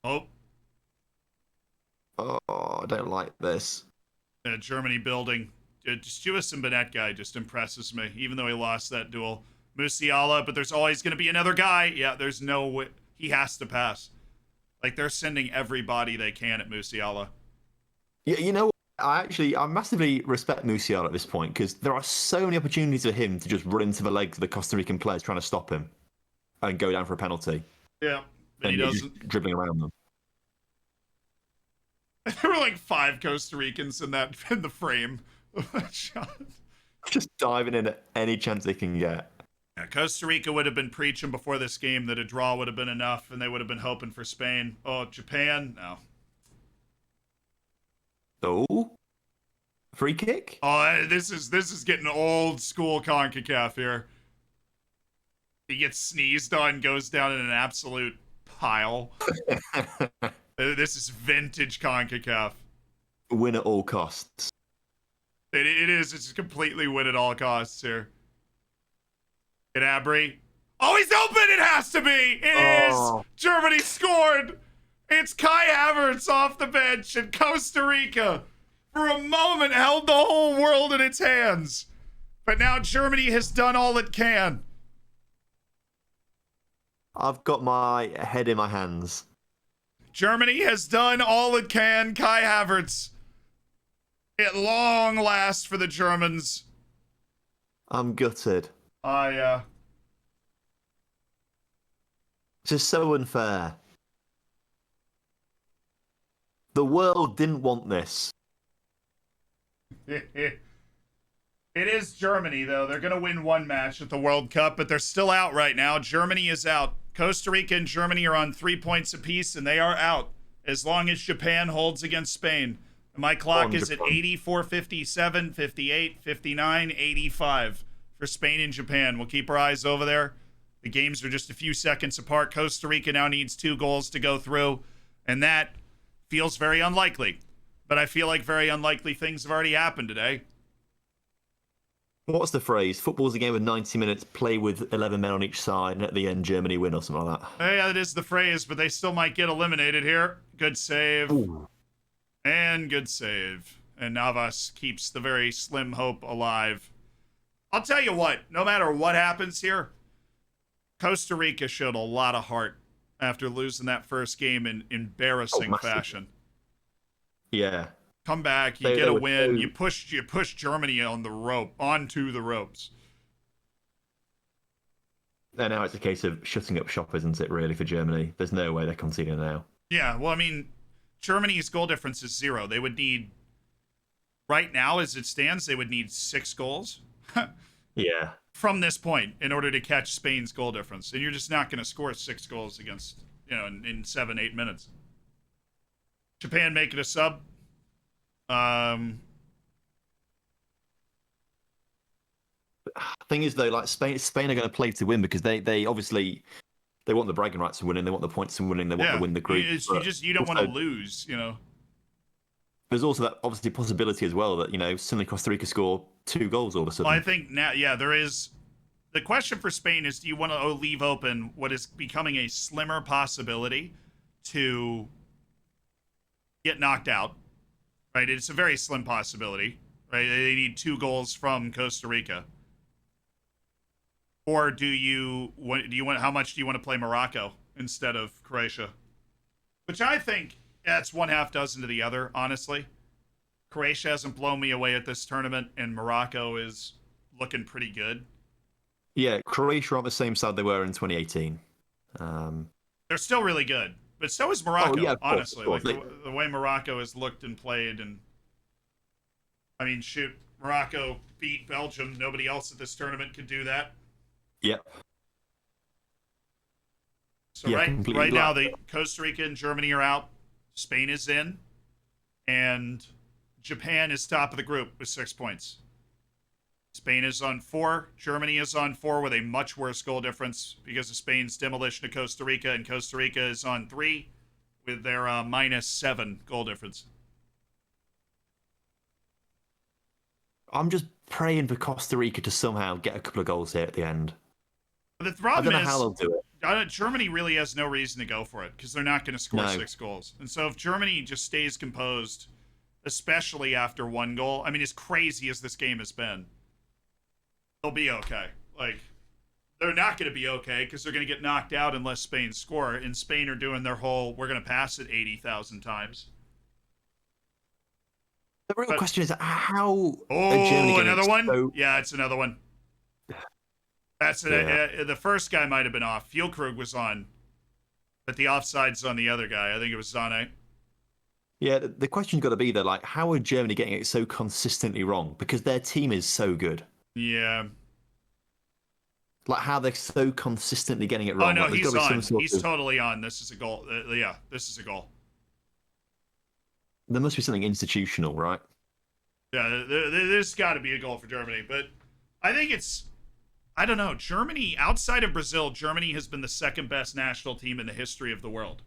Oh, I don't like this. Germany building. Just Jewison Benet guy just impresses me, even though he lost that duel. Musiala, but there's always going to be another guy. Yeah, there's no way. He has to pass. Like, they're sending everybody they can at Musiala. Yeah, you know, I massively respect Musiala at this point because there are so many opportunities for him to just run into the legs of the Costa Rican players trying to stop him and go down for a penalty. Yeah, and he doesn't. Just dribbling around them. There were like 5 Costa Ricans in the frame of that shot. Just diving in at any chance they can get. Yeah, Costa Rica would have been preaching before this game that a draw would have been enough, and they would have been hoping for Spain. Oh, Japan? No. Oh, free kick? Oh, this is getting old school CONCACAF here. He gets sneezed on, goes down in an absolute pile. This is vintage CONCACAF. Win at all costs. It is. It's completely win at all costs here. Gnabry. Oh, he's open! It has to be! It is! Germany scored! It's Kai Havertz off the bench, and Costa Rica, for a moment, held the whole world in its hands. But now Germany has done all it can. I've got my head in my hands. Germany has done all it can. Kai Havertz. At long last for the Germans. I'm gutted. Yeah. It's just so unfair. The world didn't want this. It is Germany, though. They're going to win one match at the World Cup, but they're still out right now. Germany is out. Costa Rica and Germany are on 3 points apiece, and they are out as long as Japan holds against Spain. My clock is at 84, 57, 58, 59, 85 for Spain and Japan. We'll keep our eyes over there. The games are just a few seconds apart. Costa Rica now needs 2 goals to go through, and that feels very unlikely. But I feel like very unlikely things have already happened today. What's the phrase? Football's a game of 90 minutes, play with 11 men on each side, and at the end, Germany win or something like that. Yeah, that is the phrase, but they still might get eliminated here. Good save. Ooh. And good save. And Navas keeps the very slim hope alive. I'll tell you what, no matter what happens here, Costa Rica showed a lot of heart after losing that first game in embarrassing fashion. Yeah. Come back, you get a win, you push Germany onto the ropes. And now it's a case of shutting up shop, isn't it, really, for Germany? There's no way they're conceding now. Yeah, well, I mean, Germany's goal difference is 0. They would need, right now as it stands, they would need 6 goals. Yeah. From this point in order to catch Spain's goal difference. And you're just not going to score 6 goals against, in 7-8 minutes. Japan make it a sub. Thing is, though, like Spain are going to play to win because they obviously they want the bragging rights of winning, they want the points of winning, they want to win the group. You don't want to lose, There's also that obviously possibility as well that suddenly Costa Rica score 2 goals all of a sudden. Well, I think now, there is. The question for Spain is: do you want to leave open what is becoming a slimmer possibility to get knocked out? Right, it's a very slim possibility. Right, they need 2 goals from Costa Rica. Or do you want? How much do you want to play Morocco instead of Croatia? Which I think that's 1/2 dozen to the other. Honestly, Croatia hasn't blown me away at this tournament, and Morocco is looking pretty good. Yeah, Croatia are on the same side they were in 2018. They're still really good, but so is Morocco. Oh, yeah, honestly, of course. like the way Morocco has looked and played, and I mean, shoot, Morocco beat Belgium. Nobody else at this tournament could do that. Yep. So right now, the Costa Rica and Germany are out. Spain is in, and Japan is top of the group with 6 points. Spain is on 4. Germany is on 4 with a much worse goal difference because of Spain's demolition of Costa Rica, and Costa Rica is on 3 with their -7 goal difference. I'm just praying for Costa Rica to somehow get a couple of goals here at the end. But the problem I don't know how they'll do it. Germany really has no reason to go for it because they're not going to score 6 goals. And so if Germany just stays composed, especially after 1 goal, I mean, as crazy as this game has been, they'll be okay. Like, they're not going to be okay because they're going to get knocked out unless Spain score. And Spain are doing their whole, we're going to pass it 80,000 times. The real question is how. Oh, another one? Yeah, it's another one. That's the first guy might have been off. Fjellkrug was on, but the offside's on the other guy. I think it was Zane. Yeah, the question's got to be though, like, how are Germany getting it so consistently wrong? Because their team is so good. Yeah. Like how they're so consistently getting it wrong. Oh no, like, he's on. He's totally on. This is a goal. Yeah, this is a goal. There must be something institutional, right? Yeah, there's got to be a goal for Germany, but I think I don't know. Germany, outside of Brazil, Germany has been the second best national team in the history of the world.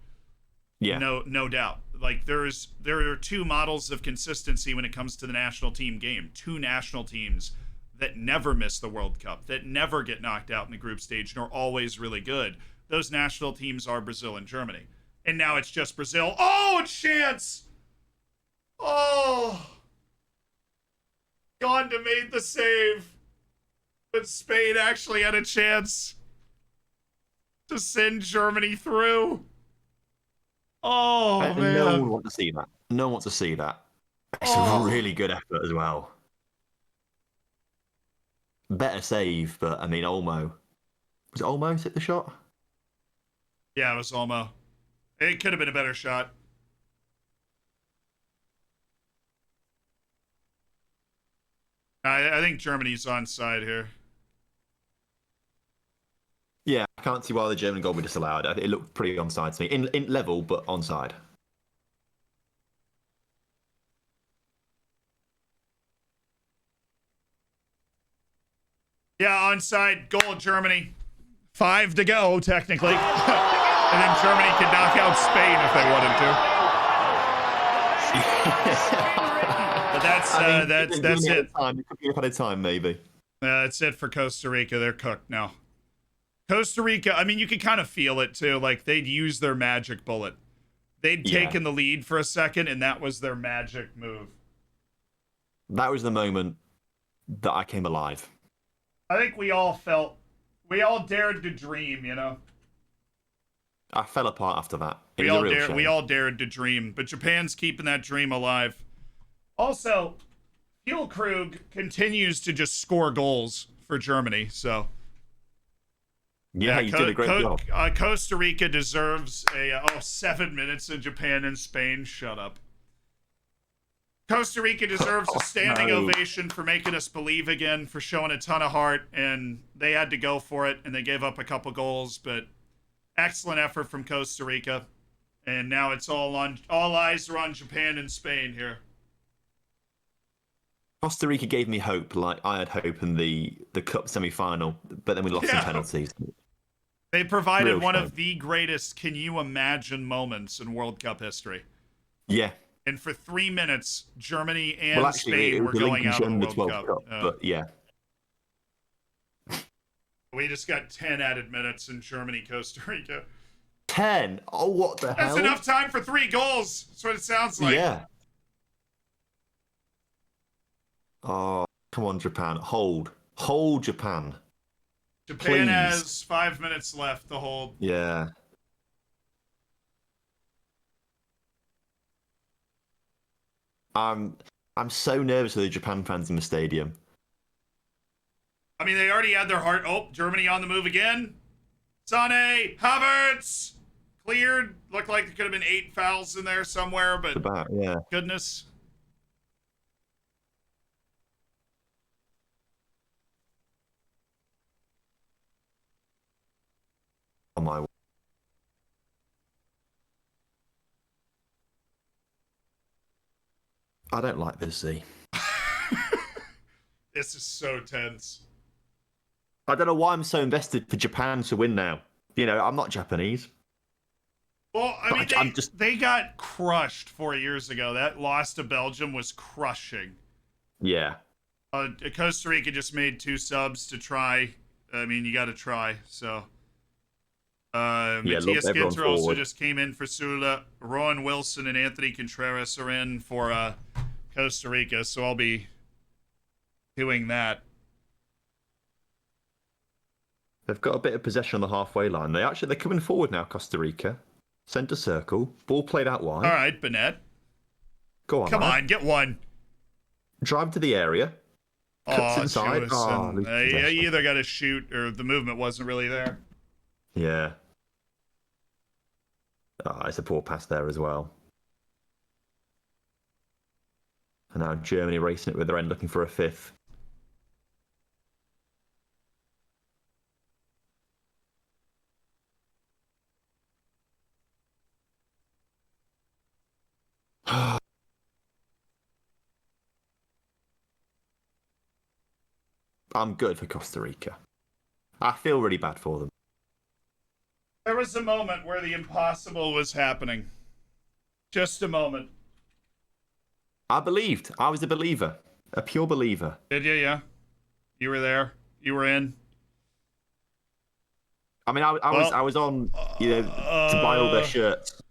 Yeah. No doubt. Like there are 2 models of consistency when it comes to the national team game. 2 national teams that never miss the World Cup, that never get knocked out in the group stage, and are always really good. Those national teams are Brazil and Germany. And now it's just Brazil. Oh, a chance! Oh! Gonda made the save. But Spain actually had a chance to send Germany through. Oh, man. No one wants to see that. No one wants to see that. It's a really good effort as well. Better save, but I mean, Olmo. Was it Olmo hit the shot? Yeah, it was Olmo. It could have been a better shot. I think Germany's onside here. Yeah, I can't see why the German goal would be disallowed. It looked pretty onside to me. In level, but onside. Yeah, onside goal, Germany. 5 to go, technically. And then Germany could knock out Spain if they wanted to. But that's it. It could be a time, maybe. That's it for Costa Rica. They're cooked now. Costa Rica, I mean, you could kind of feel it too. Like they'd use their magic bullet. They'd taken the lead for a second, and that was their magic move. That was the moment that I came alive. I think we all dared to dream, you know? I fell apart after that. We all dared to dream, but Japan's keeping that dream alive. Also, Füllkrug continues to just score goals for Germany, so... Yeah, you did a great job. Costa Rica deserves 7 minutes in Japan and Spain. Shut up. Costa Rica deserves a standing ovation for making us believe again, for showing a ton of heart, and they had to go for it, and they gave up a couple goals, but excellent effort from Costa Rica. And now it's all eyes are on Japan and Spain here. Costa Rica gave me hope, like I had hope in the Cup semi-final, but then we lost in penalties. They provided one of the greatest can you imagine moments in World Cup history. Yeah. And for 3 minutes, Germany and Spain were going out of the World Cup. But yeah. We just got 10 added minutes in Germany, Costa Rica. 10? Oh, what the hell? That's enough time for 3 goals. That's what it sounds like. Yeah. Oh, come on, Japan. Hold, Japan. Japan has 5 minutes left to hold. Yeah. I'm so nervous for the Japan fans in the stadium. I mean, they already had their heart. Oh, Germany on the move again. Sané, Havertz, cleared. Looked like there could have been 8 fouls in there somewhere, but goodness. Oh my word. I don't like this, Z. This is so tense. I don't know why I'm so invested for Japan to win now. You know, I'm not Japanese. Well, I mean, they got crushed 4 years ago. That loss to Belgium was crushing. Yeah. Costa Rica just made 2 subs to try. I mean, you got to try, so... Matthias Ginter also just came in for Sula. Rowan Wilson and Anthony Contreras are in for Costa Rica, so I'll be doing that. They've got a bit of possession on the halfway line. They're coming forward now, Costa Rica. Centre circle. Ball played out wide. All right, Bennett. Go on. Come on, get one. Drive to the area. Cuts inside. You either got to shoot or the movement wasn't really there. Yeah. It's a poor pass there as well. And now Germany racing it with their end, looking for a 5th. I'm good for Costa Rica. I feel really bad for them. There was a moment where the impossible was happening. Just a moment. I believed. I was a believer. A pure believer. Did you? Yeah. You were there. You were in. I mean, I was on, to buy all their shirts.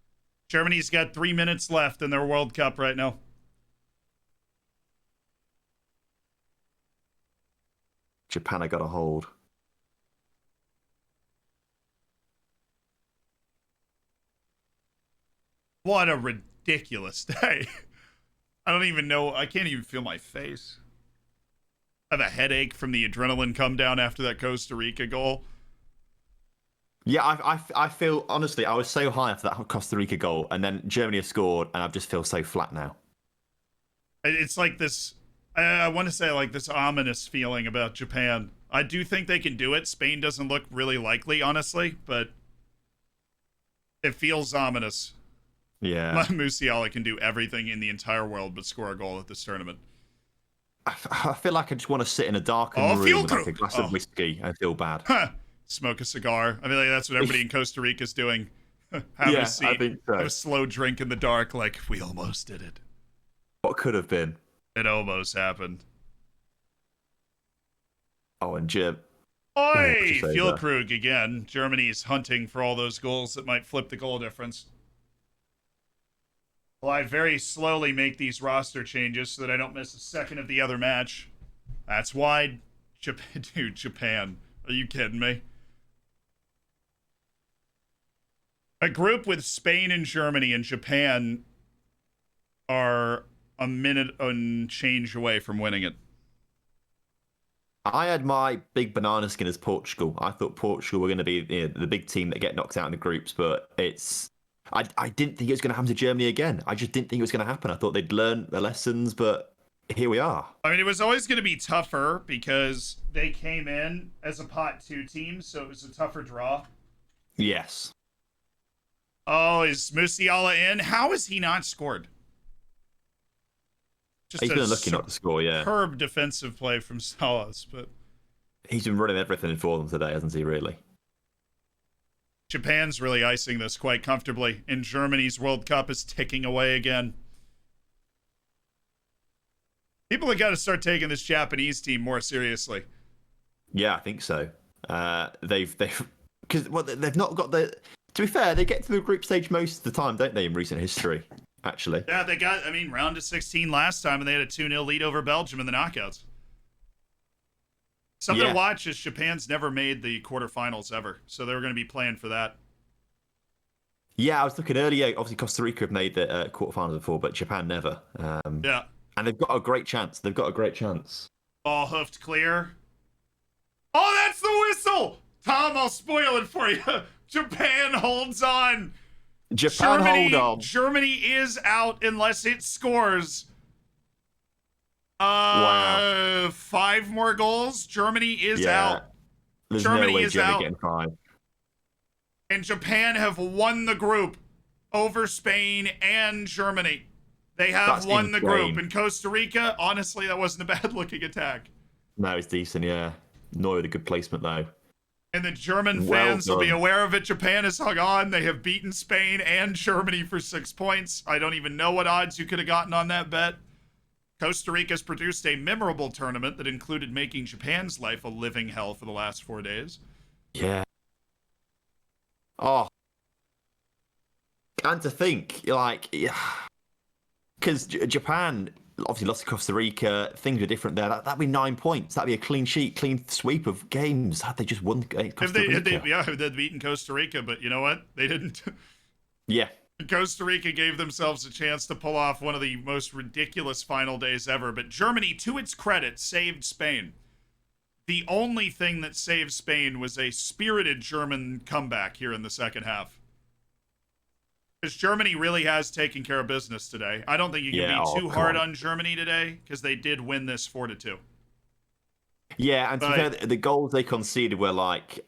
Germany's got 3 minutes left in their World Cup right now. Japan, I got a hold. What a ridiculous day. I don't even know. I can't even feel my face. I have a headache from the adrenaline come down after that Costa Rica goal. Yeah, I feel, honestly, I was so high after that Costa Rica goal, and then Germany has scored, and I just feel so flat now. It's like this, I want to say like this ominous feeling about Japan. I do think they can do it. Spain doesn't look really likely, honestly, but it feels ominous. Yeah. Musiala can do everything in the entire world but score a goal at this tournament. I feel like I just want to sit in a darkened Oh, room field with like a group. glass Oh. of whiskey and feel bad. Smoke a cigar. I mean, like, that's what everybody in Costa Rica is doing. Having a Yeah, I seat, think so. have a slow drink in the dark, like, we almost did it. What could have been? It almost happened. Oh, and Jim. Oi! just over. Füllkrug again. Germany's hunting for all those goals that might flip the goal difference. Well, I very slowly make these roster changes so that I don't miss a second of the other match. That's why, Japan. Dude, Japan. Are you kidding me? A group with Spain and Germany and Japan are a minute and change away from winning it. I had my big banana skin as Portugal. I thought Portugal were going to be the big team that get knocked out in the groups, but I didn't think it was going to happen to Germany again. I just didn't think it was going to happen. I thought they'd learned their lessons, but here we are. I mean, it was always going to be tougher because they came in as a pot 2 team, so it was a tougher draw. Yes. Oh, is Musiala in? How has he not scored? Just He's been lucky not to score, yeah. Superb defensive play from Salas, but He's been running everything for them today, hasn't he, really? Japan's really icing this quite comfortably, and Germany's World Cup is ticking away again. People have got to start taking this Japanese team more seriously. Yeah, I think so. They've because they've not got the. To be fair, they get to the group stage most of the time, don't they? In recent history, actually. Yeah, they got. I mean, round of 16 last time, and they had a 2-0 lead over Belgium in the knockouts. Something to watch is Japan's never made the quarterfinals ever, so they were going to be playing for that. Yeah, I was looking earlier. Obviously, Costa Rica have made the quarterfinals before, but Japan never. Yeah. And they've got a great chance. Ball hoofed clear. Oh, that's the whistle! Tom, I'll spoil it for you. Japan holds on. Hold on. Germany is out unless it scores. Wow. 5 more goals. Germany is out. There's Germany no way is Germany out. getting 5. And Japan have won the group over Spain and Germany. They have won the group. In Costa Rica, honestly, that wasn't a bad-looking attack. No, it's decent, yeah. Neuer with a good placement, though. And the German fans will be aware of it. Japan has hung on. They have beaten Spain and Germany for 6 points. I don't even know what odds you could have gotten on that bet. Costa Rica has produced a memorable tournament that included making Japan's life a living hell for the last 4 days. Yeah. Oh. And to think, like, because Japan obviously lost to Costa Rica, things were different there. That'd be 9 points. That'd be a clean sheet, clean sweep of games. Had they just won Costa Rica? They'd beaten Costa Rica, but you know what? They didn't. Yeah. Costa Rica gave themselves a chance to pull off one of the most ridiculous final days ever, but Germany, to its credit, saved Spain. The only thing that saved Spain was a spirited German comeback here in the second half. Because Germany really has taken care of business today. I don't think you can be too hard on Germany today, because they did win this 4-2. Yeah, and to be fair, the goals they conceded were like,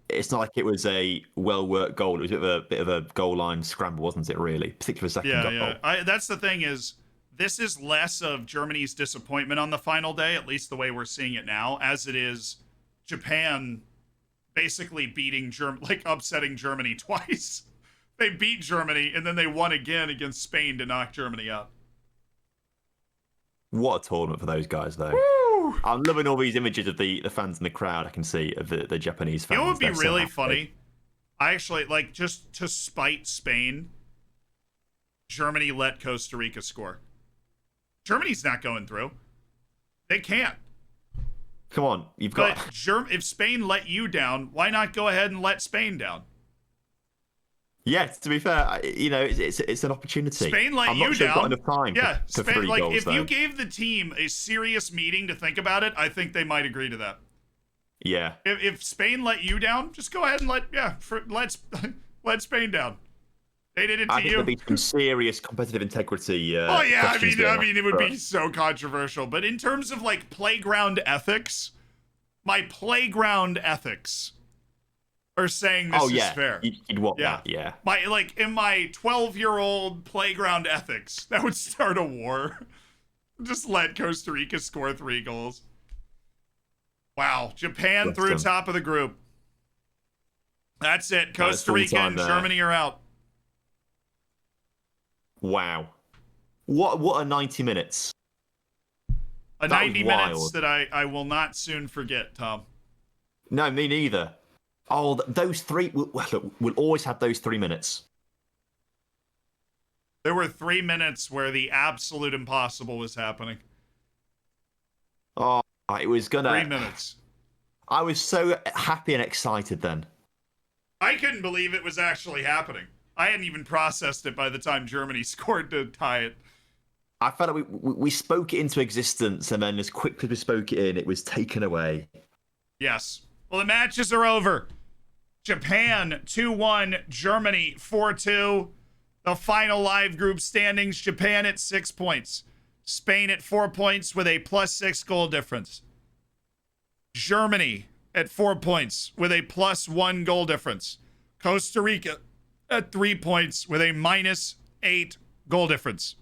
it's not like it was a well-worked goal. It was a bit of a goal line scramble, wasn't it, really? Particularly the second goal. Yeah. That's the thing is, this is less of Germany's disappointment on the final day, at least the way we're seeing it now, as it is Japan basically upsetting Germany twice. They beat Germany, and then they won again against Spain to knock Germany out. What a tournament for those guys, though. Woo! I'm loving all these images of the fans in the crowd. I can see of the Japanese fans. You know what would be really funny? I actually, just to spite Spain, Germany let Costa Rica score. Germany's not going through. They can't. Come on, you've got... But if Spain let you down, why not go ahead and let Spain down? Yeah, to be fair, it's an opportunity. Spain let you down. down. Got enough time for Spain, 3 goals, if you gave the team a serious meeting to think about it, I think they might agree to that. Yeah. If Spain let you down, just go ahead and let Spain down. They did it to you. I think there'd be some serious competitive integrity. I mean, it would be so controversial. But in terms of playground ethics, my playground ethics are saying this is fair. You'd want that, yeah. In my 12-year-old playground ethics, that would start a war. Just let Costa Rica score 3 goals. Wow. Japan Bless through them. top of the group. That's it. Costa full Rica time and there. Germany are out. Wow. What a 90 minutes. A That was 90 minutes wild. that I will not soon forget, Tom. No, me neither. Oh, those three. We'll always have those 3 minutes. There were 3 minutes where the absolute impossible was happening. Oh, it was gonna. 3 minutes. I was so happy and excited then. I couldn't believe it was actually happening. I hadn't even processed it by the time Germany scored to tie it. I felt like we spoke it into existence, and then as quickly as we spoke it in, it was taken away. Yes. Well, the matches are over. Japan 2-1, Germany 4-2. The final live group standings, Japan at 6 points. Spain at 4 points with a +6 goal difference. Germany at 4 points with a +1 goal difference. Costa Rica at 3 points with a -8 goal difference.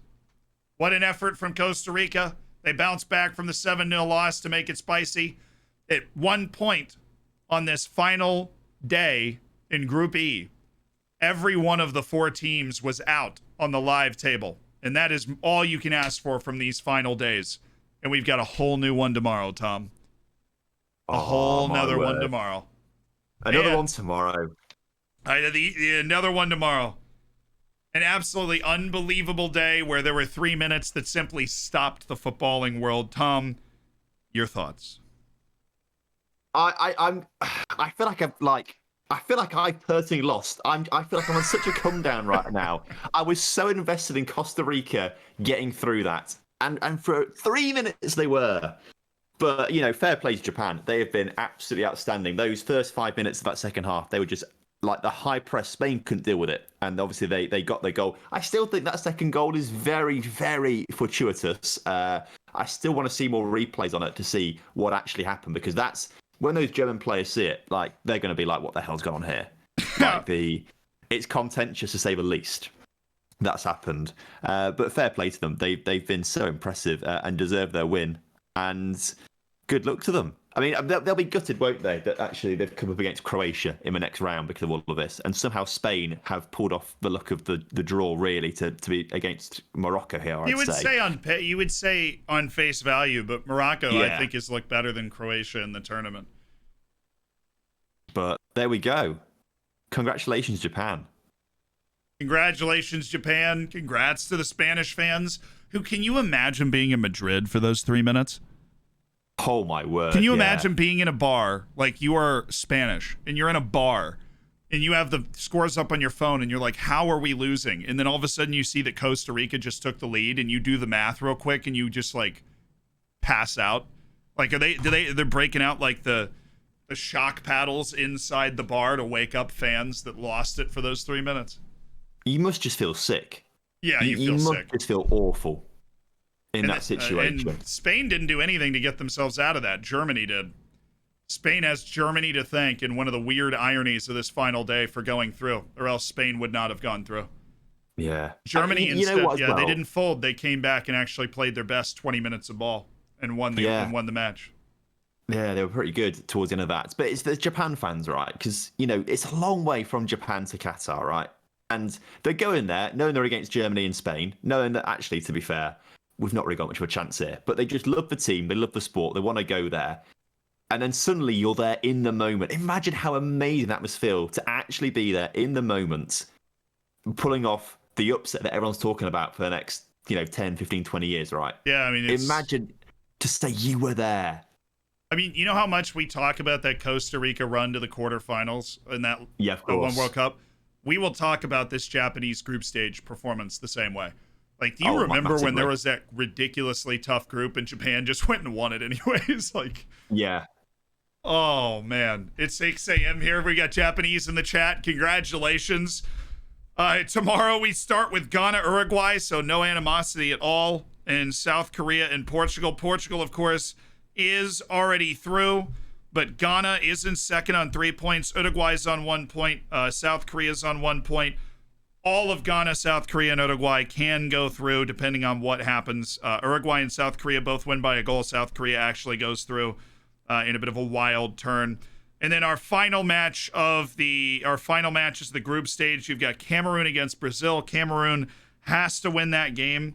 What an effort from Costa Rica. They bounced back from the 7-0 loss to make it spicy. At 1 point on this final day in Group E, every one of the 4 teams was out on the live table. And that is all you can ask for from these final days. And we've got a whole new one tomorrow, Tom. A whole nother one tomorrow. Another one tomorrow. Another one tomorrow. An absolutely unbelievable day where there were 3 minutes that simply stopped the footballing world. Tom, your thoughts? I feel like I've personally lost. I feel like I'm on such a come down right now. I was so invested in Costa Rica getting through that, and for 3 minutes they were. But fair play to Japan. They have been absolutely outstanding. Those first 5 minutes of that second half, they were just like the high press. Spain couldn't deal with it, and obviously they got their goal. I still think that second goal is very, very fortuitous. I still want to see more replays on it to see what actually happened, because that's when those German players see it, like they're going to be like, "What the hell's gone on here?" It's contentious to say the least. That's happened, but fair play to them. They've been so impressive and deserve their win. And good luck to them. I mean, they'll be gutted, won't they, that actually they've come up against Croatia in the next round because of all of this, and somehow Spain have pulled off the luck of the draw, really, to be against Morocco here. You would say on face value, but Morocco, I think, has looked better than Croatia in the tournament. But there we go. Congratulations, Japan. Congratulations, Japan. Congrats to the Spanish fans. Can you imagine being in Madrid for those 3 minutes? Oh, my word. Can you imagine being in a bar, like you are Spanish, and you're in a bar, and you have the scores up on your phone, and you're like, how are we losing? And then all of a sudden you see that Costa Rica just took the lead, and you do the math real quick, and you just, like, pass out? Like, they're breaking out, like, the shock paddles inside the bar to wake up fans that lost it for those 3 minutes? You must just feel sick. Yeah, you feel sick. Must just feel awful in that situation. And Spain didn't do anything to get themselves out of that. Germany did. Spain has Germany to thank in one of the weird ironies of this final day for going through, or else Spain would not have gone through. Yeah. Germany instead, they didn't fold. They came back and actually played their best 20 minutes of ball and won the match. Yeah, they were pretty good towards the end of that. But it's the Japan fans, right? Because, it's a long way from Japan to Qatar, right? And they're going there, knowing they're against Germany and Spain, knowing that actually, to be fair, we've not really got much of a chance here. But they just love the team, they love the sport, they want to go there. And then suddenly you're there in the moment. Imagine how amazing that must feel to actually be there in the moment, pulling off the upset that everyone's talking about for the next, 10, 15, 20 years, right? Yeah, I mean, imagine to say you were there. I mean, you know how much we talk about that Costa Rica run to the quarterfinals in that one World Cup? We will talk about this Japanese group stage performance the same way. Like, do you remember when there was that ridiculously tough group and Japan just went and won it anyways? Like, yeah. Oh, man. It's 6 a.m. here. We got Japanese in the chat. Congratulations. Tomorrow we start with Ghana, Uruguay, so no animosity at all. And South Korea and Portugal. Portugal, of course, is already through, but Ghana is in second on 3 points. Uruguay's on 1 point. South Korea's on 1 point. all of Ghana, South Korea, and Uruguay can go through depending on what happens. Uruguay and South Korea both win by a goal. South Korea actually goes through in a bit of a wild turn. And then our final match is the group stage. You've got Cameroon against Brazil. Cameroon has to win that game,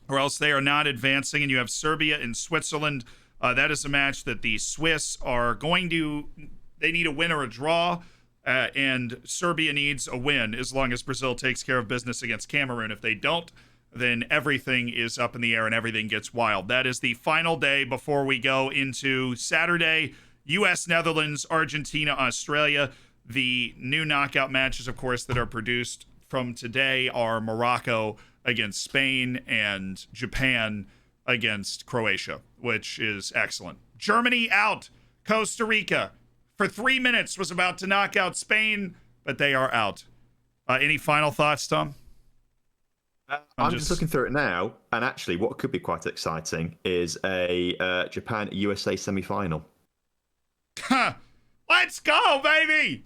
or else they are not advancing. And you have Serbia and Switzerland. That is a match that the Swiss are they need a win or a draw. And Serbia needs a win as long as Brazil takes care of business against Cameroon. If they don't, then everything is up in the air and everything gets wild. That is the final day before we go into Saturday. U.S., Netherlands, Argentina, Australia. The new knockout matches, of course, that are produced from today are Morocco against Spain and Japan against Croatia, which is excellent. Germany out. Costa Rica for 3 minutes was about to knock out Spain, but they are out. Any final thoughts, Tom? I'm just looking through it now, and actually what could be quite exciting is a Japan-USA semi-final. Let's go, baby!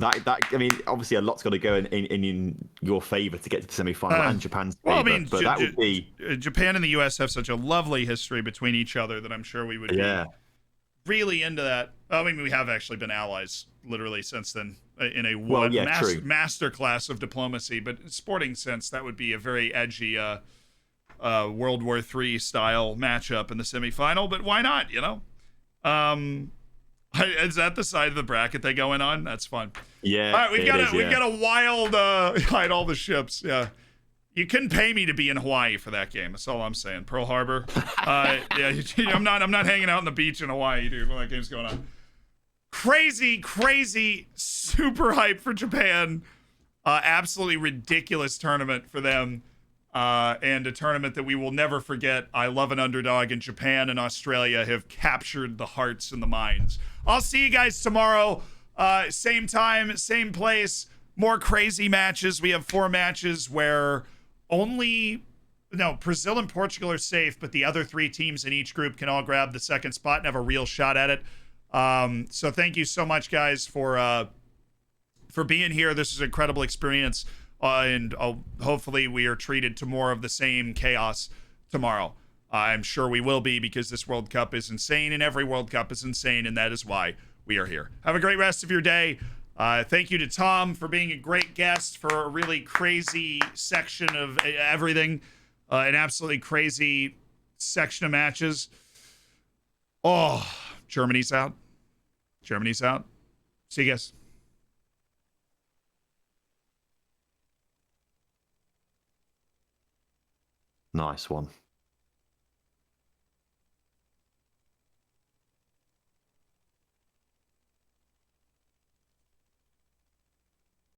I mean, obviously a lot's got to go in your favour to get to the semi-final and Japan's favour. Well, I mean, but that would be Japan and the US have such a lovely history between each other that I'm sure we would be really into that. I mean, we have actually been allies literally since then in a masterclass of diplomacy. But in sporting sense, that would be a very edgy World War III style matchup in the semifinal. But why not? You know. Is that the side of the bracket they going on? That's fun. Yeah. All right, we've got a wild hide all the ships. Yeah. You couldn't pay me to be in Hawaii for that game. That's all I'm saying. Pearl Harbor. I'm not hanging out on the beach in Hawaii, dude, when that game's going on. Crazy, super hype for Japan. Absolutely ridiculous tournament for them. And a tournament that we will never forget. I love an underdog, and Japan and Australia have captured the hearts and the minds. I'll see you guys tomorrow. Same time, same place. More crazy matches. We have 4 matches where Brazil and Portugal are safe, but the other 3 teams in each group can all grab the second spot and have a real shot at it. So thank you so much, guys, for being here. This is an incredible experience. And hopefully we are treated to more of the same chaos tomorrow. I'm sure we will be, because this World Cup is insane, and every World Cup is insane, and that is why we are here. Have a great rest of your day. Thank you to Tom for being a great guest for a really crazy section of everything. An absolutely crazy section of matches. Oh, Germany's out. See you guys. Nice one.